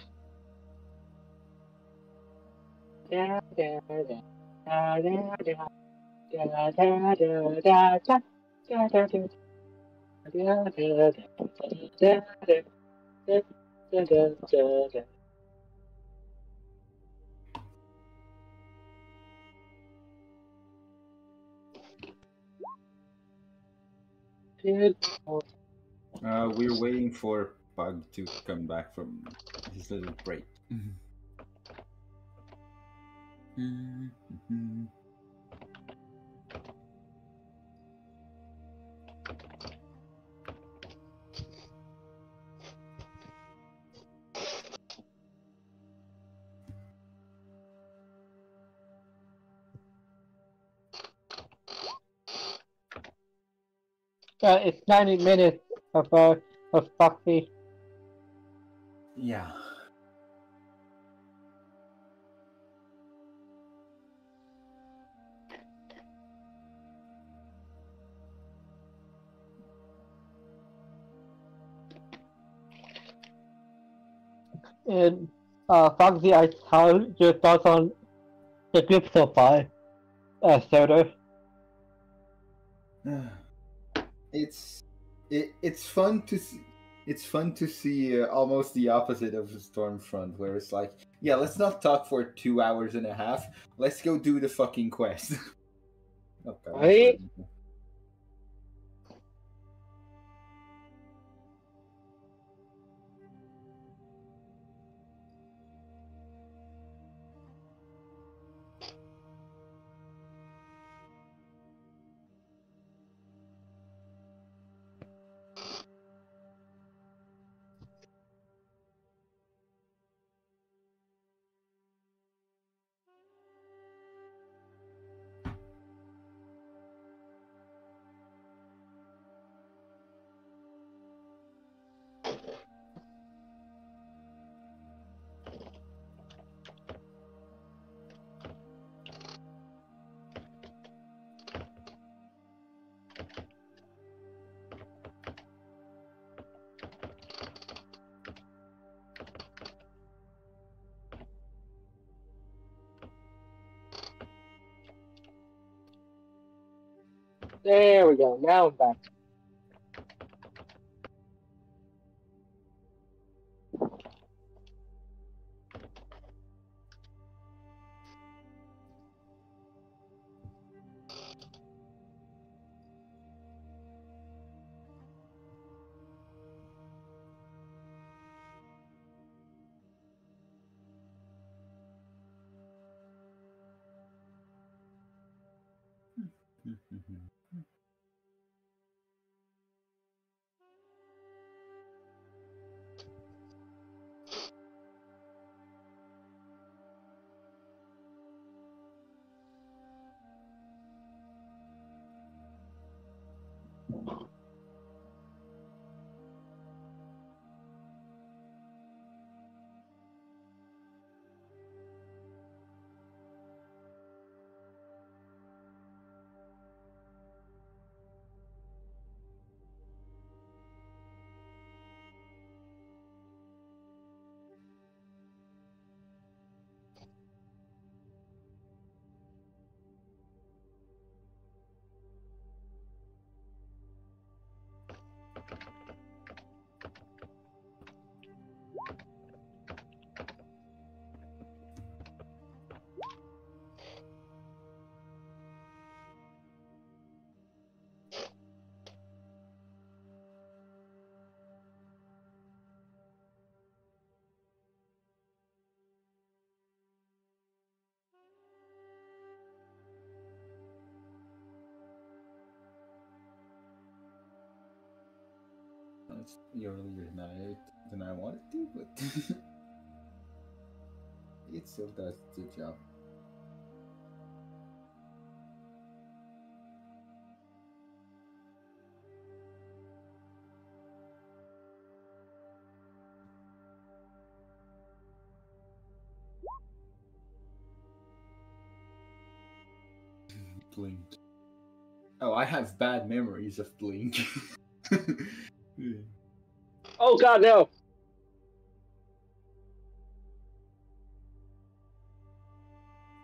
We're waiting for Pug to come back from his little break. It's 90 minutes of Foxy. Yeah. And Foxy, how your thoughts on the group so far, Soda? It's fun to see. It's fun to see almost the opposite of Stormfront, where it's like, yeah, let's not talk for 2 hours and a half. Let's go do the fucking quest. Okay, Right? There we go. Now I'm back. It's earlier than I wanted to, but it still does the job. Blink. Oh, I have bad memories of Blink. Oh God, no!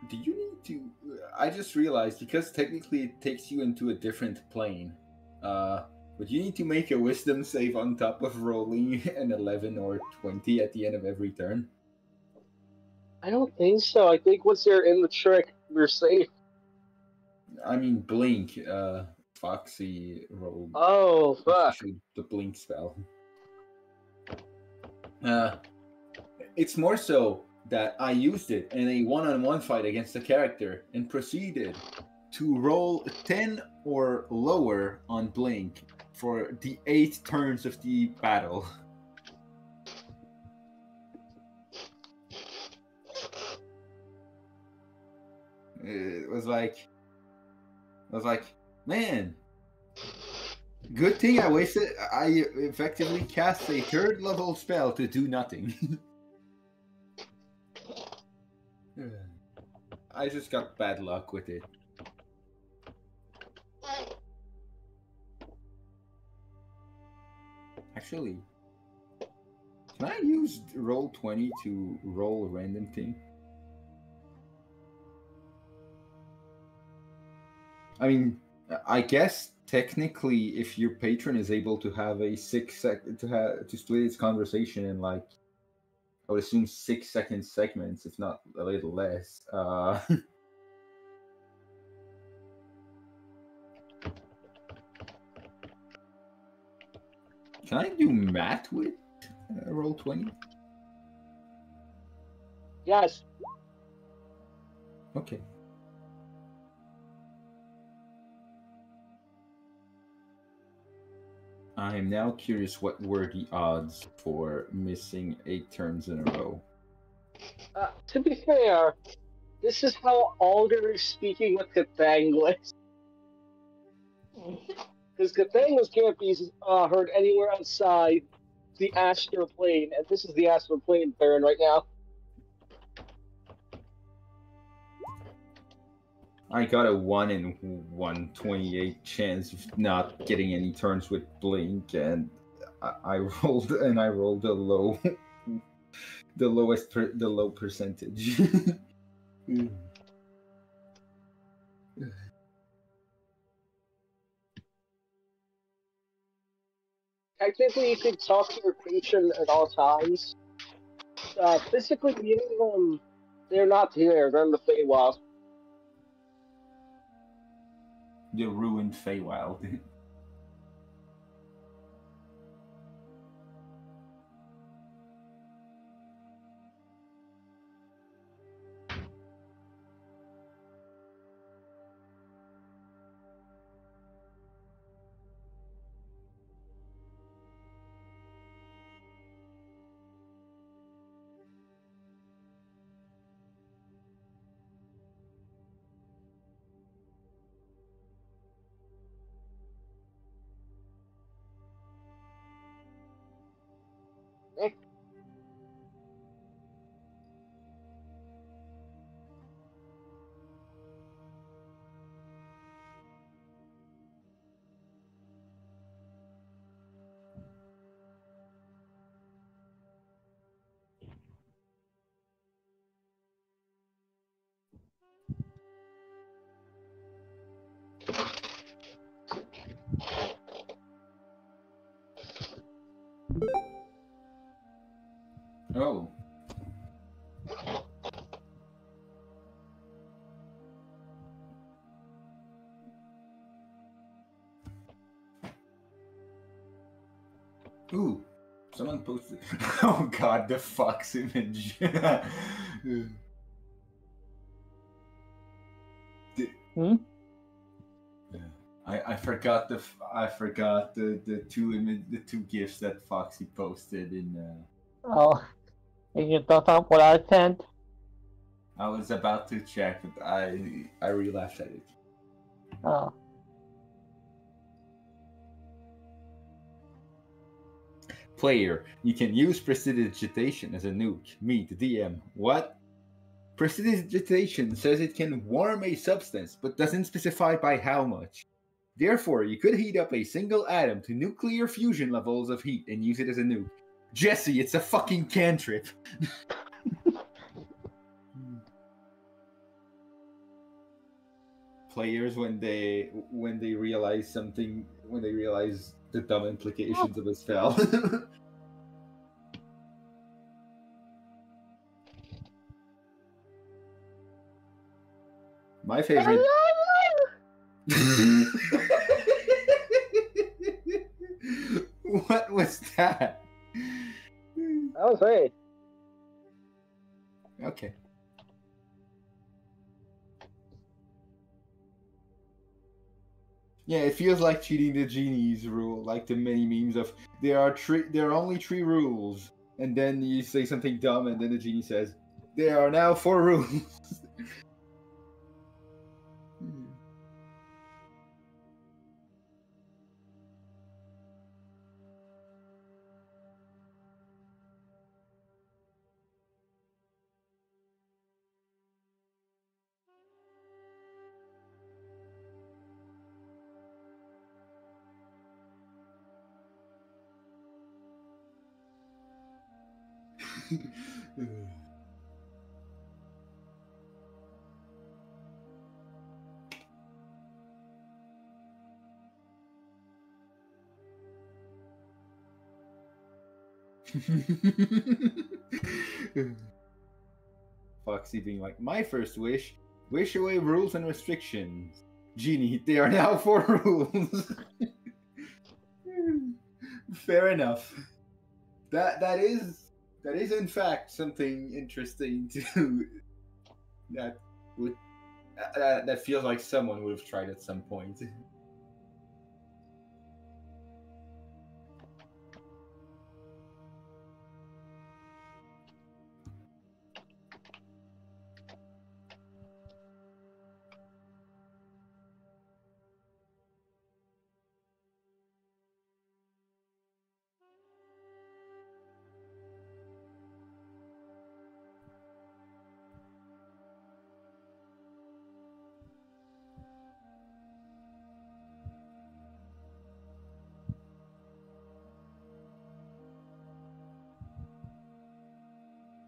Do you need to? I just realized because technically it takes you into a different plane. But you need to make a wisdom save on top of rolling an 11 or 20 at the end of every turn. I don't think so. I think once you're in the trick, we're safe. I mean, Blink. Foxy rolled. Oh fuck! The Blink spell. It's more so that I used it in a one-on-one fight against a character and proceeded to roll 10 or lower on Blink for the 8 turns of the battle. It was like, man, good thing I effectively cast a 3rd level spell to do nothing. I just got bad luck with it. Actually, can I use roll 20 to roll a random thing? I mean, I guess technically, if your patron is able to have a 6-second to split its conversation in, like, I would assume 6-second segments, if not a little less. Can I do math with roll 20? Yes. Okay. I am now curious what were the odds for missing 8 turns in a row. To be fair, this is how Alder is speaking with Cathanglus. Because Cathanglus can't be heard anywhere outside the astral plane, and this is the astral plane Baron right now. I got a 1 in 128 chance of not getting any turns with Blink, and I rolled a low, the low percentage. technically you could talk to your patron at all times. Physically, they're not here. They're in the Feywild. The ruined Feywild. Oh. Ooh. Someone posted. Oh god, the fox image. I forgot the two gifs that Foxy posted in. Oh, you thought up what I sent? I was about to check, but I re-laughed at it. Oh. Player, you can use prestidigitation as a nuke. Me, the DM. What? Prestidigitation says it can warm a substance, but doesn't specify by how much. Therefore, you could heat up a single atom to nuclear fusion levels of heat and use it as a nuke. Jesse, it's a fucking cantrip. Players, when they realize something, when they realize the dumb implications of a spell. My favorite. What was that? That was great. Okay. Yeah, it feels like cheating the genie's rule, like the many memes of there are only 3 rules, and then you say something dumb, and then the genie says, "There are now 4 rules." Foxy being like, my first wish away rules and restrictions. Genie, there are now 4 rules. Fair enough. That is in fact something interesting to that would that feels like someone would have tried at some point.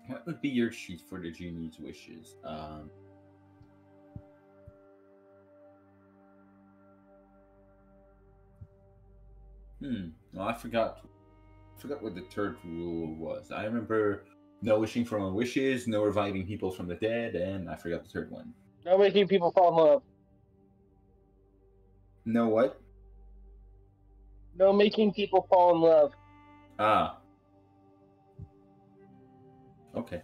What would be your sheet for the genie's wishes? Well, I forgot what the third rule was. I remember no wishing for more wishes, no reviving people from the dead, and I forgot the third one. No making people fall in love. No what? No making people fall in love. Ah. Okay.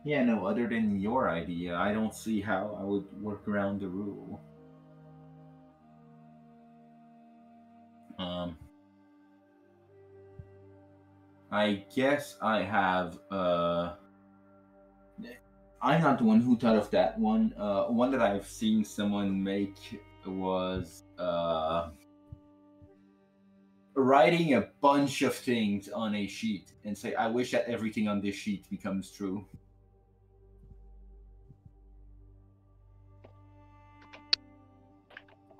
Yeah, no, other than your idea, I don't see how I would work around the rule. I guess I have, I'm not the one who thought of that one. One that I've seen someone make was, writing a bunch of things on a sheet and say, I wish that everything on this sheet becomes true.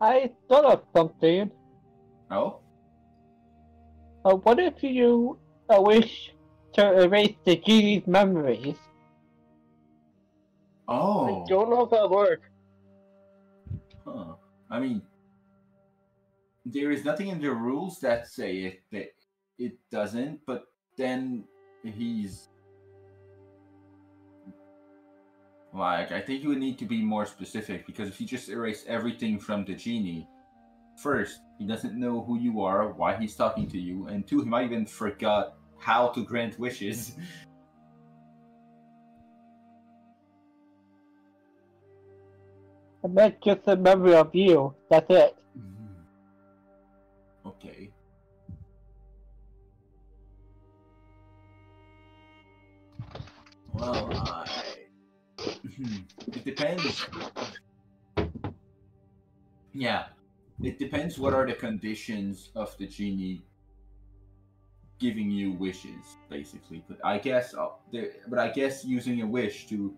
I thought of something. Oh? What if you wish to erase the genie's memories? Oh. I don't know if that'll work. Huh. I mean, there is nothing in the rules that say it doesn't, but then he's like, I think you would need to be more specific, because if you just erase everything from the genie, first, he doesn't know who you are, why he's talking to you, and two, he might even forgot how to grant wishes. I meant just a memory of you. That's it. Okay. Well, it depends. Yeah, it depends what are the conditions of the genie giving you wishes, basically. But I guess, using a wish to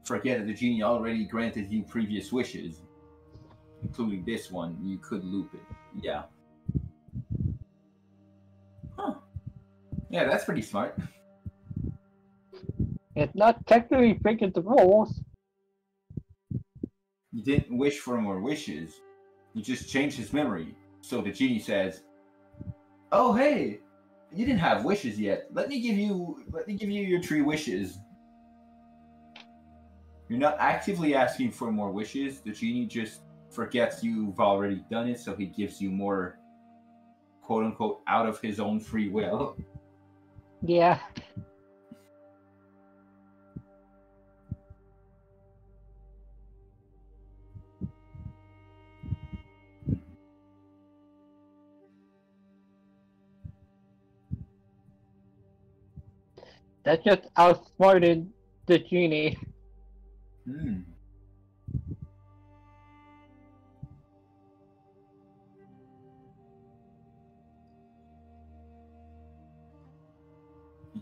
forget that the genie already granted you previous wishes, including this one, you could loop it. Yeah. Huh. Yeah, that's pretty smart. It's not technically breaking the rules. You didn't wish for more wishes. You just changed his memory. So the genie says, "Oh hey, you didn't have wishes yet. Let me give you your 3 wishes." You're not actively asking for more wishes. The genie just forgets you've already done it, so he gives you more, quote unquote, out of his own free will. Yeah. That just outsmarted the genie.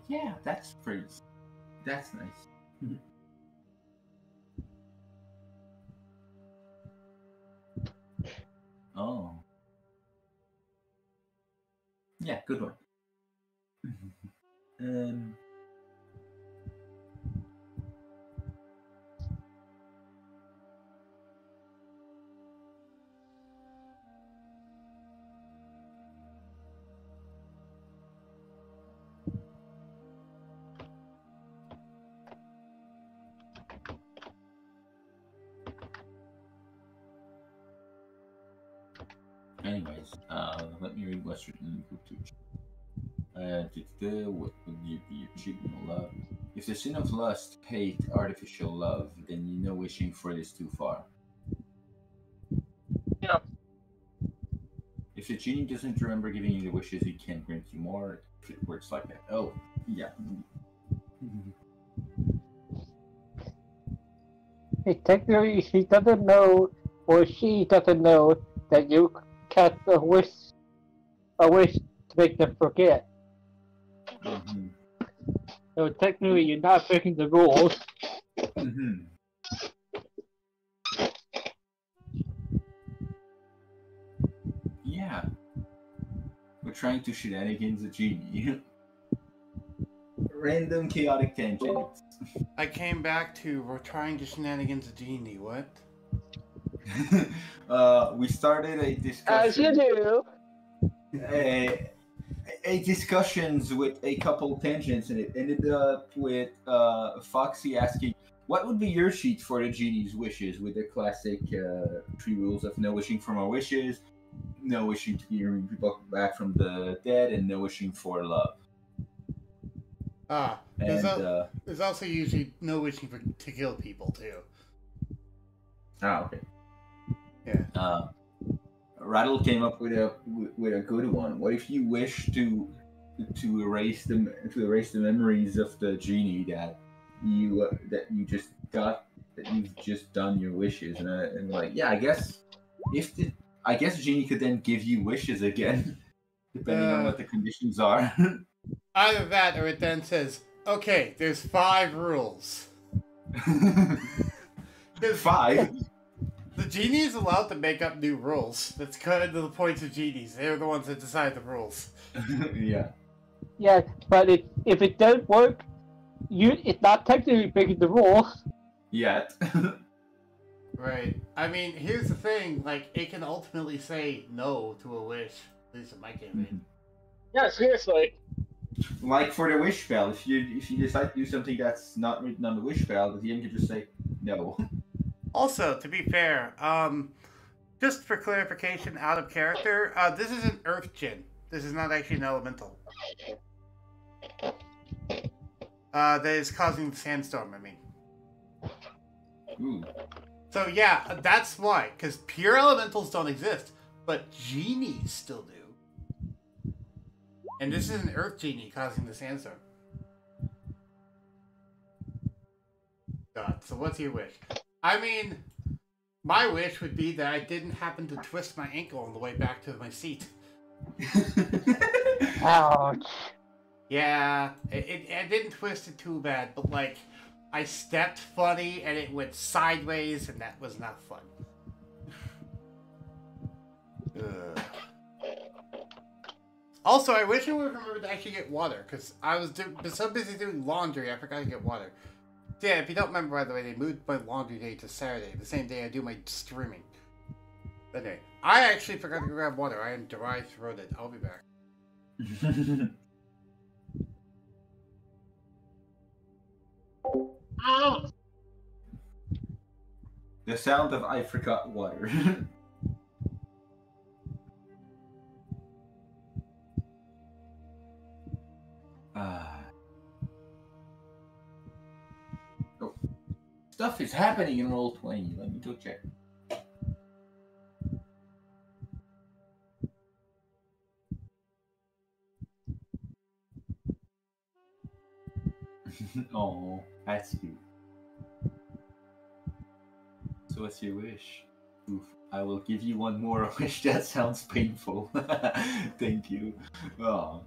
Yeah, that's nice. Oh. Yeah, good one. Anyways, let me read what's written in the group 2. What would you be achieving love? If the sin of lust, hate, artificial love, then you know wishing for this too far. Yeah. If the genie doesn't remember giving you the wishes, he can't grant you more. If it works like that. Oh, yeah. Technically, he doesn't know, or she doesn't know, that you cast a wish to make them forget. Mm-hmm. So technically, you're not breaking the rules. Mm-hmm. Yeah. We're trying to shenanigans a genie. Random chaotic tangents. I came back to we're trying to shenanigans a genie. What? We started a As you discussion. do. A discussions with a couple tangents, and it ended up with Foxy asking, "What would be your sheet for the genie's wishes?" With the classic 3 rules of no wishing for more wishes, no wishing to bring people back from the dead, and no wishing for love. There's, And there's also usually no wishing to kill people too. okay. Yeah. Rattle came up with a good one. What if you wish to erase the memories of the genie that you've just done your wishes, and like, yeah, I guess the genie could then give you wishes again, depending on what the conditions are. Either that, or it then says, "Okay, there's 5 rules." 5. The genie is allowed to make up new rules. That's kind of the point of genies. They're the ones that decide the rules. Yeah. Yeah, but if it doesn't work, it's not technically breaking the rules. Yet. Right. I mean, here's the thing. Like, it can ultimately say no to a wish. At least in my campaign. Yeah, seriously. Like for the wish spell, if you decide to do something that's not written on the wish spell, the DM can just say no. Also, to be fair, just for clarification, out of character, this is an Earth Djinn. This is not actually an elemental. That is causing the sandstorm, I mean. Ooh. So yeah, that's why, because pure elementals don't exist, but genies still do. And this is an Earth Genie causing the sandstorm. God, so what's your wish? I mean, my wish would be that I didn't happen to twist my ankle on the way back to my seat. Ouch. Yeah, I didn't twist it too bad, but like, I stepped funny and it went sideways, and that was not fun. Ugh. Also, I wish I would remember to actually get water, because I was so busy doing laundry, I forgot to get water. So yeah, if you don't remember, by the way, they moved my laundry day to Saturday, the same day I do my streaming. But anyway, I actually forgot to grab water. I am dry throated. I'll be back. The sound of I forgot water. Oh. Stuff is happening in Roll20. Let me go check. Oh, that's cute. So what's your wish? Oof, I will give you one more wish. That sounds painful. Thank you. Oh.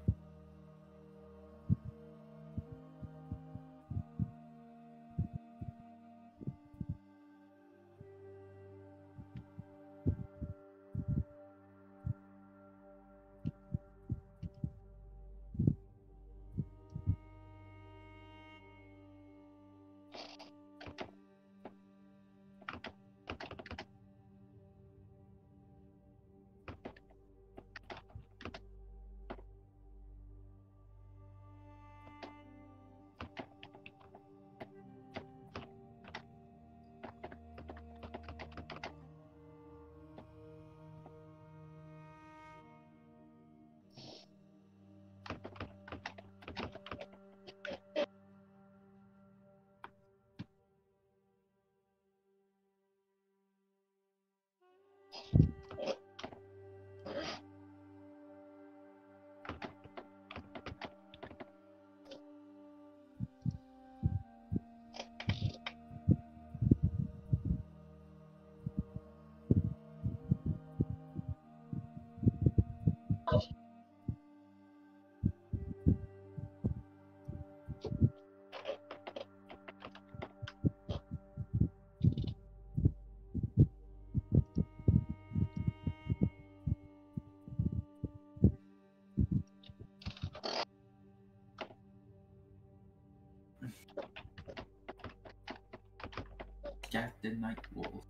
Cat the Night Wolf.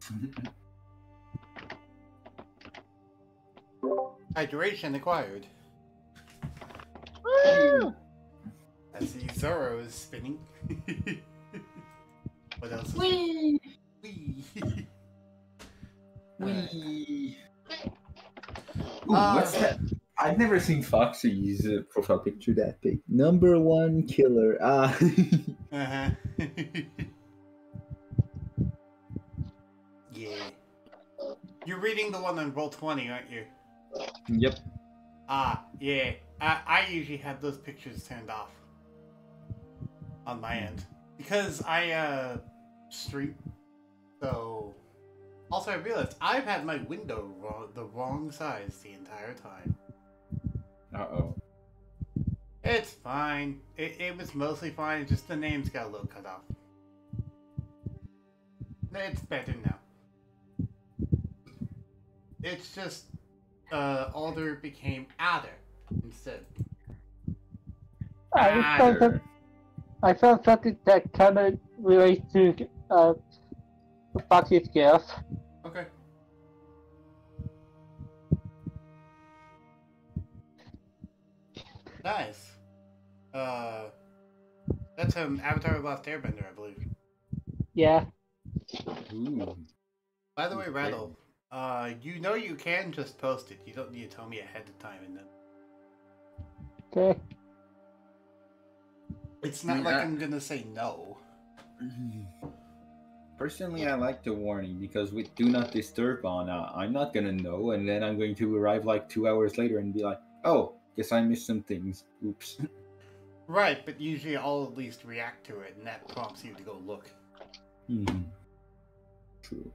Hydration acquired. I see Zorro is spinning. What else? Wee! Wee! Wee! Ooh, what's that? I've never seen Foxy's profile picture that big. #1 killer. Ah. Uh-huh. Yeah. You're reading the one on Roll20, aren't you? Yep. Ah, yeah. I usually have those pictures turned off on my end because I stream. So also I realized I've had my window the wrong size the entire time. Uh-oh. It's fine. It was mostly fine. Just the names got a little cut off. It's better now. It's just Alder became Adder instead. I found something that kind of relates to Foxy's gift. Okay. Nice. That's an Avatar: The Last Airbender, I believe. Yeah. Ooh. By the way, Rattle, you know you can just post it. You don't need to tell me ahead of time, and then Okay. it's not like I'm gonna say no. Personally, I like the warning because with Do Not Disturb on, I'm not gonna know, and then I'm going to arrive like 2 hours later and be like, oh, guess I missed some things. Oops. Right, but usually I'll at least react to it, and that prompts you to go look. True.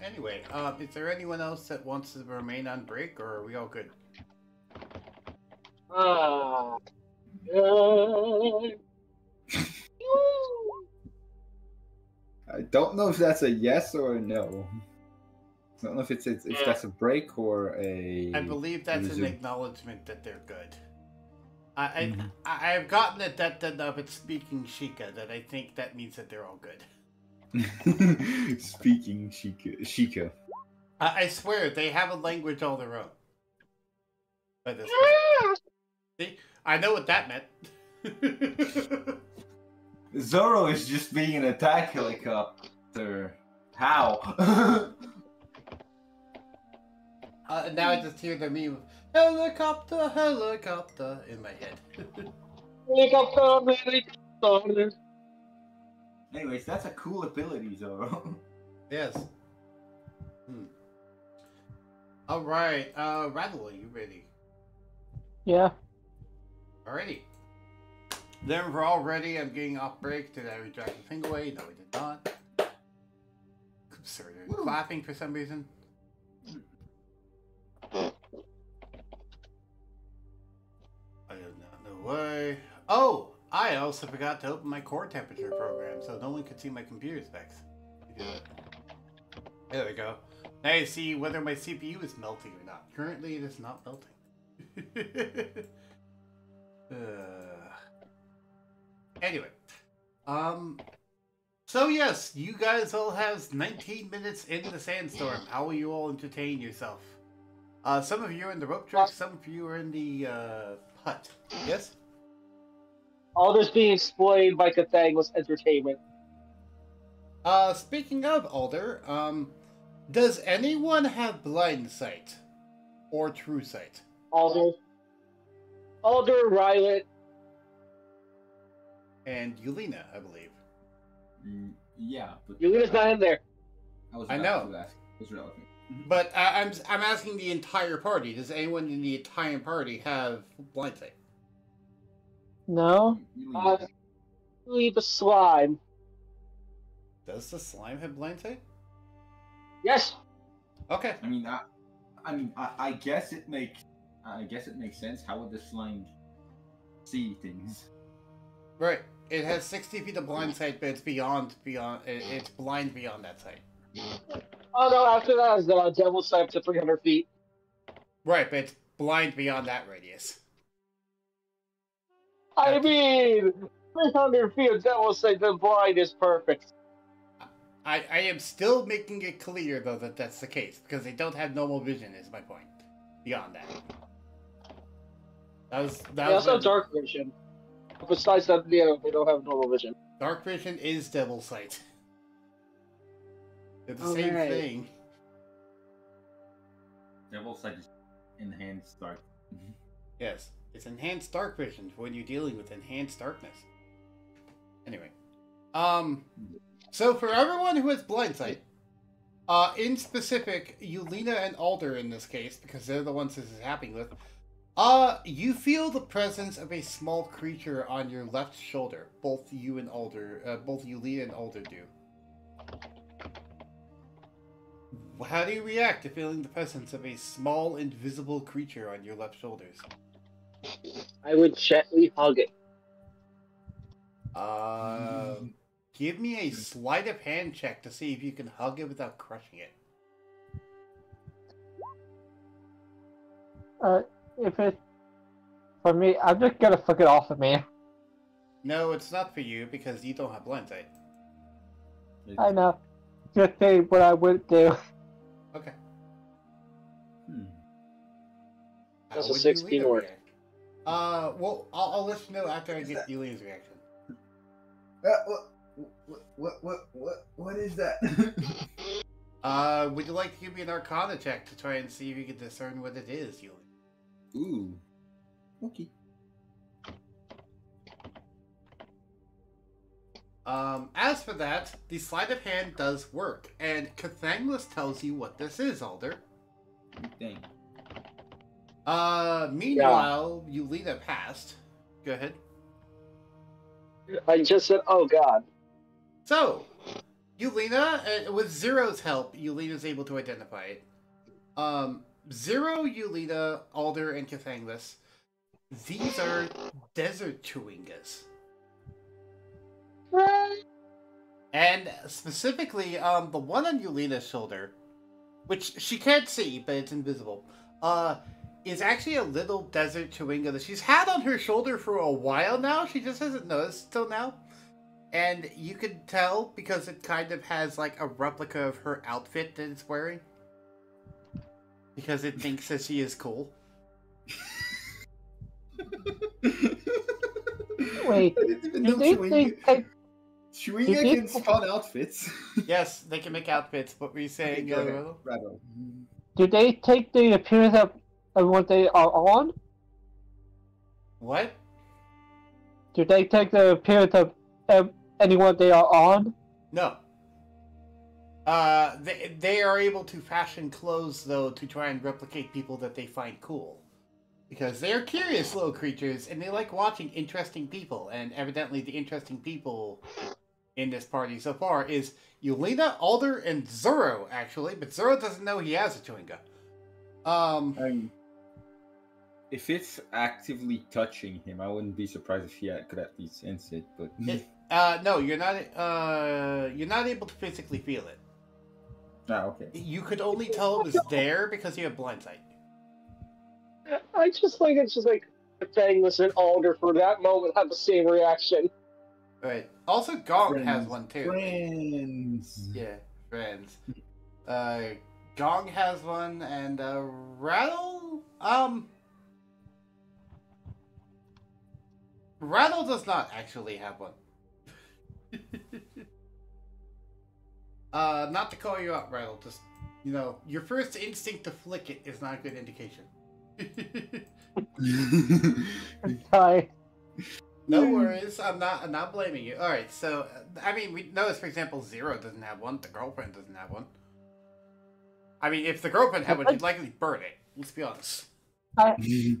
Anyway, is there anyone else that wants to remain on break, or are we all good? I don't know if that's a yes or a no. I don't know if that's a break or a. I believe that's an acknowledgement that they're good. I've gotten it that of it speaking shika, that I think that means that they're all good. Speaking shika. I swear they have a language all their own. By this point. See, I know what that meant. Zorro is just being an attack helicopter. How? Now I just hear the meme, helicopter, helicopter, in my head. Helicopter. Anyways, that's a cool ability, Zorro. Yes. Alright, Rattle, are you ready? Yeah. Alrighty. Then we're all ready. I'm getting off break. Did I redraft the thing away? No, I did not. Sorry, they're clapping for some reason. I do not know why. Oh! I also forgot to open my core temperature program, so no one could see my computer specs. There we go. Now you see whether my CPU is melting or not. Currently, it is not melting. Anyway, so yes, you guys all have 19 minutes in the sandstorm. How will you all entertain yourself? Some of you are in the rope trick, some of you are in the hut. Yes? All this being explained by Cathang was entertainment. Speaking of Alder, does anyone have blind sight? Or true sight? Alder, Rylet, and Ulina, I believe. Yeah, but Ulina's not in there. I know. It's relevant. But I'm asking the entire party. Does anyone in the entire party have blind sight? No. Leave the slime. Does the slime have blind sight? Yes. Okay. I guess it makes sense. How would the slime see things? Right. It has 60 feet of blind sight, but it's it's blind beyond that sight. Oh no! After that is the devil sight to 300 feet. Right, but it's blind beyond that radius. I mean, 300 feet of Devil Sight, the blind is perfect. I am still making it clear, though, that that's the case, because they don't have normal vision, is my point. Beyond that. They also have dark vision. Besides that, they don't have normal vision. Dark vision is devil sight. They're the Oh, same right. thing. Devil Sight is enhanced dark. Yes, it's enhanced dark vision for when you're dealing with enhanced darkness. Anyway, so for everyone who has blind sight, in specific, Ulina and Alder in this case, because they're the ones this is happening with, you feel the presence of a small creature on your left shoulder. Both you and Alder, both Ulina and Alder do. How do you react to feeling the presence of a small, invisible creature on your left shoulders? I would gently hug it. Give me a sleight of hand check to see if you can hug it without crushing it. If it's for me, I'm just gonna fuck it off of me. No, it's not for you because you don't have blind sight. I know. Just say what I would do. Okay. That's How a would 16 Ulina work. react? Well, I'll let you know after I get Ulina's reaction. What is that? Would you like to give me an Arcana check to try and see if you can discern what it is, Ulina? Ooh. Okay. As for that, the sleight of hand does work, and Cathangless tells you what this is, Alder. Dang. Meanwhile, Ulina passed. Go ahead. I just said, oh god. So, Ulina, with Zero's help, Ulina's able to identify it. Zero, Ulina, Alder, and Cathangless. These are desert chewingas. And specifically, the one on Ulina's shoulder, which she can't see, but it's invisible, is actually a little desert chewinga that she's had on her shoulder for a while now. She just hasn't noticed till now. And you can tell because it kind of has like a replica of her outfit that it's wearing. Because it thinks that she is cool. Wait, I didn't even know Chewinga can spawn outfits. Yes, they can make outfits. What were you saying, Rattle. do they take the appearance of what they are on? What? Do they take the appearance of anyone they are on? No. They are able to fashion clothes, though, to try and replicate people that they find cool. Because they are curious little creatures, and they like watching interesting people. And evidently the interesting people in this party so far is Ulina, Alder, and Zorro, actually. But Zorro doesn't know he has a chewinga. If it's actively touching him, I wouldn't be surprised if he could at least sense it. But no, you're not able to physically feel it. okay. You could only tell it was there because you have blind sight. It's just like Cathangless and Alder for that moment have the same reaction. Right. Also, Gong Friends. has one too. Friends. Yeah, friends. Gong has one, and Rattle. Rattle does not actually have one. Not to call you out, Rattle. Just your first instinct to flick it is not a good indication. Sorry. No worries. I'm not blaming you. All right. So we notice, for example, Zero doesn't have one. The girlfriend doesn't have one. I mean, if the girlfriend had one, she'd likely burn it. Let's be honest. Okay.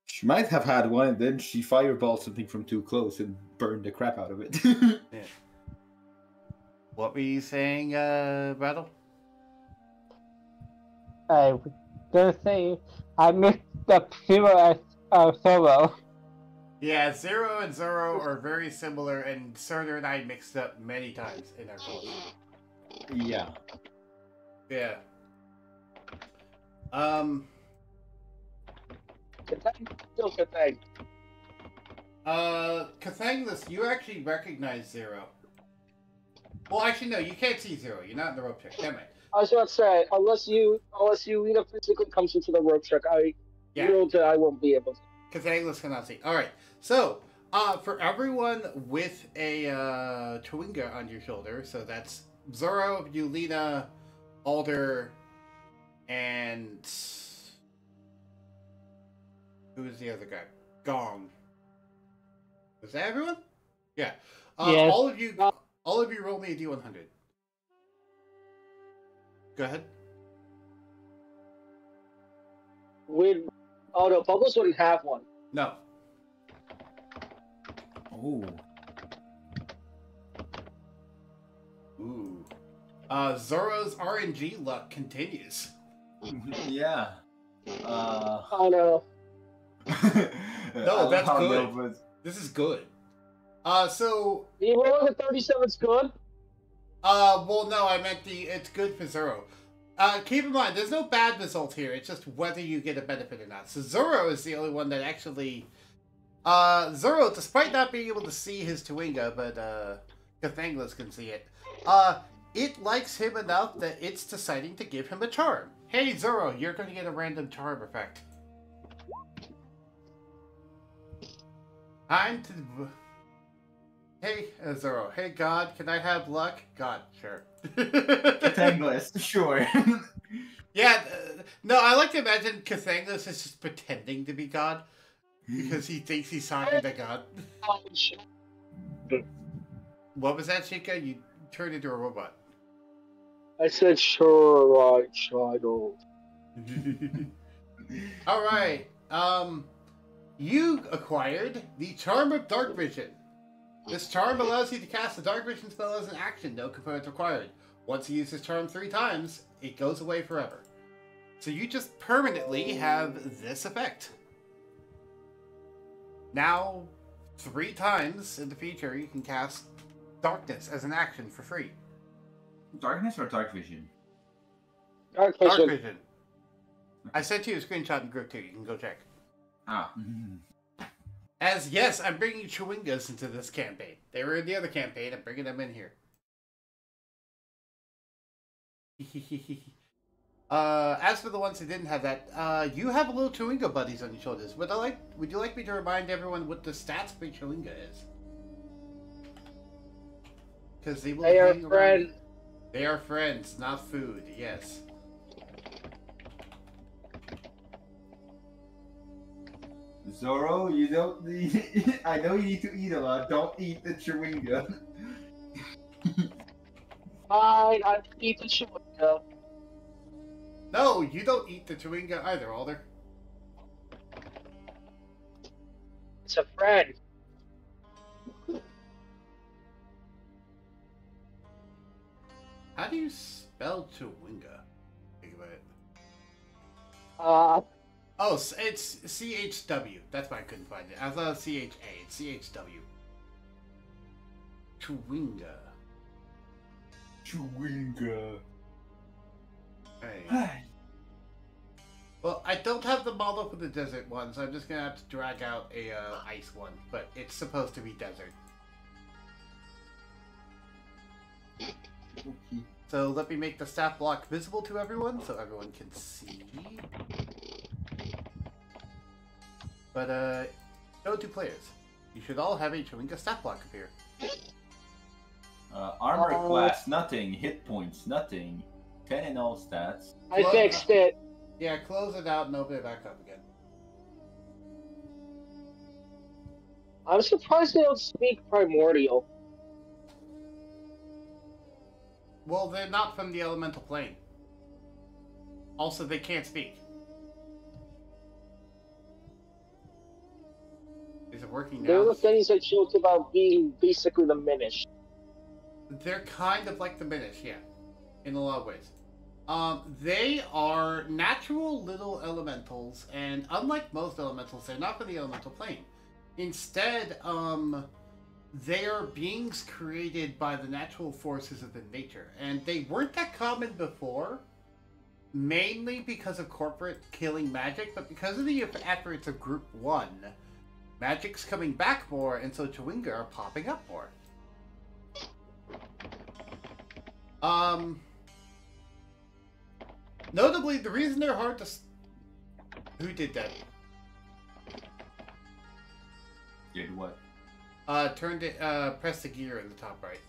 She might have had one, and then she fireballed something from too close and burned the crap out of it. Yeah. What were you saying, Rattle? I was gonna say I mixed up Zero as Zorro. Yeah, Zero and Zorro are very similar, and Surtur and I mixed up many times in our calls. Yeah. Yeah. Still Catang. Cathanglis, you actually recognize Zero. Well, actually, no, you can't see Zero. You're not in the rope check. Damn it. I was about to say, unless you physically comes into the rope check, I know that I won't be able to. Cathanglis cannot see. Alright, so, for everyone with a Chewinga on your shoulder, so that's Zorro, Ulina, Alder, and... who is the other guy? Gong. Was that everyone? Yeah. Yes. All of you roll me a D100. Go ahead. Oh no, Bubbles wouldn't have one. No. Oh. Ooh. Zorro's RNG luck continues. Yeah. Oh no. No, that's good. No, but... This is good. So... You rolling a 37's good? Well, no, I meant it's good for Zorro. Keep in mind, there's no bad result here. It's just whether you get a benefit or not. So Zorro is the only one that actually... Zorro, despite not being able to see his Chewinga, but, Cathanglis can see it, it likes him enough that it's deciding to give him a charm. Hey, Zorro, you're going to get a random charm effect. Time to... Hey, Zorro. Hey, God, can I have luck? God, sure. Cathanglis, sure. Yeah, no, I like to imagine Cathanglis is just pretending to be God because he thinks he's talking to God. What was that, Shika? You turned into a robot. I said, sure, right, child. Alright, you acquired the Charm of Dark Vision. This charm allows you to cast a Dark Vision spell as an action, no components required. Once you use this charm 3 times, it goes away forever. So you just permanently have this effect. Now, 3 times in the future, you can cast Darkness as an action for free. Darkness or Dark Vision? Dark Vision. Dark Vision. I sent you a screenshot in group 2, you can go check. Ah. As, yes, I'm bringing Chewingas into this campaign. They were in the other campaign, I'm bringing them in here. As for the ones who didn't have that, you have a little Chewinga buddies on your shoulders. Would you like me to remind everyone what the stats for Chewinga is? Because they will They are hang around. friends. They are friends, not food, yes. Zorro, you don't need... I know you need to eat a lot. Don't eat the Chewinga. Fine, I eat the Chewinga. No, you don't eat the Chewinga either, Alder. It's a friend. How do you spell Chewinga? Think about it. Oh, it's CHW. That's why I couldn't find it. I thought it was CHA. It's CHW. Chewinga. Chewinga. Hey. Well, I don't have the model for the desert one, so I'm just gonna have to drag out a ice one. But it's supposed to be desert. Okay. So let me make the stat block visible to everyone, so everyone can see. But no 2 players. You should all have a Chewinga stat block appear. Armor class, nothing. Hit points, nothing. 10 in all stats. I fixed it. Yeah, close it out and open it back up again. I'm surprised they don't speak Primordial. Well, they're not from the elemental plane. Also, they can't speak. Is it working They're now? the things I joked about being basically the Minish. They're kind of like the Minish, yeah. In a lot of ways. They are natural little elementals, and unlike most elementals, they're not from the elemental plane. Instead, they are beings created by the natural forces of the nature, and they weren't that common before, mainly because of corporate killing magic, but because of the efforts of Group 1, Magic's coming back more, and so Chewinga are popping up more. Notably, the reason they're hard to... Who did that? Did what? Turned it, press the gear in the top right.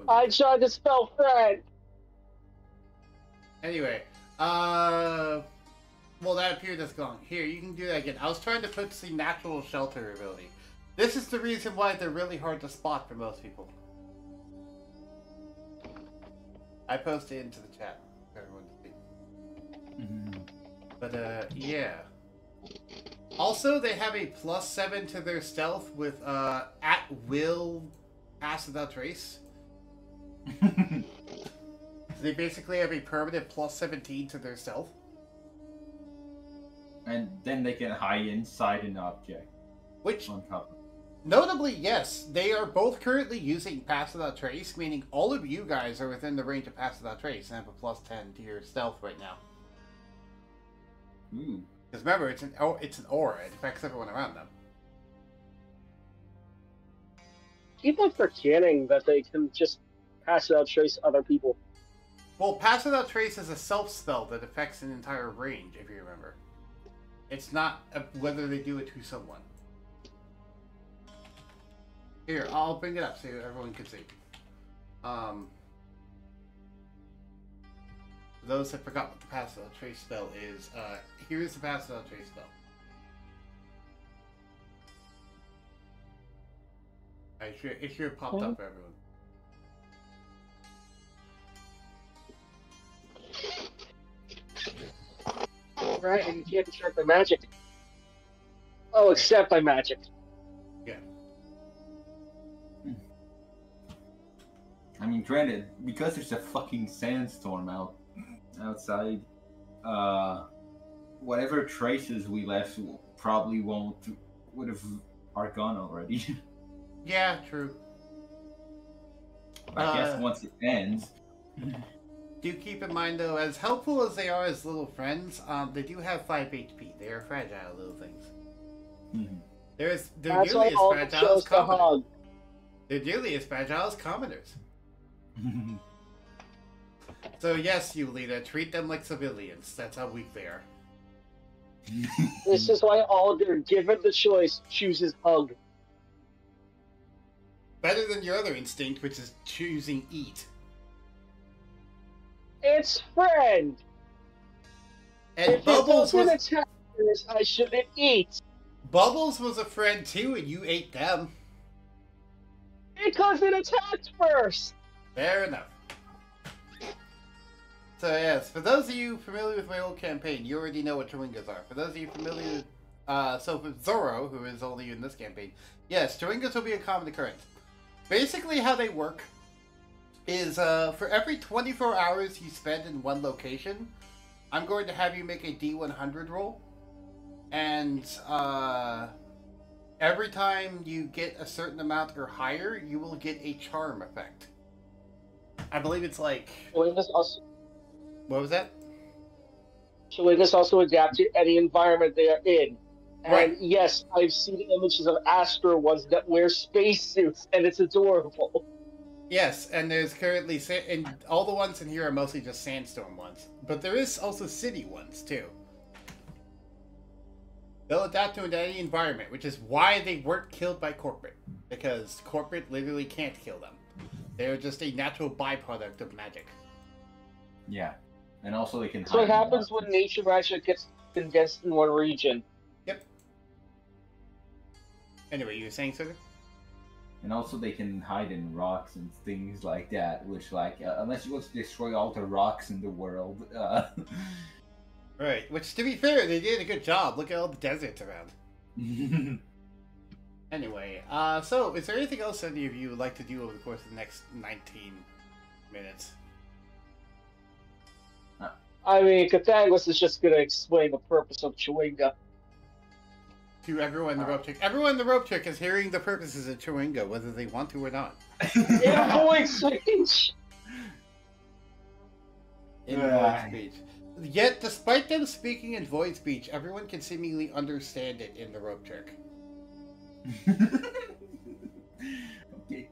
I tried to spell friend. Anyway, well, that appeared as gone. Here, you can do that again. I was trying to put the natural shelter ability. This is the reason why they're really hard to spot for most people. I posted it into the chat for everyone to see. But, yeah. Also, they have a +7 to their stealth with, at will pass without trace. So they basically have a permanent +17 to their stealth. And then they can hide inside an object. Which, on top of notably, yes, they are both currently using Pass Without Trace, meaning all of you guys are within the range of Pass Without Trace and have a +10 to your stealth right now. Ooh. Because remember, it's an aura. It affects everyone around them. Keep on forgetting that they can just pass without trace other people. Well, Pass Without Trace is a self-spell that affects an entire range, if you remember. It's not whether they do it to someone. Here, I'll bring it up so everyone can see. For those that forgot what the Pass Without Trace spell is, here's the Pass Without Trace spell. It should have popped up for everyone. Right, and you can't distract by magic. Oh, except by magic. Yeah. I mean, granted, because there's a fucking sandstorm outside, whatever traces we left probably are gone already. Yeah, true. I guess once it ends. Do keep in mind, though, as helpful as they are as little friends, they do have 5 HP. They are fragile little things. They're That's nearly as all fragile as shows the hug. commoners. They're nearly as fragile as commoners. So yes, Ulina, treat them like civilians. That's how weak they are. This is why Alder, given the choice, chooses hug. Better than your other instinct, which is choosing eat. It's friend. And If Bubbles it was doesn't attack this, I shouldn't eat. Bubbles was a friend too, and you ate them. Because it attacked first. Fair enough. So yes, for those of you familiar with my old campaign, you already know what Chewingas are. For those of you familiar with, so for Zorro, who is only in this campaign, yes, Chewingas will be a common occurrence. Basically how they work is, for every 24 hours you spend in one location, I'm going to have you make a D100 roll. And, every time you get a certain amount or higher, you will get a charm effect. I believe it's like... What was that? Chewingas also adapt to any environment they are in. And Right. yes, I've seen images of Astro ones that wear spacesuits, and it's adorable. Yes, and there's currently... and all the ones in here are mostly just sandstorm ones. But there is also city ones, too. They'll adapt to any environment, which is why they weren't killed by corporate. Because corporate literally can't kill them. They're just a natural byproduct of magic. Yeah. And also they can That's what hide in happens rocks. when nature magic gets condensed in one region. Yep. Anyway, you were saying something? And also they can hide in rocks and things like that, which, like, unless you want to destroy all the rocks in the world, Right, which, to be fair, they did a good job. Look at all the deserts around. Anyway, so, is there anything else any of you would like to do over the course of the next 19 minutes? I mean, Cathagos is just going to explain the purpose of Chewinga. To everyone in the rope trick. Everyone in the rope trick is hearing the purposes of Chewinga, whether they want to or not. In voice speech! In voice speech. Yet, despite them speaking in void speech, everyone can seemingly understand it in the rope trick. Okay.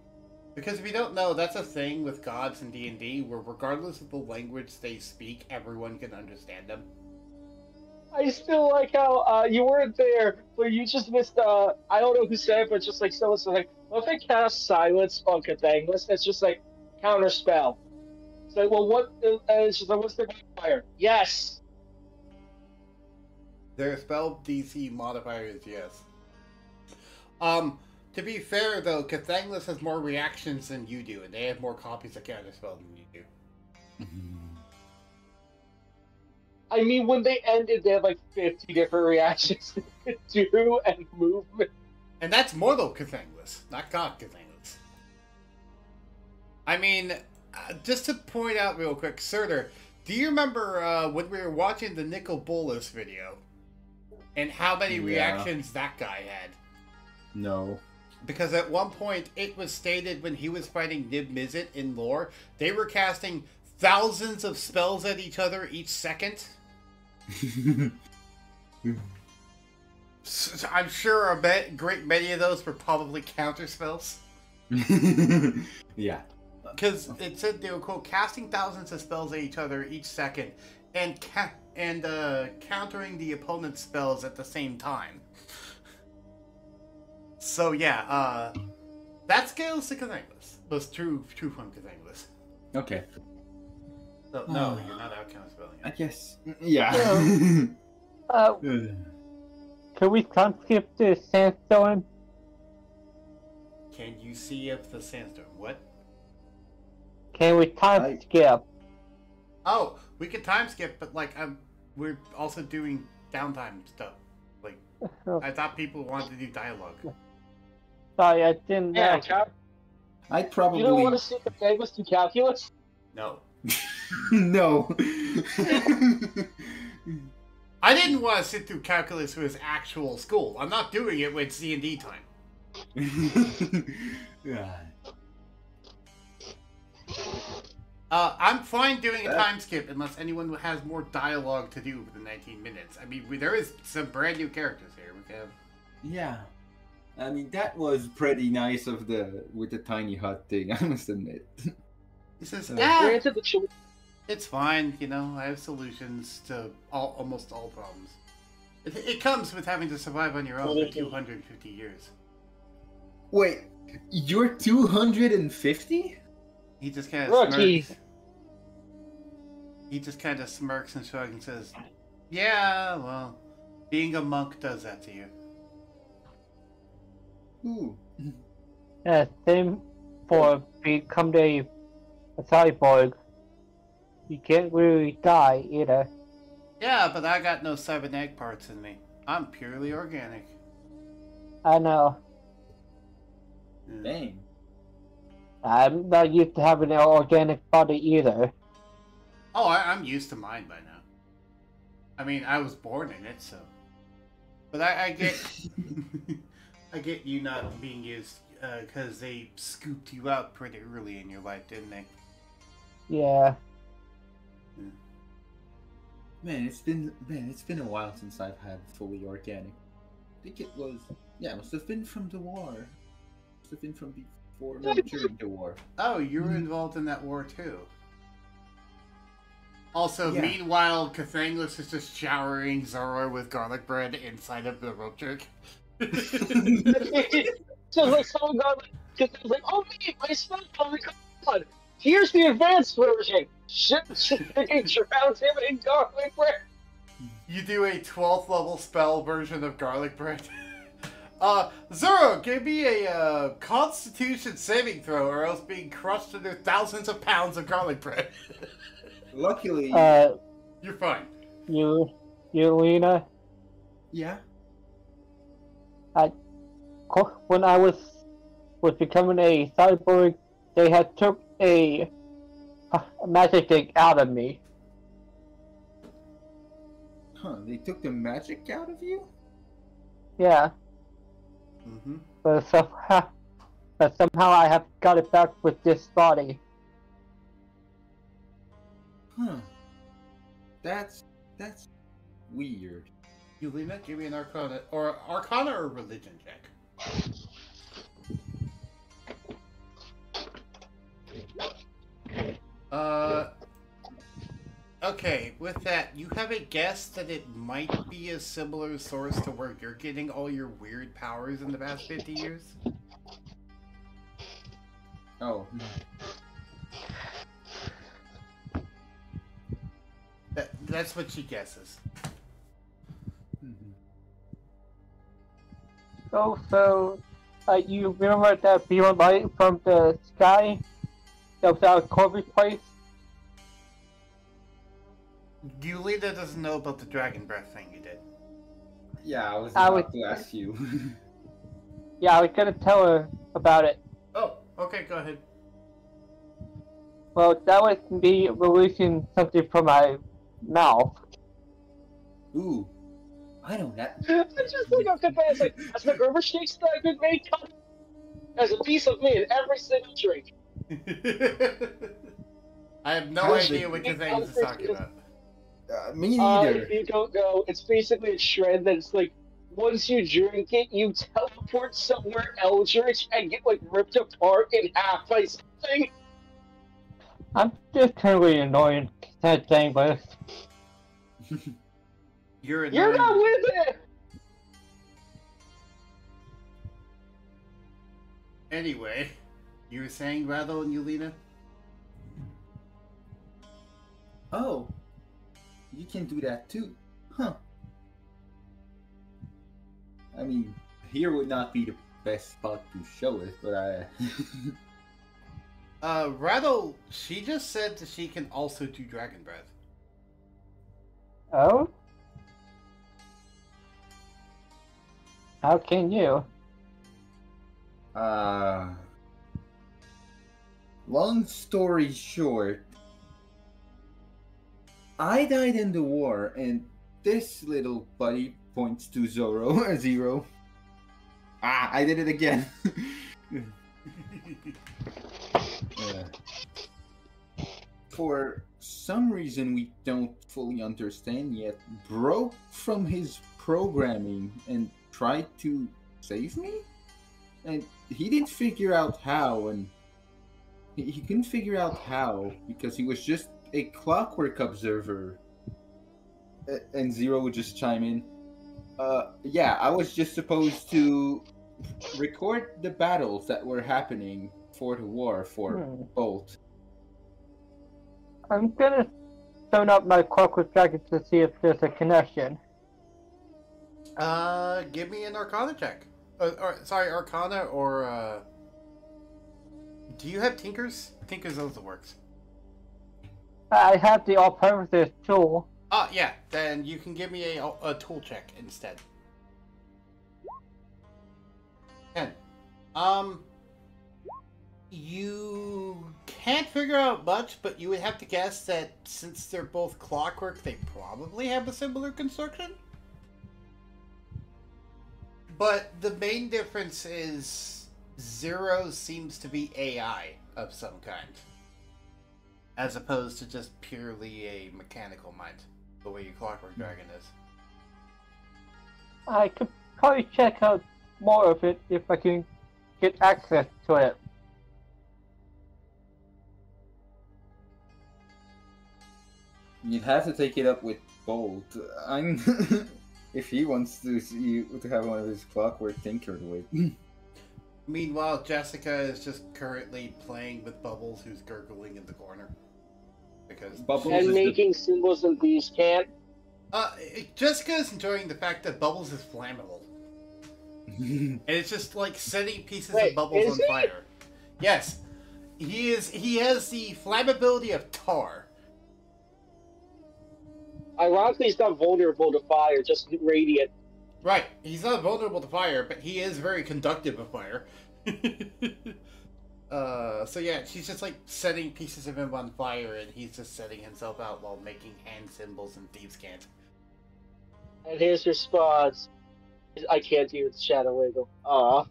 Because if you don't know, that's a thing with gods in D&D, where regardless of the language they speak, everyone can understand them. I still like how you weren't there, but you just missed. I don't know who said it, but just like someone said, like, what if I cast silence on Cathangus? That's just like counter spell. It's like, well, what? It's just like, what's the modifier? Yes. Their spell DC modifier is yes. To be fair though, Cathangus has more reactions than you do, and they have more copies of Counterspell than you do. I mean, when they ended, they had like 50 different reactions to do and movement. And that's Mortal Cathangus, not God Cathangus. I mean, just to point out real quick, Surtur, do you remember when we were watching the Nicol Bolas video? And how many reactions that guy had? No. Because at one point, it was stated when he was fighting Nib Mizzet in lore, they were casting thousands of spells at each other each second. So I'm sure great many of those were probably counter spells. Yeah. Because it said they were, quote, casting thousands of spells at each other each second and countering the opponent's spells at the same time. So yeah, that scales to Cathangus. Was true from Cathangus. Okay. So no, you're not out counterspelling I it. guess. Yeah. Can we time skip the sandstorm? Can you see if the sandstorm? What? Can we time skip? Oh, we could time skip, but like we're also doing downtime stuff. Like I thought people wanted to do dialogue. Sorry, I didn't know. Yeah, I'd probably. you don't want to see Cathangus do calculus? No. No. I didn't want to sit through calculus with his actual school. I'm not doing it with D&D time. Yeah. I'm fine doing a time skip unless anyone has more dialogue to do for the 19 minutes. I mean, there is some brand new characters here. We have. Yeah. I mean, that was pretty nice with the tiny hut thing, I must admit. He says, Granted, the choice. it's fine, you know, I have solutions to almost all problems. It comes with having to survive on your own for 250 years. Wait, you're 250? He just kind of Rookie. smirks. He just kind of smirks and shrugs and says, yeah, well, being a monk does that to you. Ooh. Same for become a cyborg. You can't really die either. Yeah, but I got no cybernetic parts in me. I'm purely organic. I know. Dang. I'm not used to having an organic body either. Oh, I'm used to mine by now. I mean, I was born in it, so. But I get, I get you not being used because they scooped you out pretty early in your life, didn't they? Yeah. Man, it's been a while since I've had fully organic. I think it must have been from the war. Must have been from before, no, during the war. Oh, you were involved in that war too. Also, Yeah. meanwhile, Cathangus is just showering Zorro with garlic bread inside of the rope jerk. So like someone got like, oh man, my spell, oh my god, here's the advanced version. Shit, drowns him in garlic bread. You do a 12th level spell version of garlic bread. Zorro, give me a Constitution saving throw, or else being crushed under thousands of pounds of garlic bread. Luckily, You're fine. Ulina, yeah. when I was becoming a cyborg, they had took a magic thing out of me. Huh, they took the magic out of you? Yeah, Mm-hmm. but somehow I have got it back with this body. Huh. That's weird. Ulina, give me an Arcana or Religion check. Okay, with that, you have a guess that it might be a similar source to where you're getting all your weird powers in the past 50 years? Oh. That's what she guesses. Oh, so, you remember that beam of light from the sky that was out of Corby's place? Ulina doesn't know about the dragon breath thing you did. Yeah, I was I about would- to ask you. Yeah, I was gonna tell her about it. Oh, okay, go ahead. Well, that would be releasing something from my mouth. Ooh, I know that. I just think of the as like as the river shakes that I've been made as a piece of me in every single drink. I have no How's idea it- what your thing is talking about. Me neither. If you don't know, it's basically a shred that's like once you drink it, you teleport somewhere eldritch and get like ripped apart in half by something. I'm just terribly annoying that thing, but You're You're not with it. Anyway, you were saying Rattle and Ulina? Oh, you can do that too, huh? I mean, here would not be the best spot to show it, but Rattle, she just said that she can also do Dragon Breath. oh? How can you? Long story short, I died in the war, and this little buddy points to Zorro, Zero. Ah, I did it again. For some reason we don't fully understand yet, broke from his programming and tried to save me? And he didn't figure out how, and he couldn't figure out how because he was just a clockwork observer. And Zero would just chime in. Yeah, I was just supposed to record the battles that were happening for the war for Bolt. I'm gonna phone up my Clockwork Dragon to see if there's a connection. Give me an Arcana check. Sorry, Arcana or, do you have Tinkers? Tinkers also works. I have the all-purpose tool. Yeah, then you can give me a tool check instead. 10. You can't figure out much, but you would have to guess that since they're both clockwork, they probably have a similar construction. But the main difference is Zero seems to be AI of some kind, as opposed to just purely a mechanical mind, the way your Clockwork Dragon is. I could probably check out more of it if I can get access to it. You'd have to take it up with Bolt. I'm if he wants to see you to have one of his clockwork tinkered with. Meanwhile, Jessica is just currently playing with Bubbles, who's gurgling in the corner. Because Bubbles And is making symbols and these can't. Jessica's enjoying the fact that Bubbles is flammable. And it's just like setting pieces of Bubbles is on he? fire. Yes. He has the flammability of tar. Ironically, he's not vulnerable to fire, just radiant. Right. He's not vulnerable to fire, but he is very conductive of fire. So yeah, she's just like setting pieces of him on fire, and he's just setting himself out while making hand symbols and thieves' can't. And his response is, I can't do the shadow wiggle. Aw.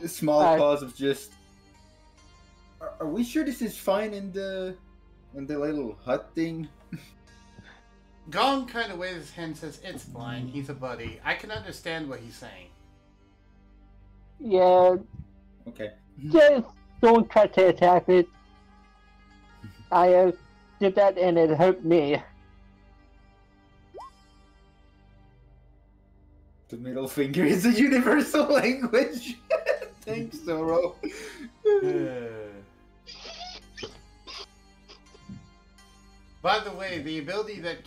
Small pause of just. Are we sure this is fine in the on the little hut thing? Gong kind of waves his hand and says, "It's fine. He's a buddy. I can understand what he's saying." Yeah, Okay. just don't try to attack it. I did that and it hurt me. The middle finger is a universal language. Thanks, Zorro. By the way, the ability that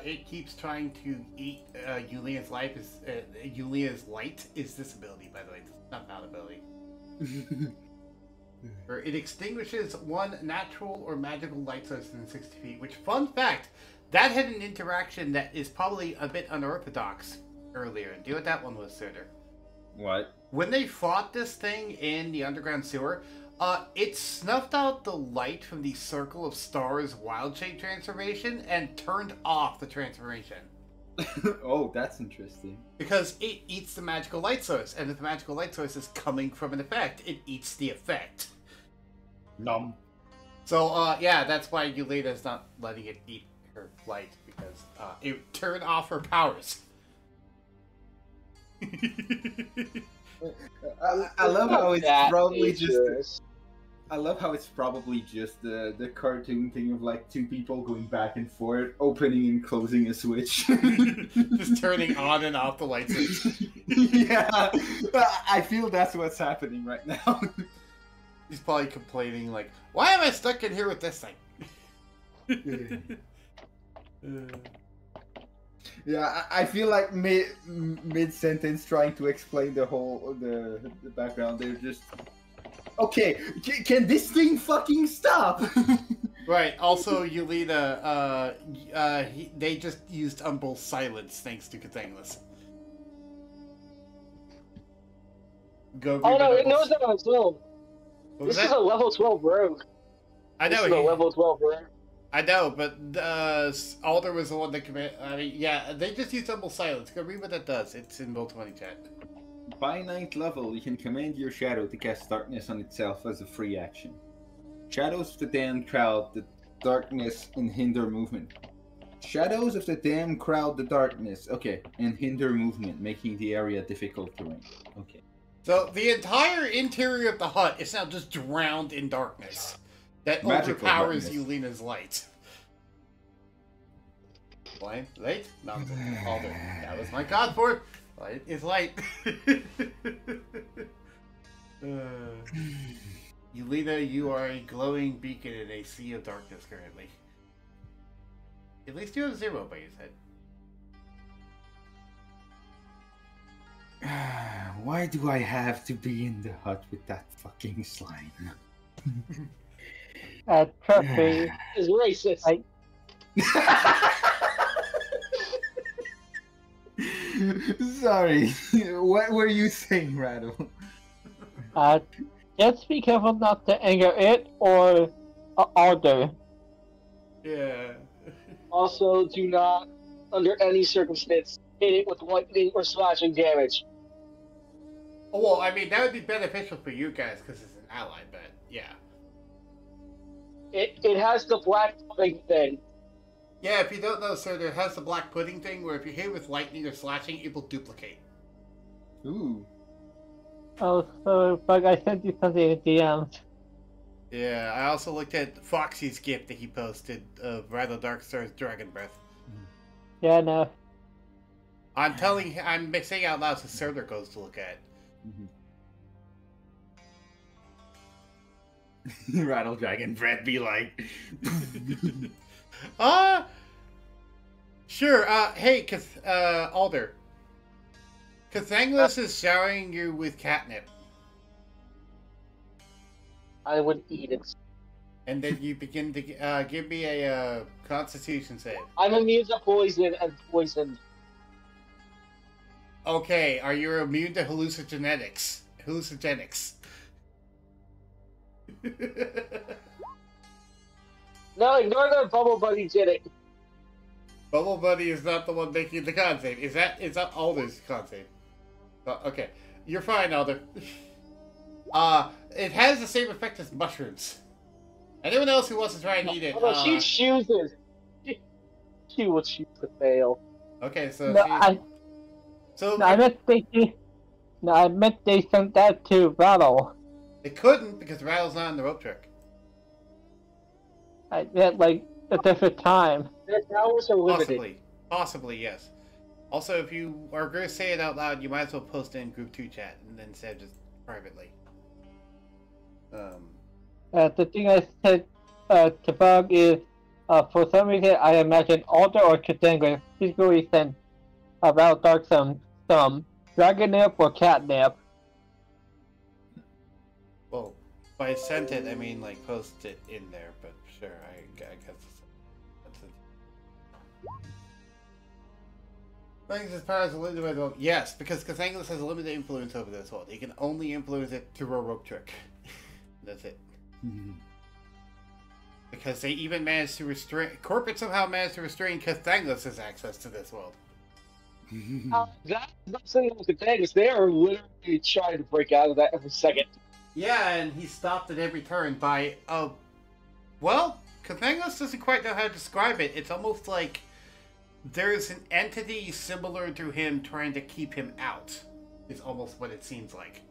it keeps trying to eat Ulina's life is Ulina's light is this ability. By the way, it's not that ability. Or it extinguishes one natural or magical light source within 60 feet. Which, fun fact, that had an interaction that is probably a bit unorthodox earlier. Do you know what that one was, Surtur? What? When they fought this thing in the underground sewer, it snuffed out the light from the Circle of Stars wild shape transformation and turned off the transformation. Oh, that's interesting. Because it eats the magical light source, and if the magical light source is coming from an effect, it eats the effect. Numb. So, yeah, that's why Ulina's not letting it eat her light, because it turned off her powers. I love how it's That probably dangerous. just. I love how it's probably just the cartoon thing of like two people going back and forth, opening and closing a switch. Just turning on and off the light switch. Yeah, I feel that's what's happening right now. He's probably complaining like, "Why am I stuck in here with this thing?" Yeah, I feel like mid sentence trying to explain the whole the background. They're just okay. Can this thing fucking stop? Right. Also, Ulina, they just used Umbral silence thanks to Katanglis. Go. Oh no, it knows that on its own. What was This is that? a level 12 rogue. I know. This is a level 12 rogue. I know, but Alder was the one that committed. I mean, yeah, they just used Umbral silence. Go read what that does. It's in Roll20 chat. By 9th level, you can command your shadow to cast darkness on itself as a free action. Shadows of the damned crowd the darkness and hinder movement. Shadows of the damned crowd the darkness. Okay, and hinder movement, making the area difficult terrain. Okay. So the entire interior of the hut is now just drowned in darkness. That Magical overpowers darkness. Ulina's light. Light? Light? Nonsense. Alder. That was my god for it. Light is light. Ulina, you are a glowing beacon in a sea of darkness currently. At least you have Zero by your side. Why do I have to be in the hut with that fucking slime? Trust me, It's racist. Sorry, what were you saying, Rattle? just be careful not to anger it or Alder. Yeah. Also, do not, under any circumstance, hit it with lightning or slashing damage. Oh, well, I mean, that would be beneficial for you guys because it's an ally, but yeah. It has the black thing. Yeah, if you don't know, sir, it has the black pudding thing where if you hit with lightning or slashing, it will duplicate. Ooh. Oh, so, but I sent you something in DMs. Yeah, I also looked at Foxy's gift that he posted of Rattledarkstar's Dragon Breath. Yeah, no. I'm saying out loud so Surtur goes to look at. Rattle Dragon Breath be like. Sure, hey, Alder. Cathanglis is showering you with catnip. I would eat it. And then you begin to give me a Constitution save. I'm immune to poison and poisoned. Okay, are you immune to hallucinogenics? No, ignore the bubble buddy did it. Bubble Buddy is not the one making the con save. Is that Alder's con save? Okay, you're fine, Alder. It has the same effect as mushrooms. Anyone else who wants to try and eat it? Although she chooses. She will choose to fail. Okay, so No, she... I meant they sent that to Rattle. They couldn't because Rattle's not on the rope trick. I meant like a different time. Their powers are limited. Possibly, yes. Also, if you are going to say it out loud, you might as well post it in Group 2 chat and then say it just privately. The thing I said to Bug is, for some reason, I imagine Alder or Katanga secretly sent Rattledarkstar some dragon nip or catnip. Well, by sent it, I mean like post it in there, but sure, I guess that's it. Brings his powers limited by the world. Yes, because Kathanglis has a limited influence over this world. He can only influence it through a rope trick. That's it. Because they even managed to restrain... Corporate somehow managed to restrain Kathanglis' access to this world. That's not saying with Katanga. They are literally trying to break out of that every second. Yeah, and he stopped at every turn by... well, Kathanglis doesn't quite know how to describe it. It's almost like there's an entity similar to him trying to keep him out. Is almost what it seems like.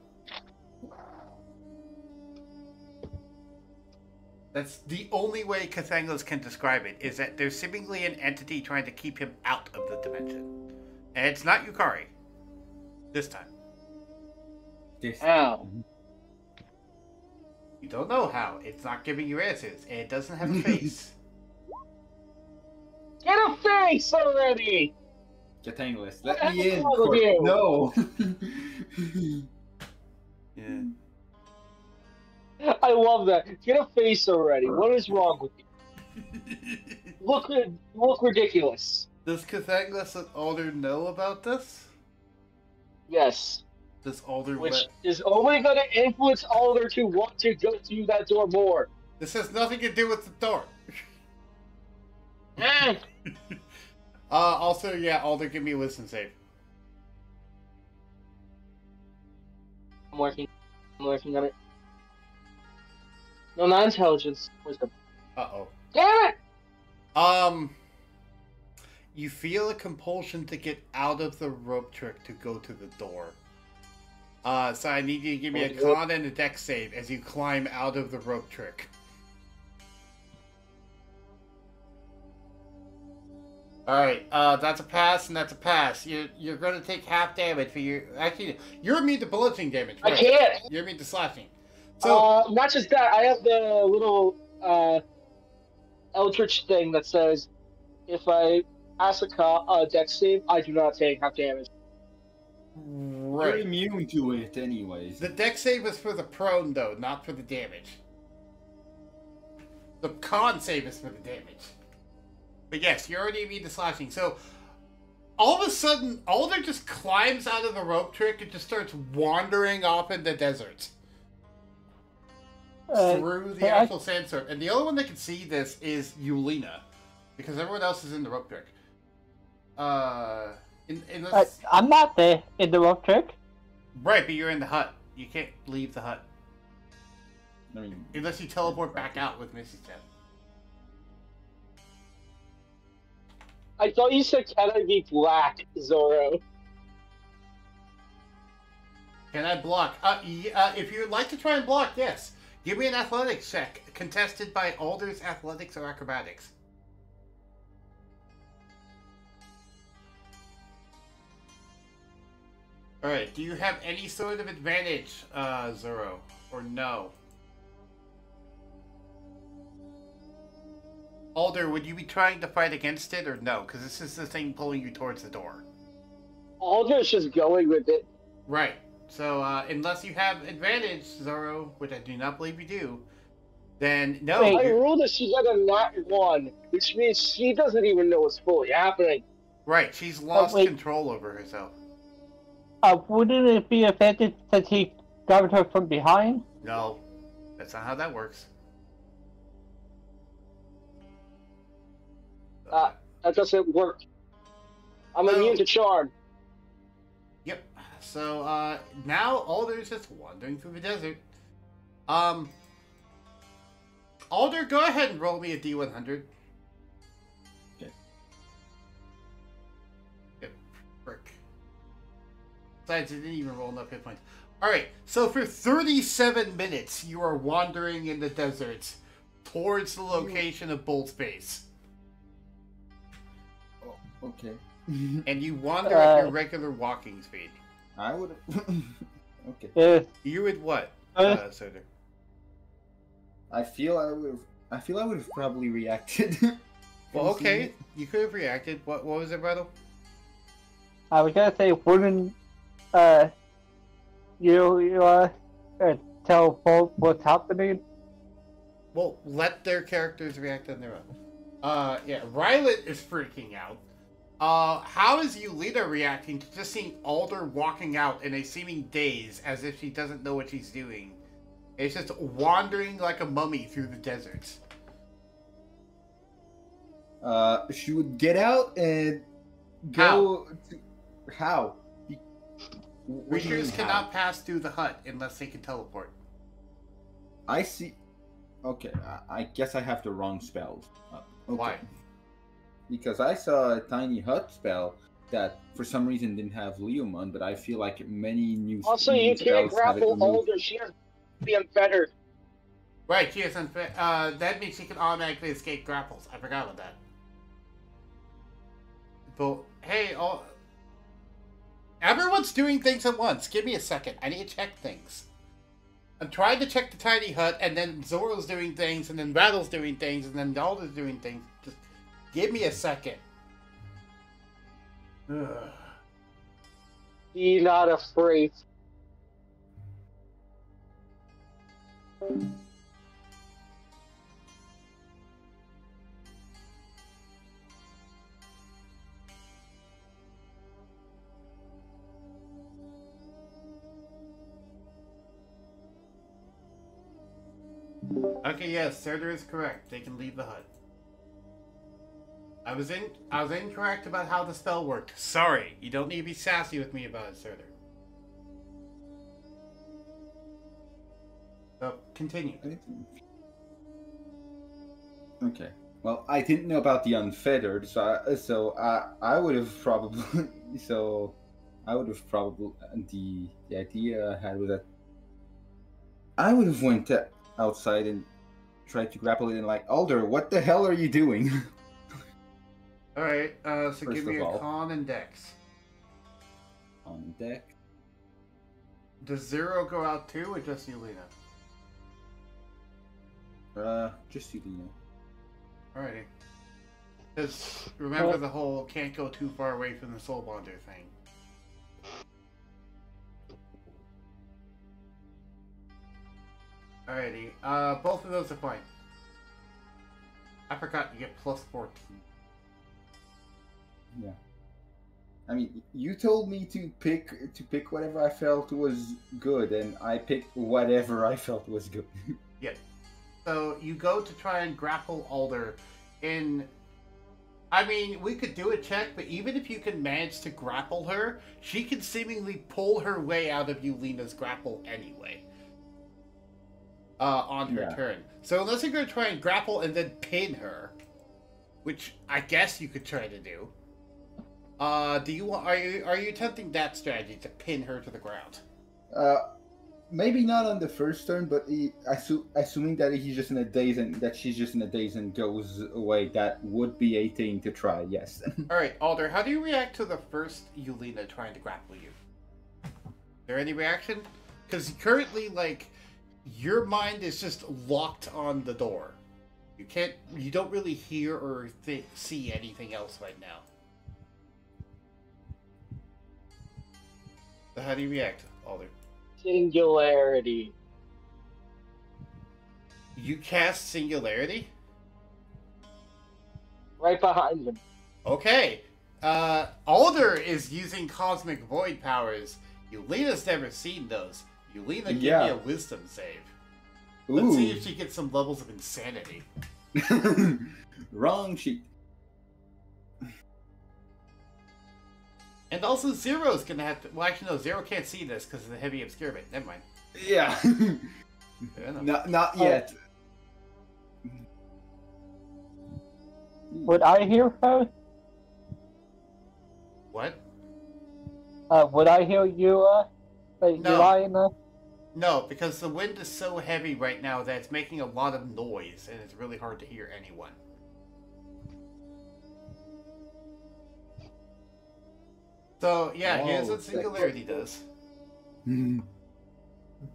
That's the only way Kathanglis can describe it, is that there's seemingly an entity trying to keep him out of the dimension. And it's not Yukari. This time. Ow. You don't know how. It's not giving you answers, and it doesn't have a face. Get a face already! Katanglis, let me in. No. Yeah. I love that. Get a face already. What is wrong with you? Look ridiculous. Does Kathanglis and Alder know about this? Yes. Does Alder Which is only going to influence Alder to want to go through that door more. This has nothing to do with the door. Also, yeah, Alder, give me a wisdom save. I'm working on it. No, not intelligence. Wisdom. Uh-oh. Damn it! You feel a compulsion to get out of the rope trick to go to the door. So I need you to give me a con and a dex save as you climb out of the rope trick. Alright, that's a pass and that's a pass. You're gonna take half damage for your... Actually, you're immune to bludgeoning damage. Right? I can't! You're immune to slashing. So, not just that, I have the little, Eldritch thing that says, if I pass a dex save, I do not take half damage. right. You're immune to it anyways. The dex save is for the prone, though, not for the damage. The con save is for the damage. But yes, you're already immune to slashing. So, all of a sudden, Alder just climbs out of the rope trick and just starts wandering off in the desert. Through the actual sandstorm. And the only one that can see this is Ulina. Because everyone else is in the rope trick. I'm not there in the rope trick. Right, but you're in the hut. You can't leave the hut. I mean, Unless you teleport back out with Missy's Step. I thought you said, can I be black, Zorro? Can I block? If you would like to try and block, yes. Give me an athletics check, contested by Alder's athletics or acrobatics. Alright, do you have any sort of advantage, Zorro? Or no? Alder, would you be trying to fight against it or no? Because this is the thing pulling you towards the door. Alder's just going with it. Right. So, unless you have advantage, Zorro, which I do not believe you do, then no. I ruled that she's at a nat 1, which means she doesn't even know what's fully happening. Right, she's lost control over herself. Wouldn't it be affected since he grabbed her from behind? No, that's not how that works. That doesn't work. I'm immune to charm. Yep. So, now Alder's just wandering through the desert. Alder, go ahead and roll me a D100. Okay. Yep. Frick. Besides, it didn't even roll enough hit points. Alright, so for 37 minutes, you are wandering in the desert towards the location of Bolt's base. Oh, okay. And you wander at your regular walking speed. I would have. Okay. Yes. You would what, Soder? I feel I would have probably reacted. Well, okay, you could have reacted. What was it, Rattle? I was gonna say, wouldn't you tell Bolt what's happening? Well, let their characters react on their own. Yeah, Rylet is freaking out. How is Ulina reacting to just seeing Alder walking out in a seeming daze as if she doesn't know what she's doing? It's just wandering like a mummy through the desert. She would get out and go. How? Creatures cannot pass through the hut unless they can teleport. I see. Okay, I guess I have the wrong spells. Okay. Why? Because I saw a tiny hut spell that for some reason didn't have Leomon, but I feel like many new Also, new you can't spells have it grapple removed. Alder. She has to be unfettered. Right, she has that means she can automatically escape grapples. I forgot about that. But hey, everyone's doing things at once. Give me a second. I need to check things. I'm trying to check the tiny hut, and then Zorro's doing things, and then Rattle's doing things, and then Alder's doing things. Just give me a second. Ugh. Be not afraid. Okay, yes, Surtur is correct. They can leave the hut. I was incorrect about how the spell worked. Sorry, you don't need to be sassy with me about it, Surtur. So, continue. Okay. Well, I didn't know about the unfettered, so I would have probably the idea I had was that I would have went outside and tried to grapple it and like, Alder, what the hell are you doing? Alright, so First give me of a all. con and dex. On deck. Does Zero go out too, or just Ulina? Just Ulina. Alrighty. Because remember the whole can't go too far away from the soul bonder thing. Alrighty, both of those are fine. I forgot you get plus 14. Yeah. I mean, you told me to pick whatever I felt was good, and I picked whatever I felt was good. Yeah. So you go to try and grapple Alder in... I mean, we could do a check, but even if you can manage to grapple her, she can seemingly pull her way out of Ulina's grapple anyway. On her turn. So unless you're going to try and grapple and then pin her, which I guess you could try to do. Are you attempting that strategy to pin her to the ground? Maybe not on the first turn, but assuming that he's just in a daze and that she's just in a daze and goes away, that would be a thing to try. Yes. All right, Alder, how do you react to the first Ulina trying to grapple you? Is there any reaction? Because currently, like, your mind is just locked on the door. You don't really hear or see anything else right now. So how do you react, Alder? Singularity. You cast Singularity? Right behind him. Okay. Alder is using Cosmic Void powers. Ulina's never seen those. Ulina, give me a Wisdom save. Let's see if she gets some levels of insanity. Wrong sheet. And also, Zero's gonna have to... Well, actually, no, Zero can't see this because of the heavy obscurement. Never mind. Yeah. Not yet. Would I hear her? What? Would I hear you, Ulina? No, because the wind is so heavy right now that it's making a lot of noise, and it's really hard to hear anyone. So, yeah, here's what Singularity does.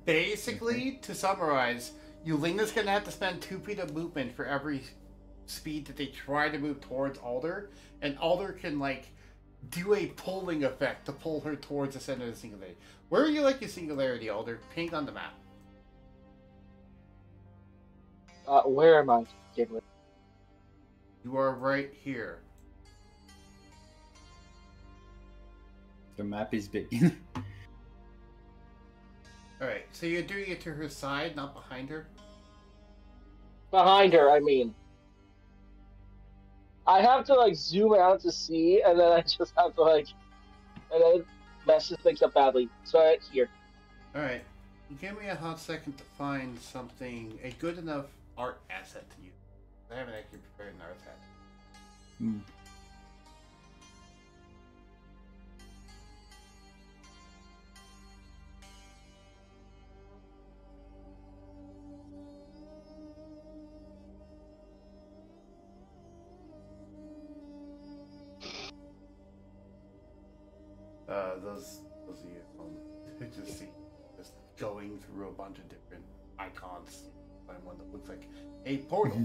Basically, to summarize, Ulina's gonna have to spend 2 feet of movement for every speed that they try to move towards Alder, and Alder can, like, do a pulling effect to pull her towards the center of the Singularity. Where are you like your Singularity, Alder? Ping on the map. Where am I? Gimlet? You are right here. The map is big. Alright, so you're doing it to her side, not behind her? Behind her, I mean. I have to, like, zoom out to see, and then I just have to, like... And then it messes things up badly. So, right here. Alright. Give me a hot second to find something, a good enough art asset to use. I haven't actually prepared an art asset. Those of you at home just see just going through a bunch of different icons. Find one that looks like a portal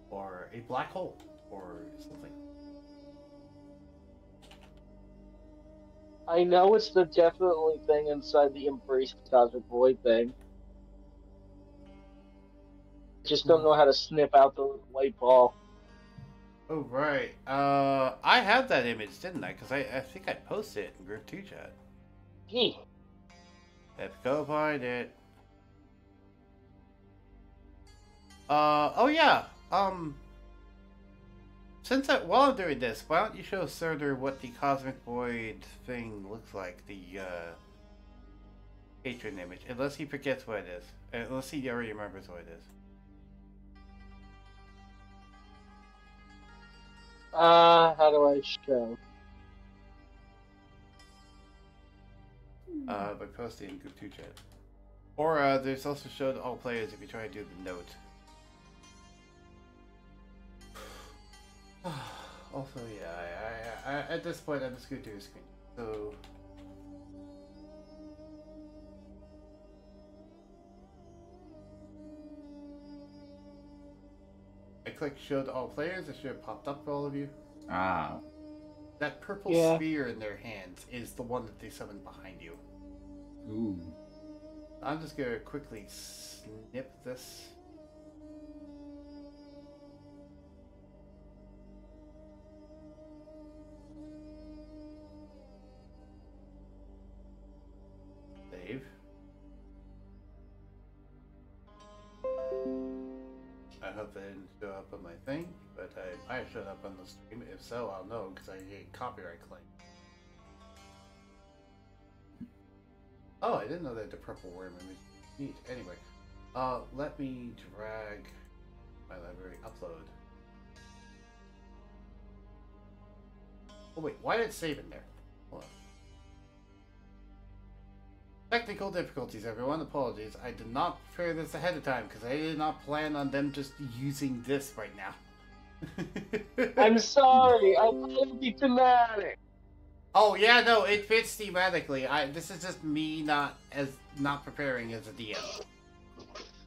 or a black hole or something. I know it's the definitely thing inside the Embrace Cosmic Void thing. Just don't know how to snip out the white ball. Oh, right. I have that image, didn't I? Because I think I posted it in Group 2 chat. Gee. Let's go find it. Oh yeah. While I'm doing this, why don't you show Surtur what the Cosmic Void thing looks like? The, patron image. Unless he forgets what it is. Unless he already remembers what it is. How do I show? By posting in Group 2 chat. Or, there's also show to all players if you try to do the note. Also, yeah, I at this point, I'm just going to do a screen. So... I clicked show to all players, it should have popped up for all of you. Ah. That purple sphere in their hands is the one that they summoned behind you. Ooh. I'm just gonna quickly snip this. Save. I hope that didn't show up on my thing, but I might have showed up on the stream. If so, I'll know because I get copyright claim. Oh, I didn't know that the purple worm image was neat. Anyway, let me drag my library upload. Oh wait, why did it save in there? Hold on. Technical difficulties, everyone. Apologies. I did not prepare this ahead of time because I did not plan on them just using this right now. I'm sorry. I thought it would be thematic. Oh yeah, no, it fits thematically. This is just me not preparing as a DM.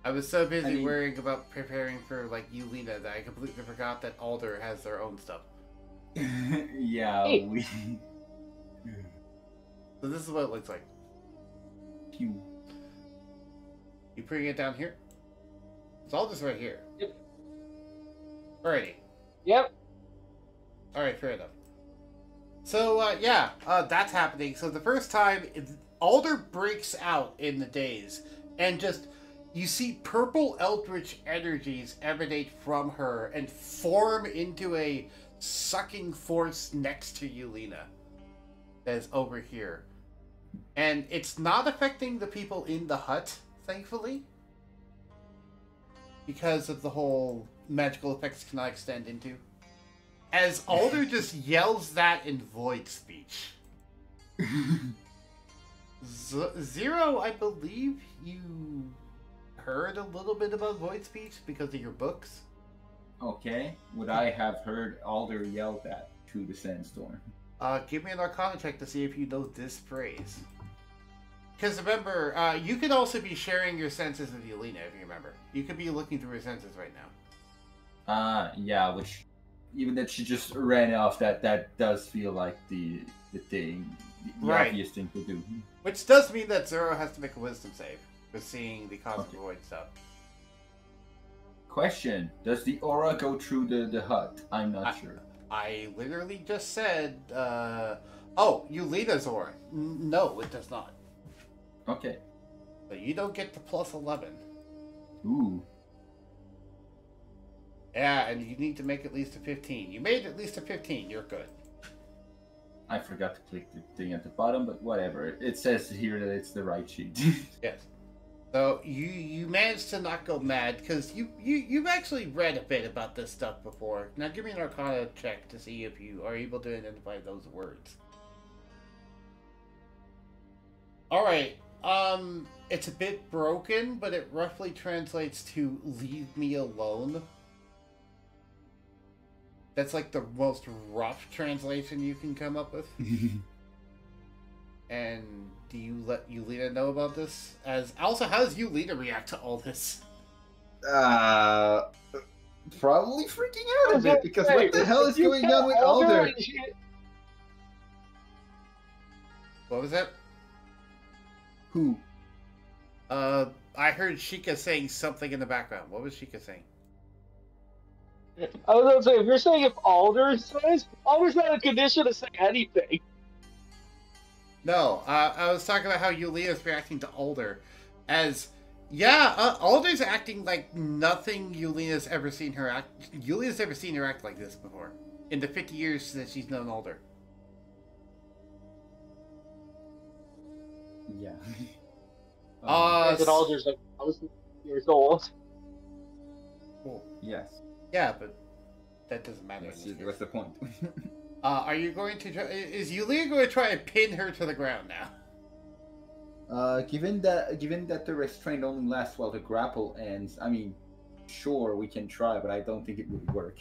I was so busy worrying about preparing for like Ulina that I completely forgot that Alder has their own stuff. Yeah, we. So this is what it looks like. You bring it down here? It's all just right here. Yep. Alrighty. Yep. Alright, fair enough. So, that's happening. So the first time, Alder breaks out in the daze, and just, you see purple eldritch energies emanate from her and form into a sucking force next to Ulina. That is over here. And it's not affecting the people in the hut, thankfully. Because of the whole, magical effects cannot extend into. As Alder just yells that in void speech. Zero, I believe you heard a little bit about void speech because of your books. Okay. Would I have heard Alder yell that through the sandstorm? Give me an Arcana check to see if you know this phrase. Because remember, you could also be sharing your senses with Ulina, if you remember. You could be looking through her senses right now. Yeah, which, even that she just ran off, that does feel like the thing, the Right. obvious thing to do. Which does mean that Zorro has to make a wisdom save for seeing the cosmic void stuff. Question, does the aura go through the hut? I'm not sure. I literally just said, oh, Ulina's aura. No, it does not. Okay. So you don't get the plus 11. Ooh. Yeah, and you need to make at least a 15. You made at least a 15, you're good. I forgot to click the thing at the bottom, but whatever. It says here that it's the right sheet. Yes. So you managed to not go mad because you've actually read a bit about this stuff before. Now give me an Arcana check to see if you are able to identify those words. All right. It's a bit broken, but it roughly translates to "leave me alone." That's like the most rough translation you can come up with. And do you let Ulina know about this? Also, how does Ulina react to all this? Probably freaking out a bit because what the hell is going on with Alder? What was that? Who? I heard Shika saying something in the background. What was Shika saying? I was gonna say, if you're saying if Alder says, Alder's not in a condition to say anything. No, I was talking about how Ulina's reacting to Alder. Alder's acting like nothing Ulina's ever seen her act. Ulina's never seen her act like this before. In the 50 years that she's known Alder. Yeah. And Alder's like, I was years old. Well, yes. yeah, but that doesn't matter. What's the point? Are you going to try? Is Ulina going to try and pin her to the ground now? Given that the restraint only lasts while the grapple ends, I mean, sure, we can try, but I don't think it would work.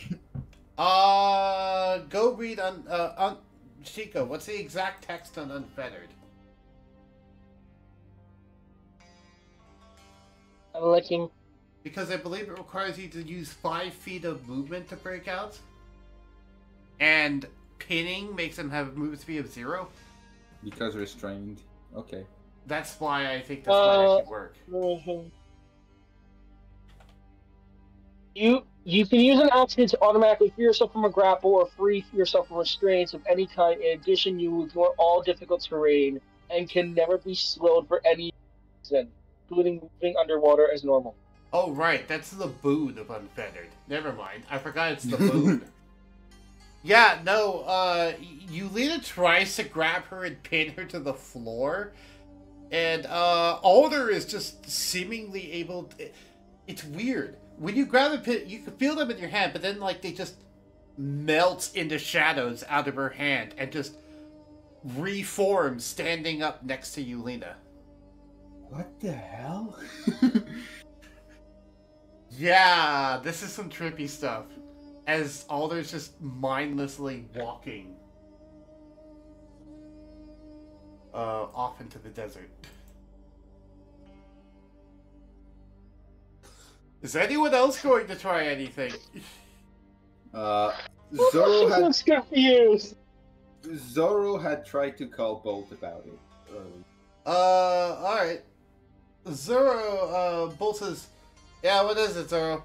Go read on Chico. What's the exact text on Unfettered? I'm looking. Because I believe it requires you to use 5 feet of movement to break out. And pinning makes them have a movement speed of 0. Because restrained. Okay. That's why I think this might actually work. You can use an action to automatically free yourself from a grapple or free yourself from restraints of any kind. In addition, you ignore all difficult terrain and can never be slowed for any reason, including moving underwater as normal. Oh, right. That's the boon of Unfettered. Never mind. I forgot it's the boon. Yeah, no, Ulina tries to grab her and pin her to the floor. And, Alder is just seemingly able to... It's weird. When you grab a pin, you can feel them in your hand, but then, like, they just melt into shadows out of her hand and just reform standing up next to Ulina. What the hell? Yeah, this is some trippy stuff. As Alder's just mindlessly walking off into the desert. Is anyone else going to try anything? Zorro had tried to call Bolt about it early. Alright. Zorro, Bolt says, yeah, what is it, Zorro?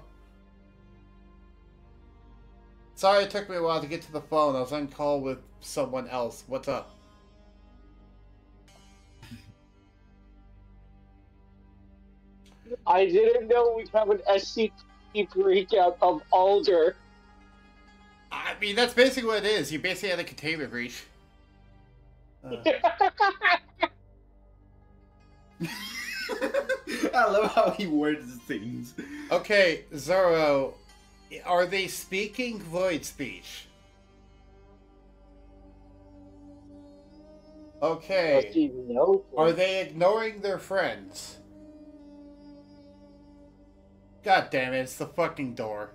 Sorry it took me a while to get to the phone. I was on call with someone else. What's up? I didn't know we'd have an SCP breakout of Alder. I mean, that's basically what it is. You basically had a containment breach. I love how he words things. Okay, Zorro. Are they speaking void speech? Okay. No. Are they ignoring their friends? God damn it, it's the fucking door.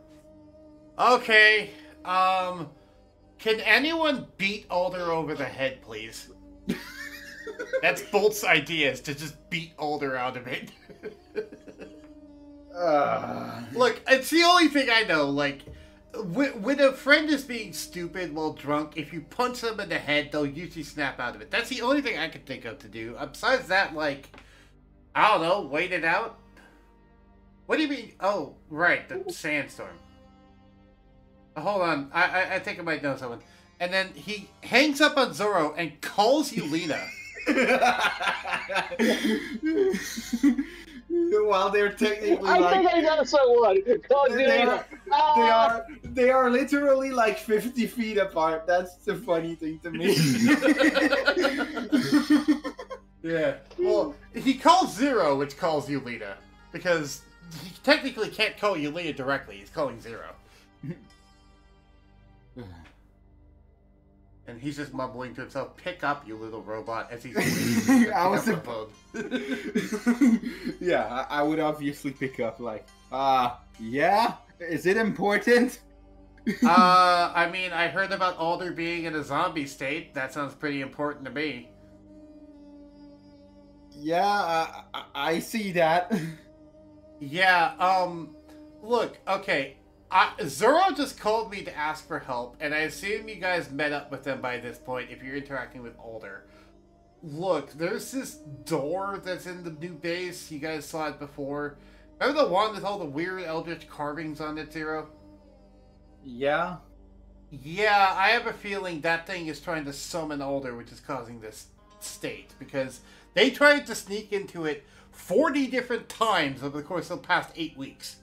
Okay, can anyone beat Alder over the head, please? That's Bolt's idea, is to just beat Alder out of it. Look, it's the only thing I know, like, when a friend is being stupid while drunk, if you punch them in the head, they'll usually snap out of it. That's the only thing I can think of to do. Besides that, like, I don't know, wait it out? What do you mean? Oh, right, the sandstorm. Hold on, I think I might know someone. And then he hangs up on Zorro and calls Ulina. While they're technically I like... think I know someone. They are literally like 50 feet apart. That's the funny thing to me. Yeah. Well, he calls Zero, which calls Ulina. Because he technically can't call Ulina directly. He's calling Zero. And he's just mumbling to himself, "Pick up, you little robot," as he's I was the phone. Yeah, I would obviously pick up like, yeah? Is it important? I mean, I heard about Alder being in a zombie state. That sounds pretty important to me. Yeah, I see that. Yeah, look, okay. Zorro just called me to ask for help, and I assume you guys met up with them by this point if you're interacting with Alder. Look, there's this door that's in the new base. You guys saw it before. Remember the one with all the weird eldritch carvings on it, Zero? Yeah? Yeah, I have a feeling that thing is trying to summon Alder, which is causing this state, because they tried to sneak into it 40 different times over the course of the past 8 weeks.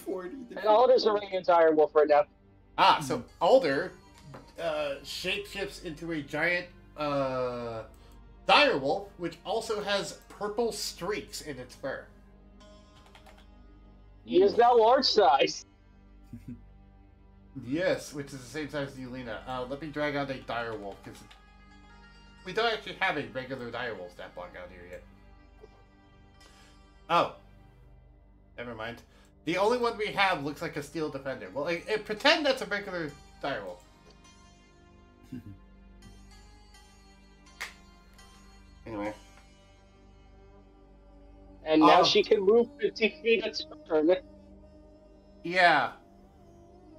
40 And Alder's a ringing dire wolf right now. So Alder shapeshifts into a giant dire wolf, which also has purple streaks in its fur. He is now large size. Yes, which is the same size as Ulina. Let me drag out a dire wolf, because we don't actually have a regular dire wolf stat block out here yet. Oh. Never mind. The only one we have looks like a steel defender. Well, pretend that's a regular direwolf. Anyway. And now she can move 50 feet at a turn. Yeah.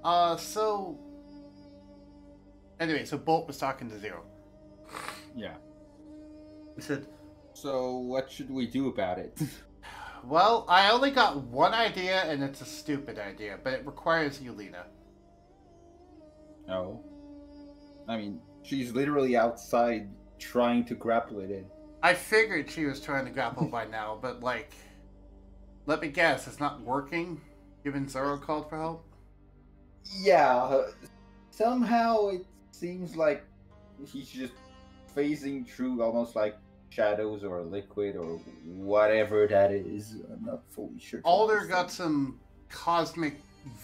So... Anyway, so Bolt was talking to Zero. Yeah. He said... So, what should we do about it? Well, I only got one idea, and it's a stupid idea, but it requires Ulina. No. I mean, she's literally outside trying to grapple it in. I figured she was trying to grapple by now, but, like... Let me guess, it's not working, given Zorro called for help? Yeah. Somehow it seems like he's just phasing through almost like shadows or liquid or whatever that is. I'm not fully sure. Alder got some cosmic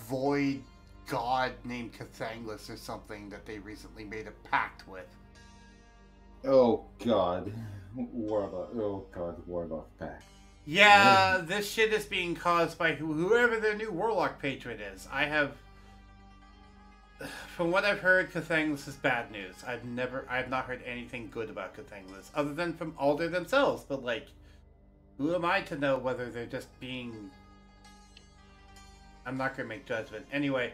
void god named Cathanglis or something that they recently made a pact with. Oh god. Warlock pact. Yeah, this shit is being caused by whoever their new Warlock patron is. From what I've heard, Cathanglis is bad news. I have not heard anything good about Cathanglis, other than from Alder themselves, but like, who am I to know whether they're just being... I'm not gonna make judgment. Anyway,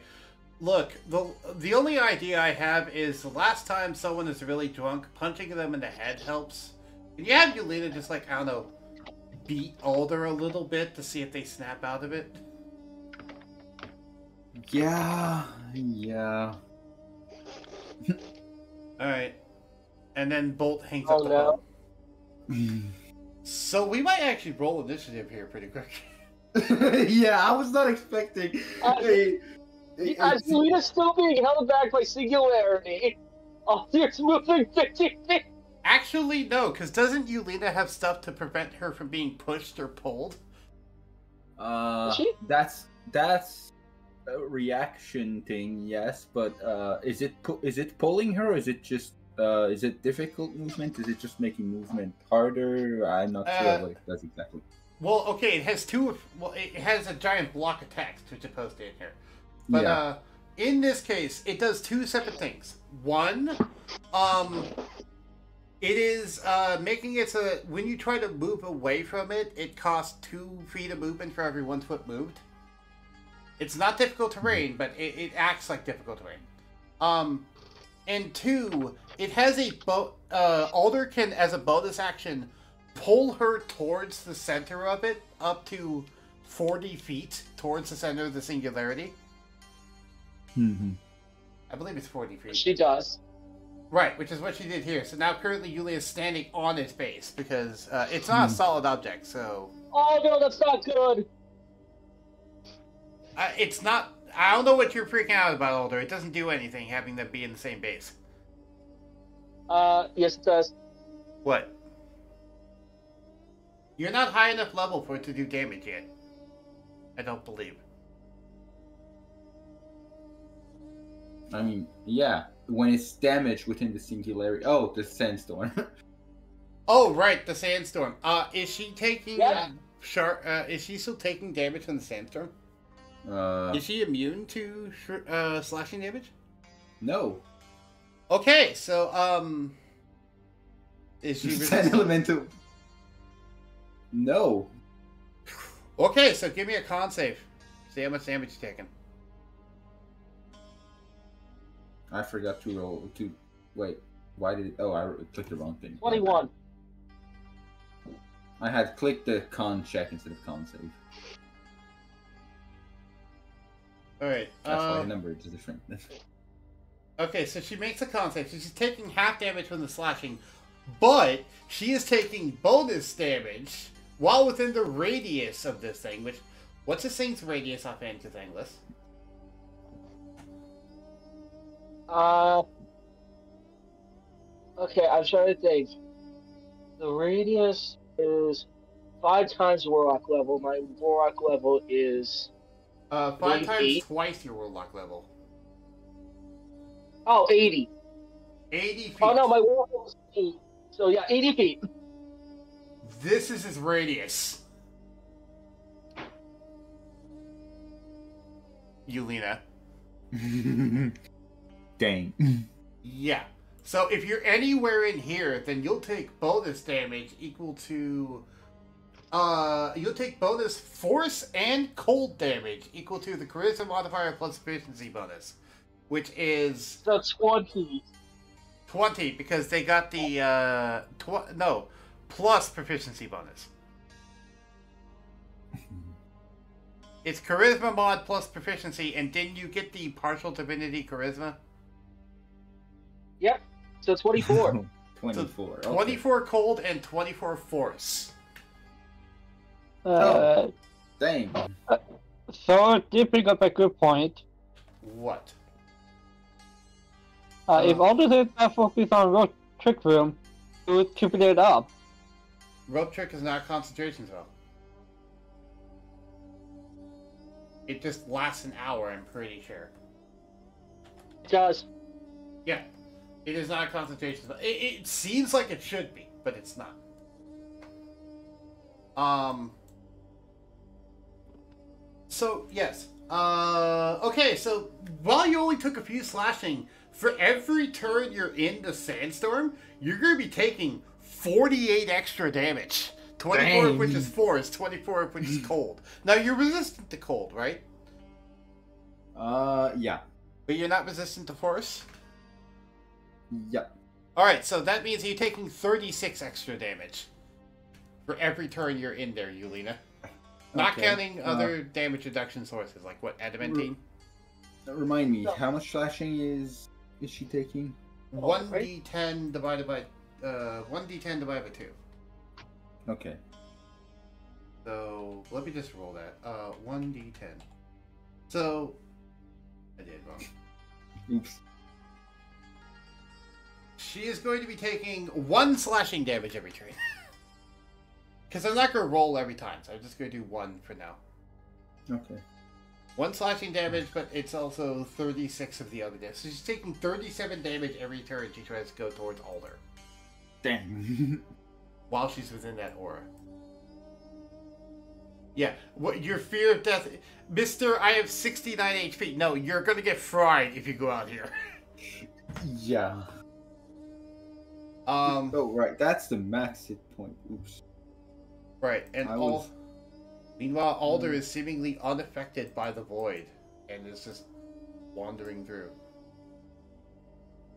look, the only idea I have is the last time someone is really drunk, punching them in the head helps. Can you have Ulina just like, I don't know, beat Alder a little bit to see if they snap out of it? Yeah. Alright. And then Bolt hangs up the phone. So we might actually roll initiative here pretty quick. Yeah, I was not expecting. Ulina's still being held back by singularity. Alder's moving 50 feet. Actually, no, because doesn't Ulina have stuff to prevent her from being pushed or pulled? Is she? That's a reaction thing, yes. But is it pulling her? Or is it just is it difficult movement? Is it just making movement harder? I'm not sure what it does exactly. Well, okay, it has two. Well, it has a giant block of text which is posted in here, but in this case, it does two separate things. One, it is making it so that when you try to move away from it, it costs 2 feet of movement for every 1 foot moved. It's not difficult terrain, but it acts like difficult terrain. And 2, it has a Alder can, as a bonus action, pull her towards the center of it, up to 40 feet towards the center of the singularity. Mm-hmm. I believe it's 40 feet. She does. Right, which is what she did here. So now currently Yulia is standing on its base because it's not a solid object, so... Oh no, that's not good! It's not... I don't know what you're freaking out about, Alder. It doesn't do anything having them be in the same base. Yes it does. What? You're not high enough level for it to do damage yet. I don't believe. I mean, yeah. When it's damaged within the singularity. Oh, the sandstorm. Oh, right, the sandstorm. Is she taking... Yeah. Is she still taking damage from the sandstorm? Uh, Is she immune to slashing damage? no. Okay, so, is she Sand resistant? elemental. No. Okay, so give me a con save. See how much damage you're taking. I forgot to roll. Wait. Why did it? Oh, I clicked the wrong thing. 21. I had clicked the con check instead of con save. Alright, That's why the number is different. okay, so she makes a con save. So she's taking half damage from the slashing, but she is taking bonus damage while within the radius of this thing, which... What's this thing's radius offhand, Cathanglis? Okay, I'm trying to think. The radius is 5 times Warlock level. My Warlock level is... 5 maybe times 8? twice your warlock level. Oh, 80. 80 feet. Oh no, my Warlock level is 8. So yeah, 80 feet. This is his radius. Ulina. Dang. Yeah. So if you're anywhere in here, then you'll take bonus damage equal to... you'll take bonus force and cold damage equal to the charisma modifier plus efficiency bonus. Which is... So 20. 20, because they got the, plus proficiency bonus. It's charisma mod plus proficiency, and didn't you get the partial divinity charisma? Yep. So 24. 24. Okay. 24 cold and 24 force. Dang. So did bring up a good point. What? If all the things are focused on road trick room, it would keep it up. Rope trick is not a concentration spell. It just lasts an hour, I'm pretty sure. It does. Yeah. It is not a concentration spell. It seems like it should be, but it's not. So, yes. Okay, so while you only took a few slashing, for every turn you're in the sandstorm, you're going to be taking 48 extra damage. 24 of which is force, 24 of which is cold. Now, you're resistant to cold, right? Yeah. But you're not resistant to force? Yep. Alright, so that means you're taking 36 extra damage for every turn you're in there, Ulina. Not counting other damage reduction sources, like what, adamantine? Remind me, how much slashing is she taking? 1d10 divided by 1d10 divided by 2. Okay. So let me just roll that. 1d10. So I did wrong. Oops. She is going to be taking 1 slashing damage every turn. Because I'm not going to roll every time, so I'm just going to do 1 for now. Okay. 1 slashing damage, but it's also 36 of the other damage. So she's taking 37 damage every turn she tries to go towards Alder. Dang. While she's within that aura. Yeah, what your fear of death... Mister, I have 69 HP. No, you're gonna get fried if you go out here. Yeah. Oh, right. That's the max hit point. Oops. Right, and meanwhile, Alder is seemingly unaffected by the void, and is just wandering through.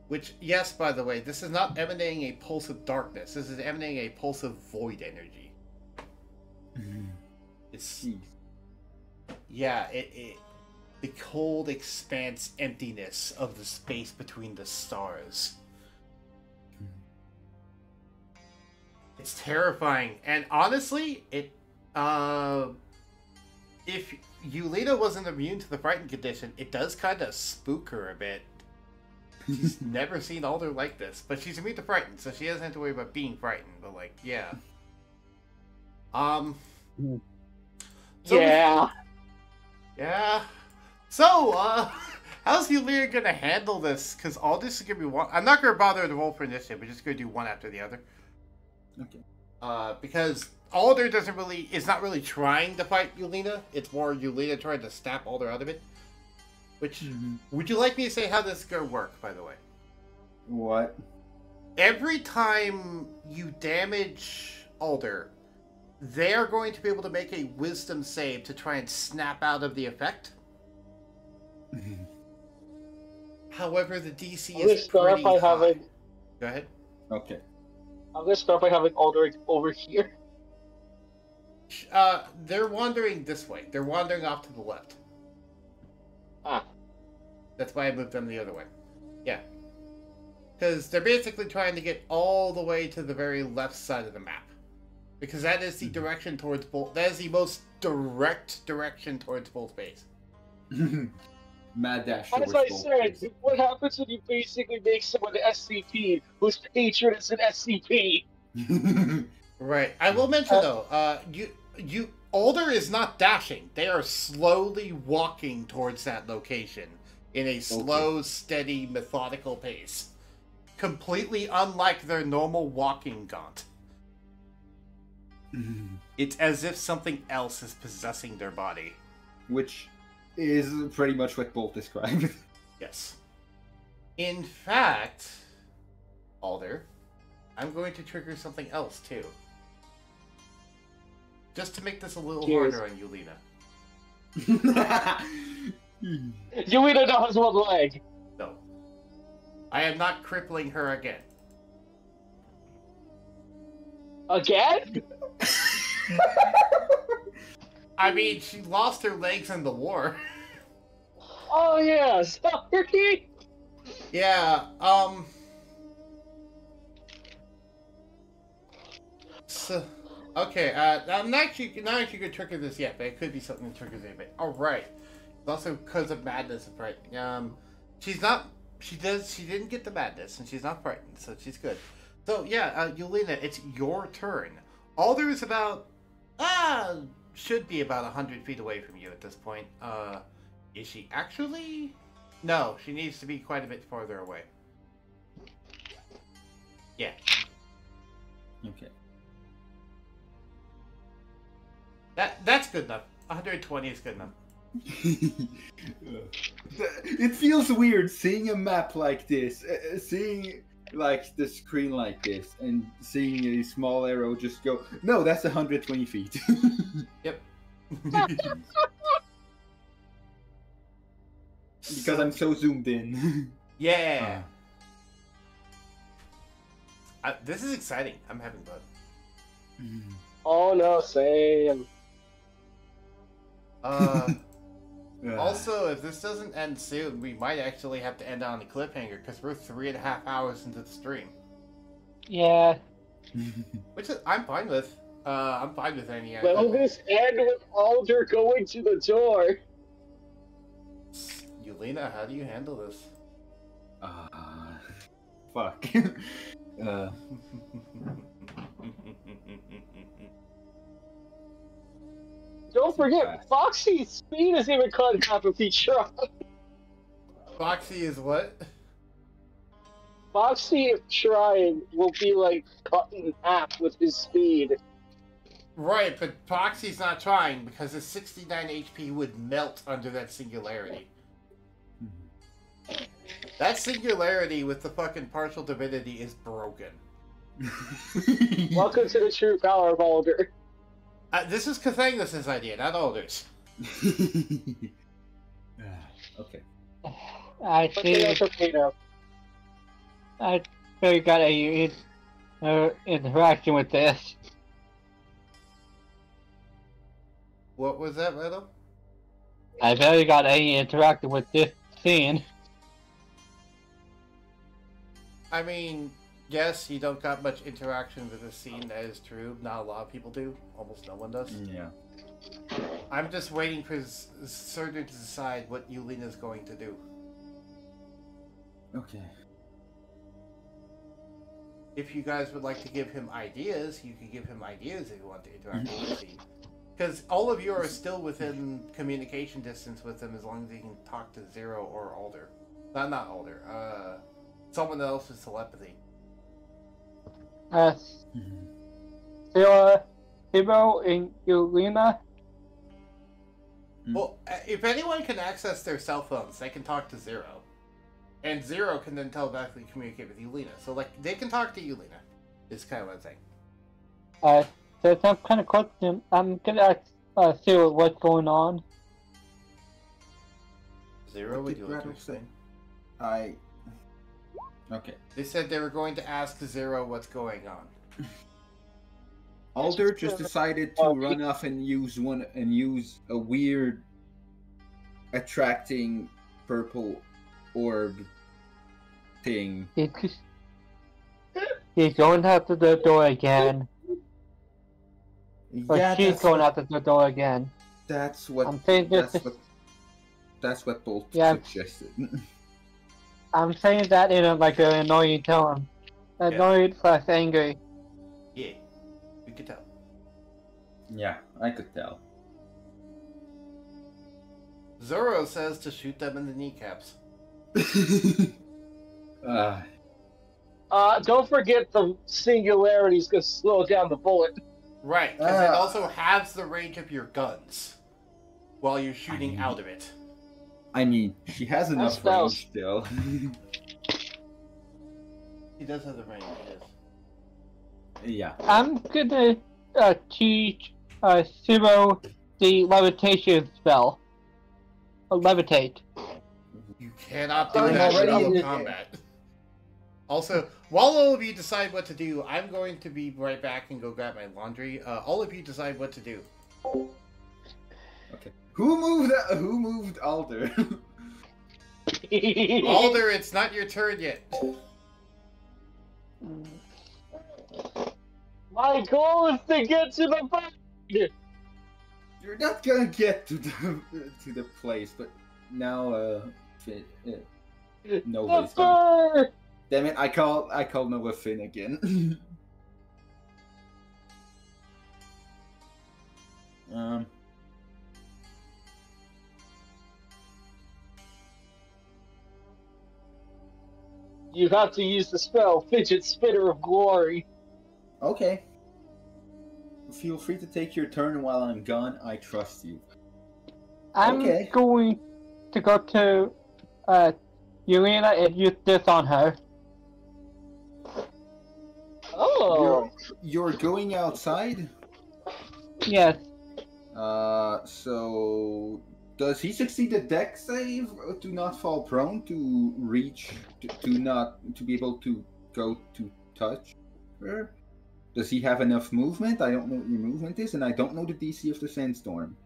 Which, yes, by the way, this is not emanating a pulse of darkness. This is emanating a pulse of void energy. It's... Yeah, the cold expanse emptiness of the space between the stars. It's terrifying, and honestly, if Ulina wasn't immune to the frightened condition, it does kind of spook her a bit. She's never seen Alder like this, but she's immune to frightened, so she doesn't have to worry about being frightened. But like, yeah. Yeah. So, how's Ulina gonna handle this? Because all this is gonna be one. I'm not gonna bother to roll for initiative. We're just gonna do one after the other. Okay. Because Alder is not really trying to fight Ulina. It's more Ulina trying to snap Alder out of it. Which, would you like me to say how this is gonna work, by the way? What? Every time you damage Alder, they are going to be able to make a wisdom save to try and snap out of the effect. However, the DC is pretty high. Go ahead. Okay. I'm gonna start by having Alder over here. They're wandering this way. They're wandering off to the left. Ah. That's why I moved them the other way. Yeah. Because they're basically trying to get all the way to the very left side of the map. Because that is the direction towards both. That is the most direct direction towards both base. Mad dash. As I said, what happens when you basically make someone an SCP whose patron is an SCP? Right. I will mention though, Alder is not dashing. They are slowly walking towards that location in a slow, steady, methodical pace. Completely unlike their normal walking gaunt. It's as if something else is possessing their body. Which is pretty much what Bolt described. Yes. In fact, Alder, I'm going to trigger something else too. Just to make this a little harder on Ulina. Ulina now has one leg. No. I am not crippling her again. Again? I mean, she lost her legs in the war. Oh yeah, sorry. Yeah, So, okay, I'm not actually gonna trigger this yet, but it could be something that triggers it. But alright. It's also because of madness, right? She didn't get the madness, and she's not frightened, so she's good. So yeah, Ulina, it's your turn. Alder is about, should be about 100 feet away from you at this point. Is she actually? No, she needs to be quite a bit farther away. Yeah. Okay. That's good enough. 120 is good enough. It feels weird seeing a map like this, seeing like the screen like this, and seeing a small arrow just go. No, that's 120 feet. Yep. Because I'm so zoomed in. Yeah. This is exciting. I'm having fun. Oh no, same. Also, if this doesn't end soon, we might actually have to end on a cliffhanger because we're 3.5 hours into the stream. Yeah. Which I'm fine with. I'm fine with any. Will this end with Alder going to the door? Ulina, how do you handle this? Fuck. Don't forget, Foxy's speed is even cut in half if he tries. Foxy is what? Foxy, if trying, will be like cut in half with his speed. Right, but Foxy's not trying because his 69 HP would melt under that singularity. That singularity with the fucking partial divinity is broken. Welcome to the true power of Alder. This is Cathangus's idea, not Alder's. Okay. I see. I really got a interaction with this. What was that, Rattle? I barely got any interaction with this scene. I mean, yes, you don't got much interaction with this scene, that is true. Not a lot of people do. Almost no one does. Yeah. I'm just waiting for Surgeon to decide what Ulina's going to do. Okay. If you guys would like to give him ideas, you can give him ideas if you want to interact with the scene. Because all of you are still within communication distance with him as long as he can talk to Zero or Alder. Not Alder. Someone else's telepathy. Zero and Ulina. Well, if anyone can access their cell phones, they can talk to Zero. And Zero can then telepathically communicate with Ulina. So, like, they can talk to Ulina. Is kind of what I'm saying. So some kind of question. I'm gonna ask Zero what's going on. Zero, would you like to explain? Okay. They said they were going to ask Zero what's going on. Alder just decided to run off and use a weird attracting purple orb thing. He's going out to the door again. Or Yeah, she's going out to the door again. That's what. I'm saying this. That's what Bolt Yeah. suggested. I'm saying that in an annoying tone. Annoyed / angry. Yeah, you can tell. Yeah, I could tell. Zorro says to shoot them in the kneecaps. Don't forget the singularity's gonna slow down the bullet. Right, because it also halves the range of your guns while you're shooting out of it. I mean, she has enough range still. He does have the range, yes. Yeah. I'm gonna teach Zero the levitation spell. Levitate. You cannot do that in combat. Also, while all of you decide what to do, I'm going to be right back and go grab my laundry. All of you decide what to do. Okay. Who moved Alder? Alder, it's not your turn yet. My goal is to get to the back. You're not gonna get to the place, but now Nova's gonna... Damn it! I call Nova Finn again. You have to use the spell Fidget Spinner of Glory. Okay. Feel free to take your turn while I'm gone. I trust you. I'm going to go to Ulina and use this on her. Oh. You're going outside? Yes. So does he succeed a deck save to not fall prone, to reach, to be able to go to touch her? Does he have enough movement? I don't know what your movement is, and I don't know the DC of the Sandstorm.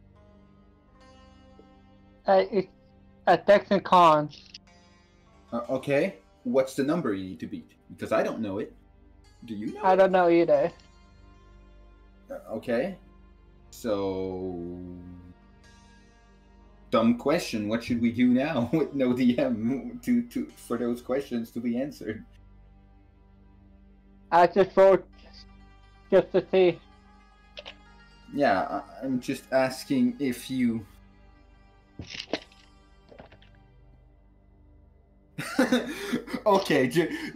It's Dex and Cons. Okay. What's the number you need to beat? Because I don't know it. Do you know? I don't know either. Okay. So... Dumb question. What should we do now with no DM for those questions to be answered? I just wrote just to see. Yeah, I'm just asking if you. Okay,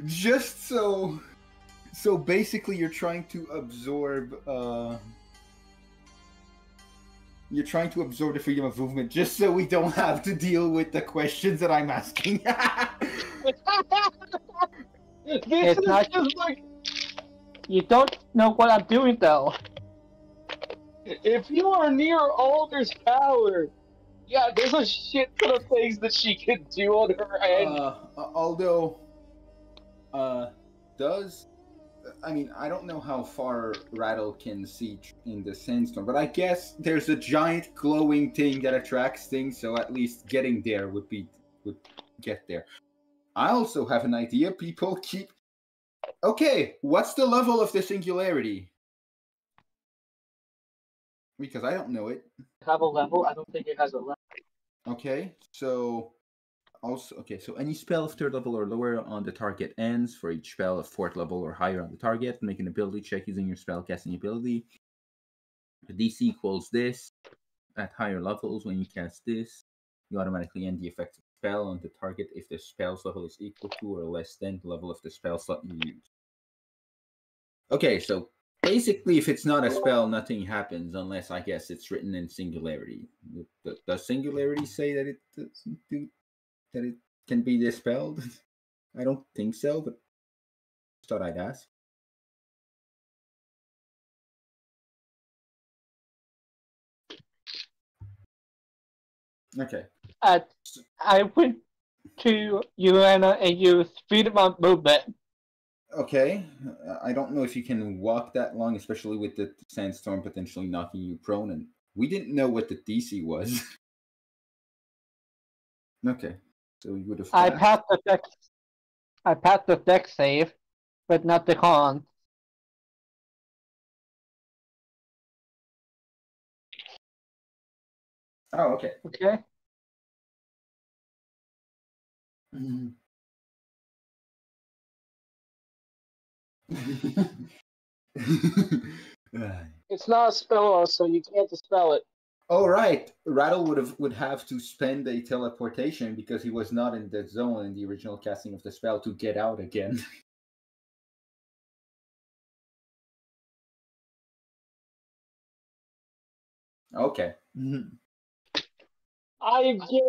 just so basically you're trying to absorb the freedom of movement just so we don't have to deal with the questions that I'm asking. This It's is not- just like, You don't know what I'm doing though. if you are near Alder's power, yeah, there's a shit ton of things that she can do on her end. Although, does I mean, I don't know how far Rattle can see in the sandstorm, but I guess there's a giant glowing thing that attracts things, so at least getting there would get there. I also have an idea. People keep. Okay, what's the level of the singularity? Because I don't know it. Have a level? I don't think it has a level. Okay, so so any spell of third level or lower on the target ends for each spell of fourth level or higher on the target. Make an ability check using your spell casting ability. The DC equals this. At higher levels, when you cast this, you automatically end the effective spell on the target if the spell's level is equal to or less than the level of the spell slot you use. Okay, so basically, if it's not a spell, nothing happens unless, I guess, it's written in singularity. Does singularity say that it doesn't do that it can be dispelled? I don't think so, but just thought I'd ask. Okay. I went to Ulina and used freedom of movement. Okay. I don't know if you can walk that long, especially with the sandstorm potentially knocking you prone, and we didn't know what the DC was. Okay. So we would have. I passed the dex save, but not the con. Oh, okay. Okay. Mhm. It's not a spell, so you can't dispel it. Oh right, Rattle would have to spend a teleportation because he was not in the zone in the original casting of the spell to get out again. Okay. I get.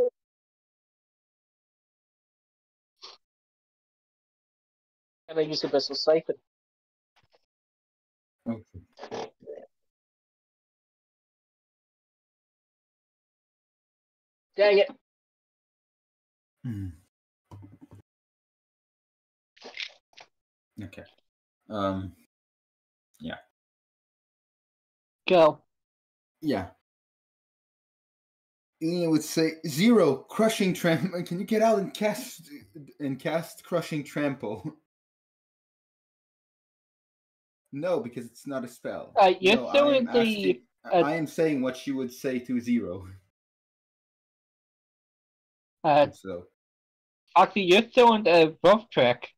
And I use the Abyssal Siphon. Okay. Dang it. Okay. Yeah. Go. Yeah. Ulina would say, "Zero, crushing trample. Can you get out and cast crushing trample?" No, because it's not a spell. You're No, still I in am the. asking. I am saying what she would say to Zero. So. Actually, you're still in the rough track.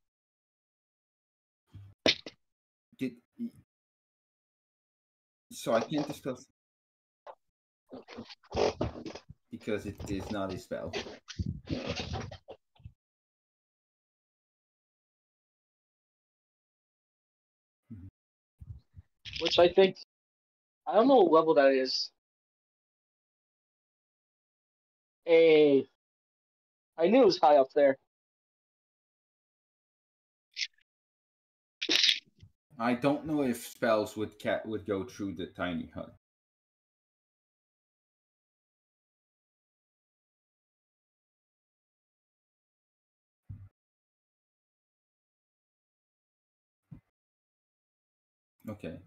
So I can't dispel because it is not a spell. Which I think. I don't know what level that is. Hey. I knew it was high up there. I don't know if spells would go through the tiny hut. Okay.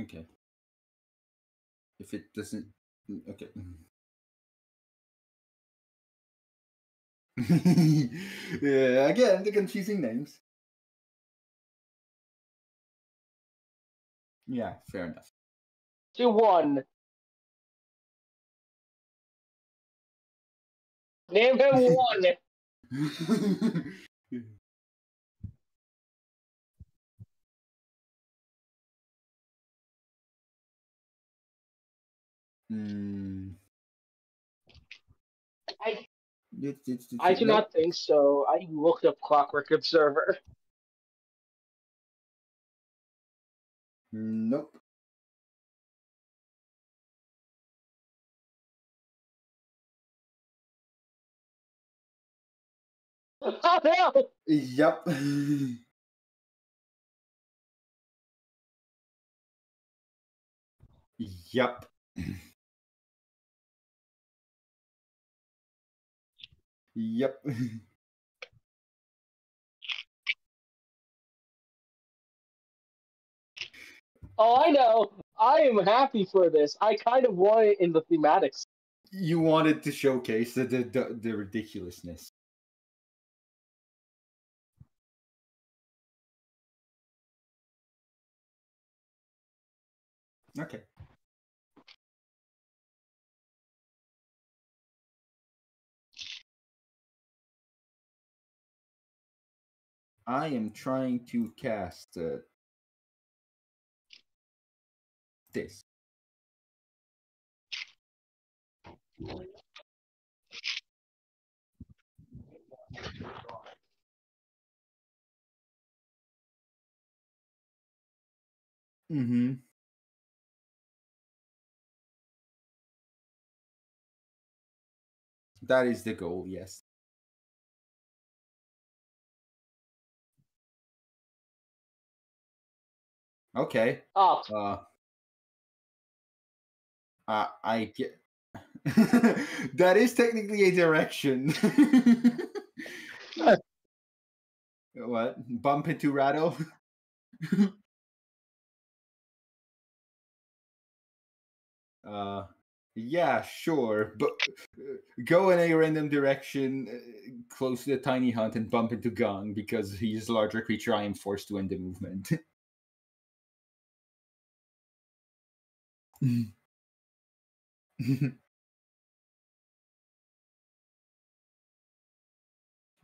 Okay. If it doesn't, okay. Yeah, again, the confusing names. Yeah, fair enough. 2-1. Name him one. Mm. I It's I do nope. not think so. I looked up Clockwork Observer. Nope. Oh no! Yep. Yep. Yep. Oh, I know. I am happy for this. I kind of want it in the thematics. You wanted to showcase the ridiculousness. Okay. I am trying to cast this. Mm-hmm. That is the goal, yes. Okay. Oh, I get that is technically a direction. What? Bump into Rattle? uh yeah, sure. But go in a random direction close to the tiny hunt and bump into Gong because he's a larger creature. I am forced to end the movement.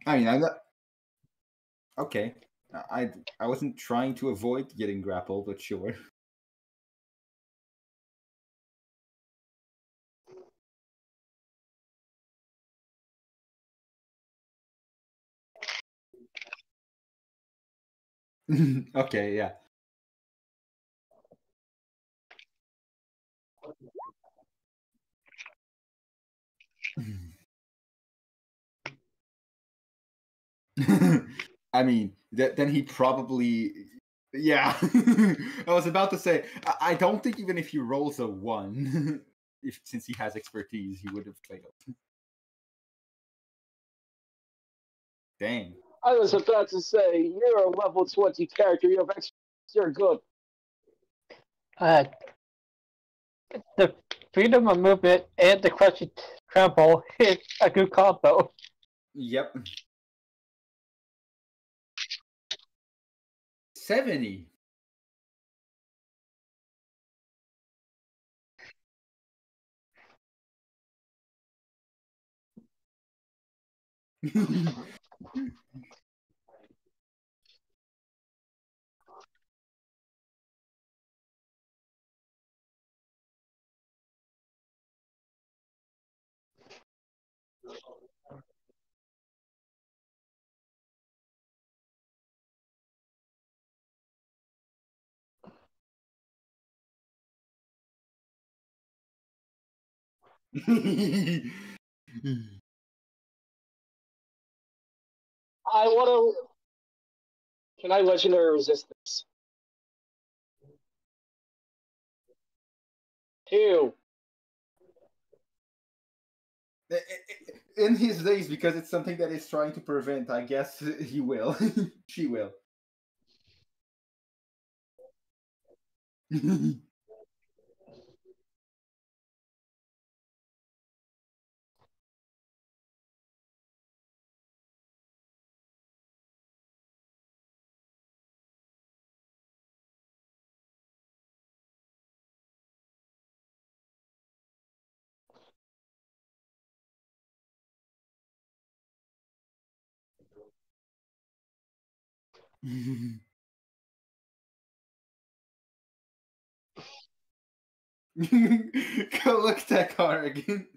I mean, I'm not okay. I wasn't trying to avoid getting grappled, but sure. Okay, yeah. I mean, then he probably. Yeah. I was about to say, I don't think even if he rolls a 1, since he has expertise, he would have failed. Dang. I was about to say, you're a level 20 character. You have extra. You're good. Uh, the freedom of movement and the crushing trample is a good combo. Yep. 70. I want to. Can I legendary resist this? 2. In his days, because it's something that is trying to prevent, I guess he will. She will. Go look at that car again.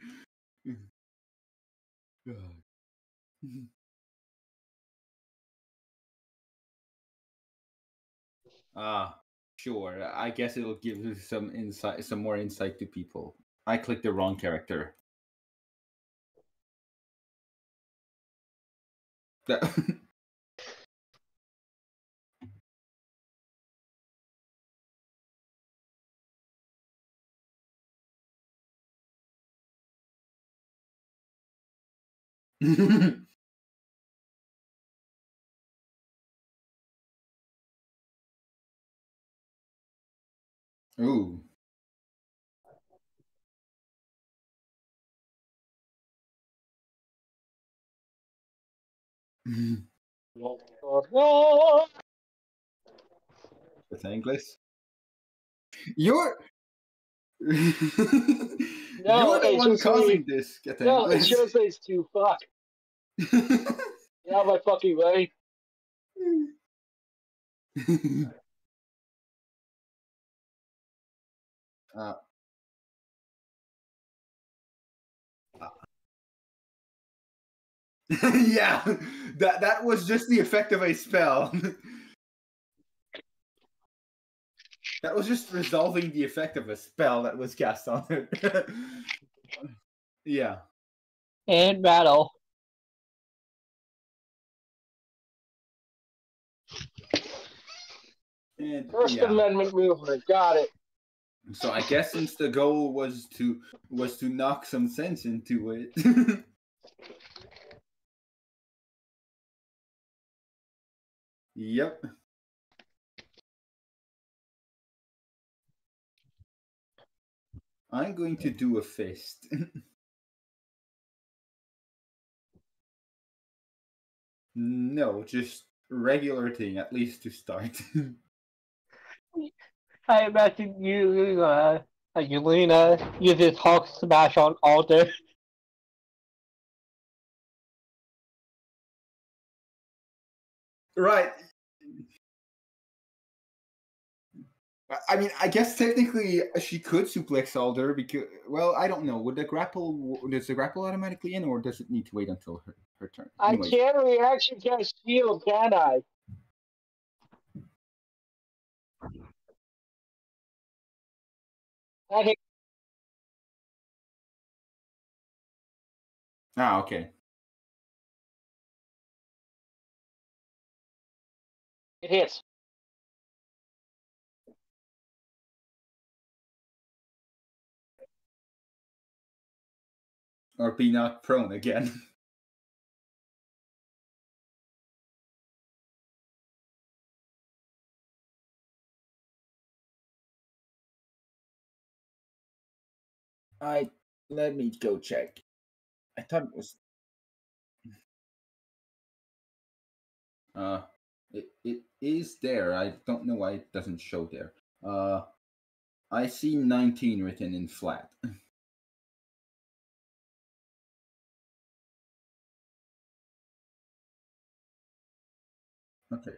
Sure. I guess it'll give you some insight, some more insight to people. I clicked the wrong character. Ooh. With English? You're You're No, the it's one just causing me. this, get No, it's English. just these two. Fuck. Get out of my fucking way. uh, yeah, that was just the effect of a spell. That was just resolving the effect of a spell that was cast on it. Yeah. And battle. And, First Amendment movement. Got it. So I guess since the goal was to knock some sense into it. Yep. I'm going to do a fist. No, just regular thing, at least to start. I imagine Ulina uses Hulk Smash on Alder. Right. I mean, I guess technically she could suplex Alder because, well, I don't know. Does the grapple automatically end, or does it need to wait until her turn? I Anyways. can't reaction cast shield, can I? That hit. Ah, okay. It hits. Or be knocked prone again. Let me go check. I thought it was. It is there. I don't know why it doesn't show there. I see 19 written in flat. Okay.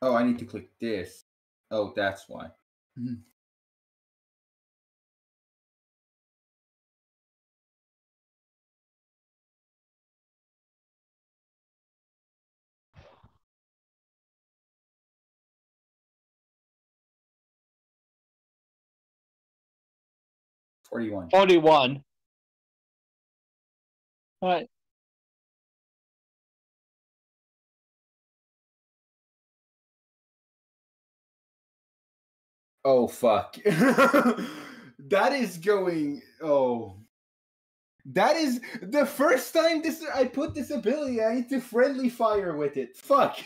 Oh, I need to click this. Oh, that's why. 41. 41. Alright. Oh, fuck. That is going. Oh. That is the first time I put this ability. I need to friendly fire with it. Fuck.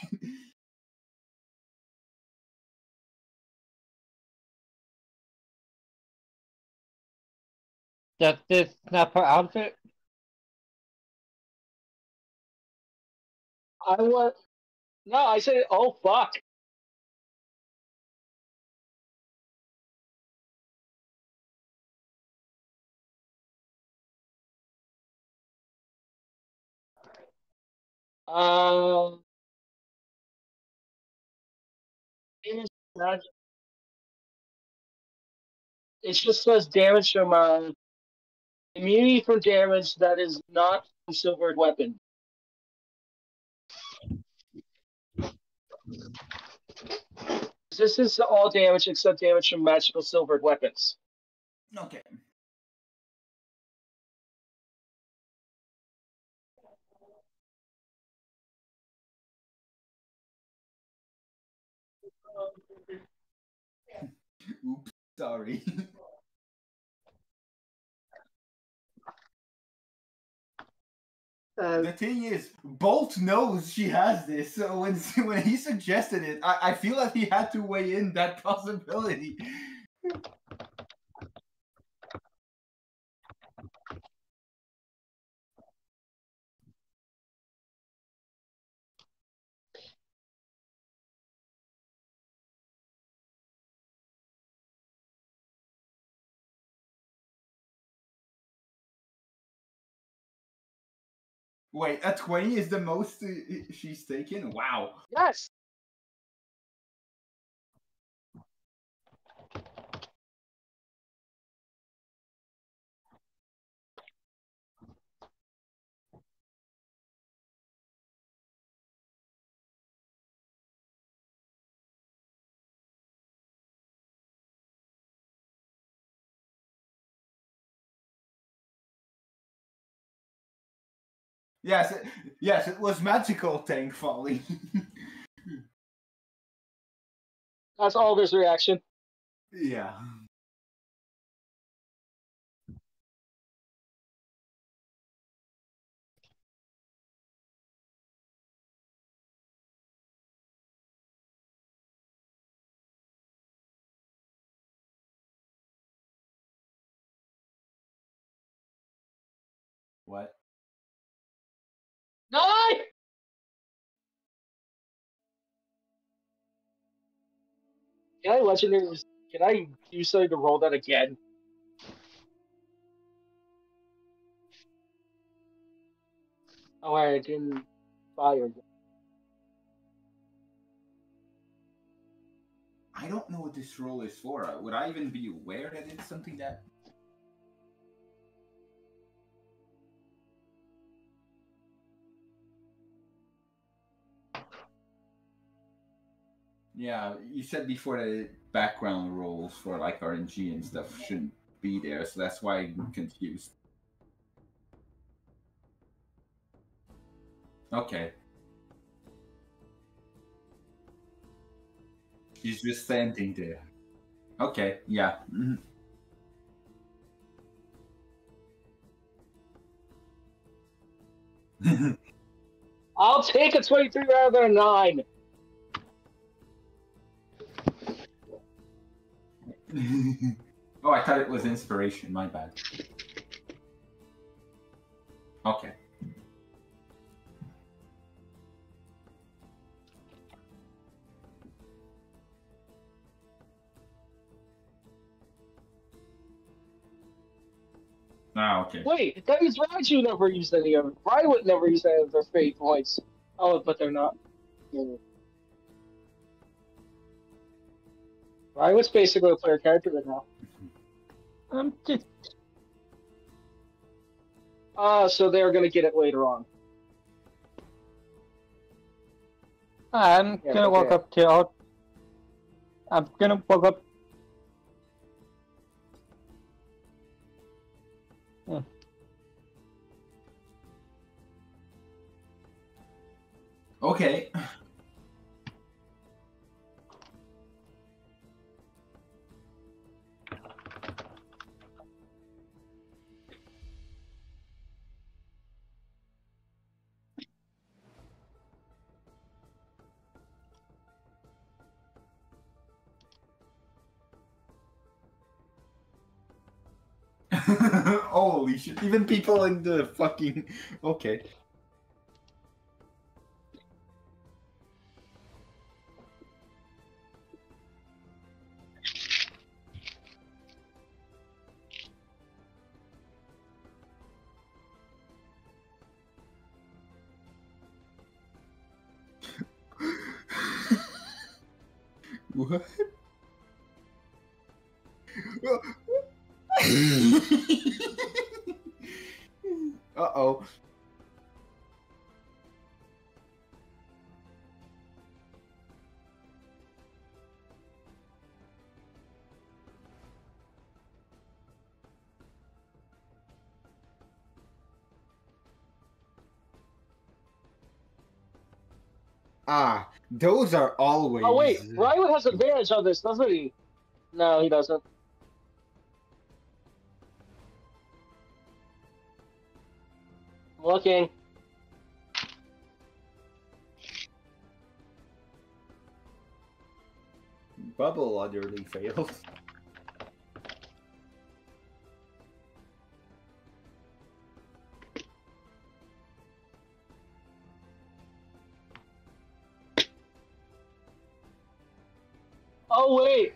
Does this snap her outfit? I want. No, I said, oh fuck. Um. It just says damage from immunity from damage that is not from silvered weapon. This is all damage except damage from magical silvered weapons. Okay. Oops, sorry. The thing is, Bolt knows she has this, so when he suggested it, I feel like he had to weigh in that possibility. Wait, a 20 is the most she's taken? Wow. Yes. Yes, it was magical, thankfully. That's Alder's reaction. Yeah. What? No! Can I use something to roll that again? Oh, I didn't fire. I don't know what this role is for. Would I even be aware that it's something that... Yeah, you said before that background roles for like RNG and stuff shouldn't be there, so that's why I'm confused. Okay. She's just standing there. Okay, yeah. I'll take a 23 rather than a 9. Oh, I thought it was inspiration. My bad. Okay. Ah, okay. Wait, that means Raiju never used any of it. Rywood never used any of their fate points. Oh, but they're not. Yeah. Rywood's basically a player character right now. Just So they're gonna get it later on. I'm Yeah, gonna walk okay. up to all. I'm gonna walk up. Okay. Holy shit. Even people in the fucking... Okay. What? Uh-oh. Ah, those are always. Oh wait, Rywood has advantage on this, doesn't he? No, he doesn't. Looking. Bubble utterly failed. Oh wait.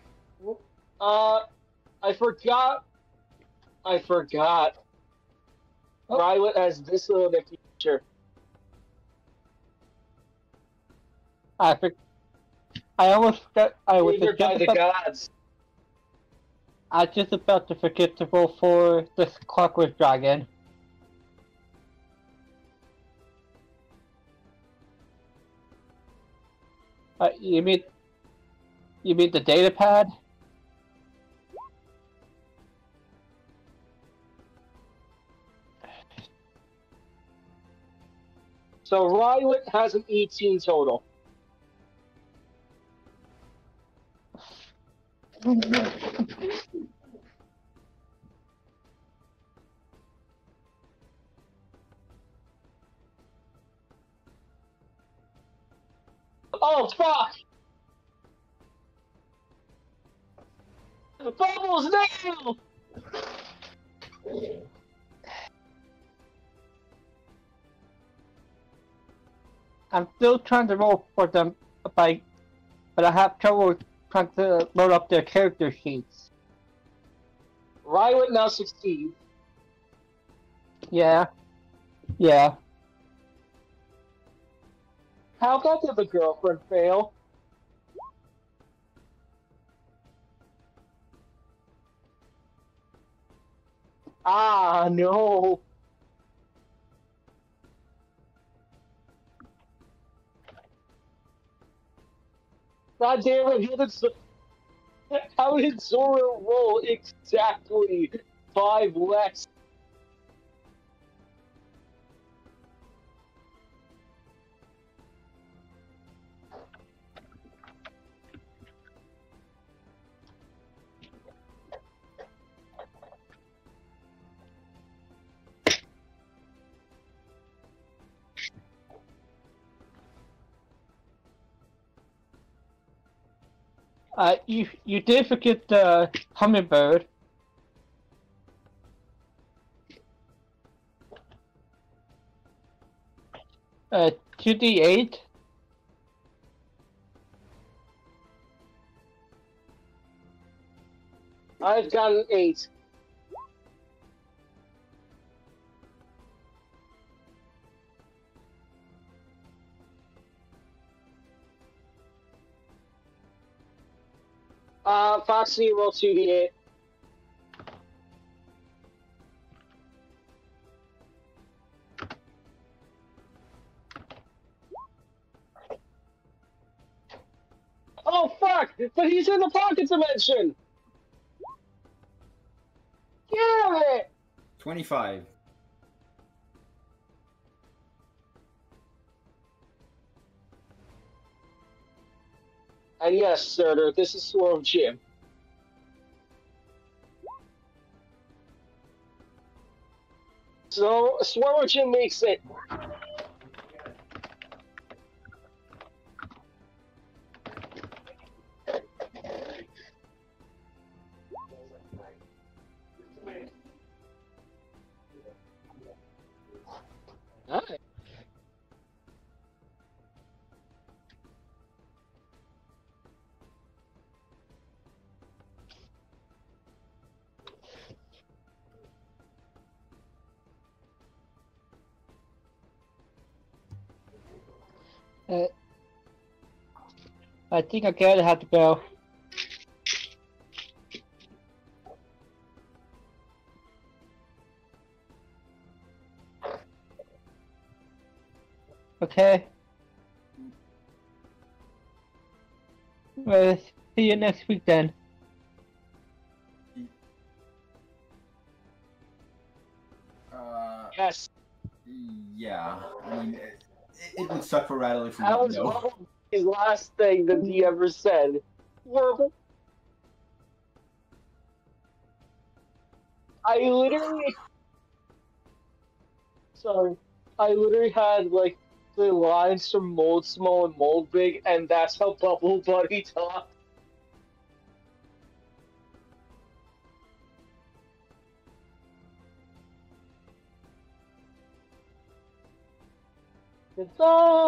I forgot. Oh. Rywood has this little feature. I almost forgot. I was Favored by the gods. I was just about to forget to roll for this Clockwork Dragon. You mean the data pad? So Rywood has an 18 total. Oh fuck! Bubbles now! I'm still trying to roll for them, but I have trouble trying to load up their character sheets. Rywood now succeeds. Yeah. How about did the girlfriend fail? Ah, no. God damn it, how did Zorro roll exactly 5 less? You did forget the hummingbird. 2d8. I've got an 8. Foxy, roll 2d8. Oh fuck! But he's in the pocket dimension! Damn it! 25. And yes, Surtur, this is Swarm Jim. So, Swarm Jim makes it. Alright. I think I gotta have to go. Okay. Well, see you next week then. Yes. Yeah. I mean, it would suck for Rattle if we That didn't was know. his last thing that he ever said. Horrible. I literally, sorry, I literally had like the lines from Mold Small and Mold Big, and that's how Bubble Buddy talked. It's all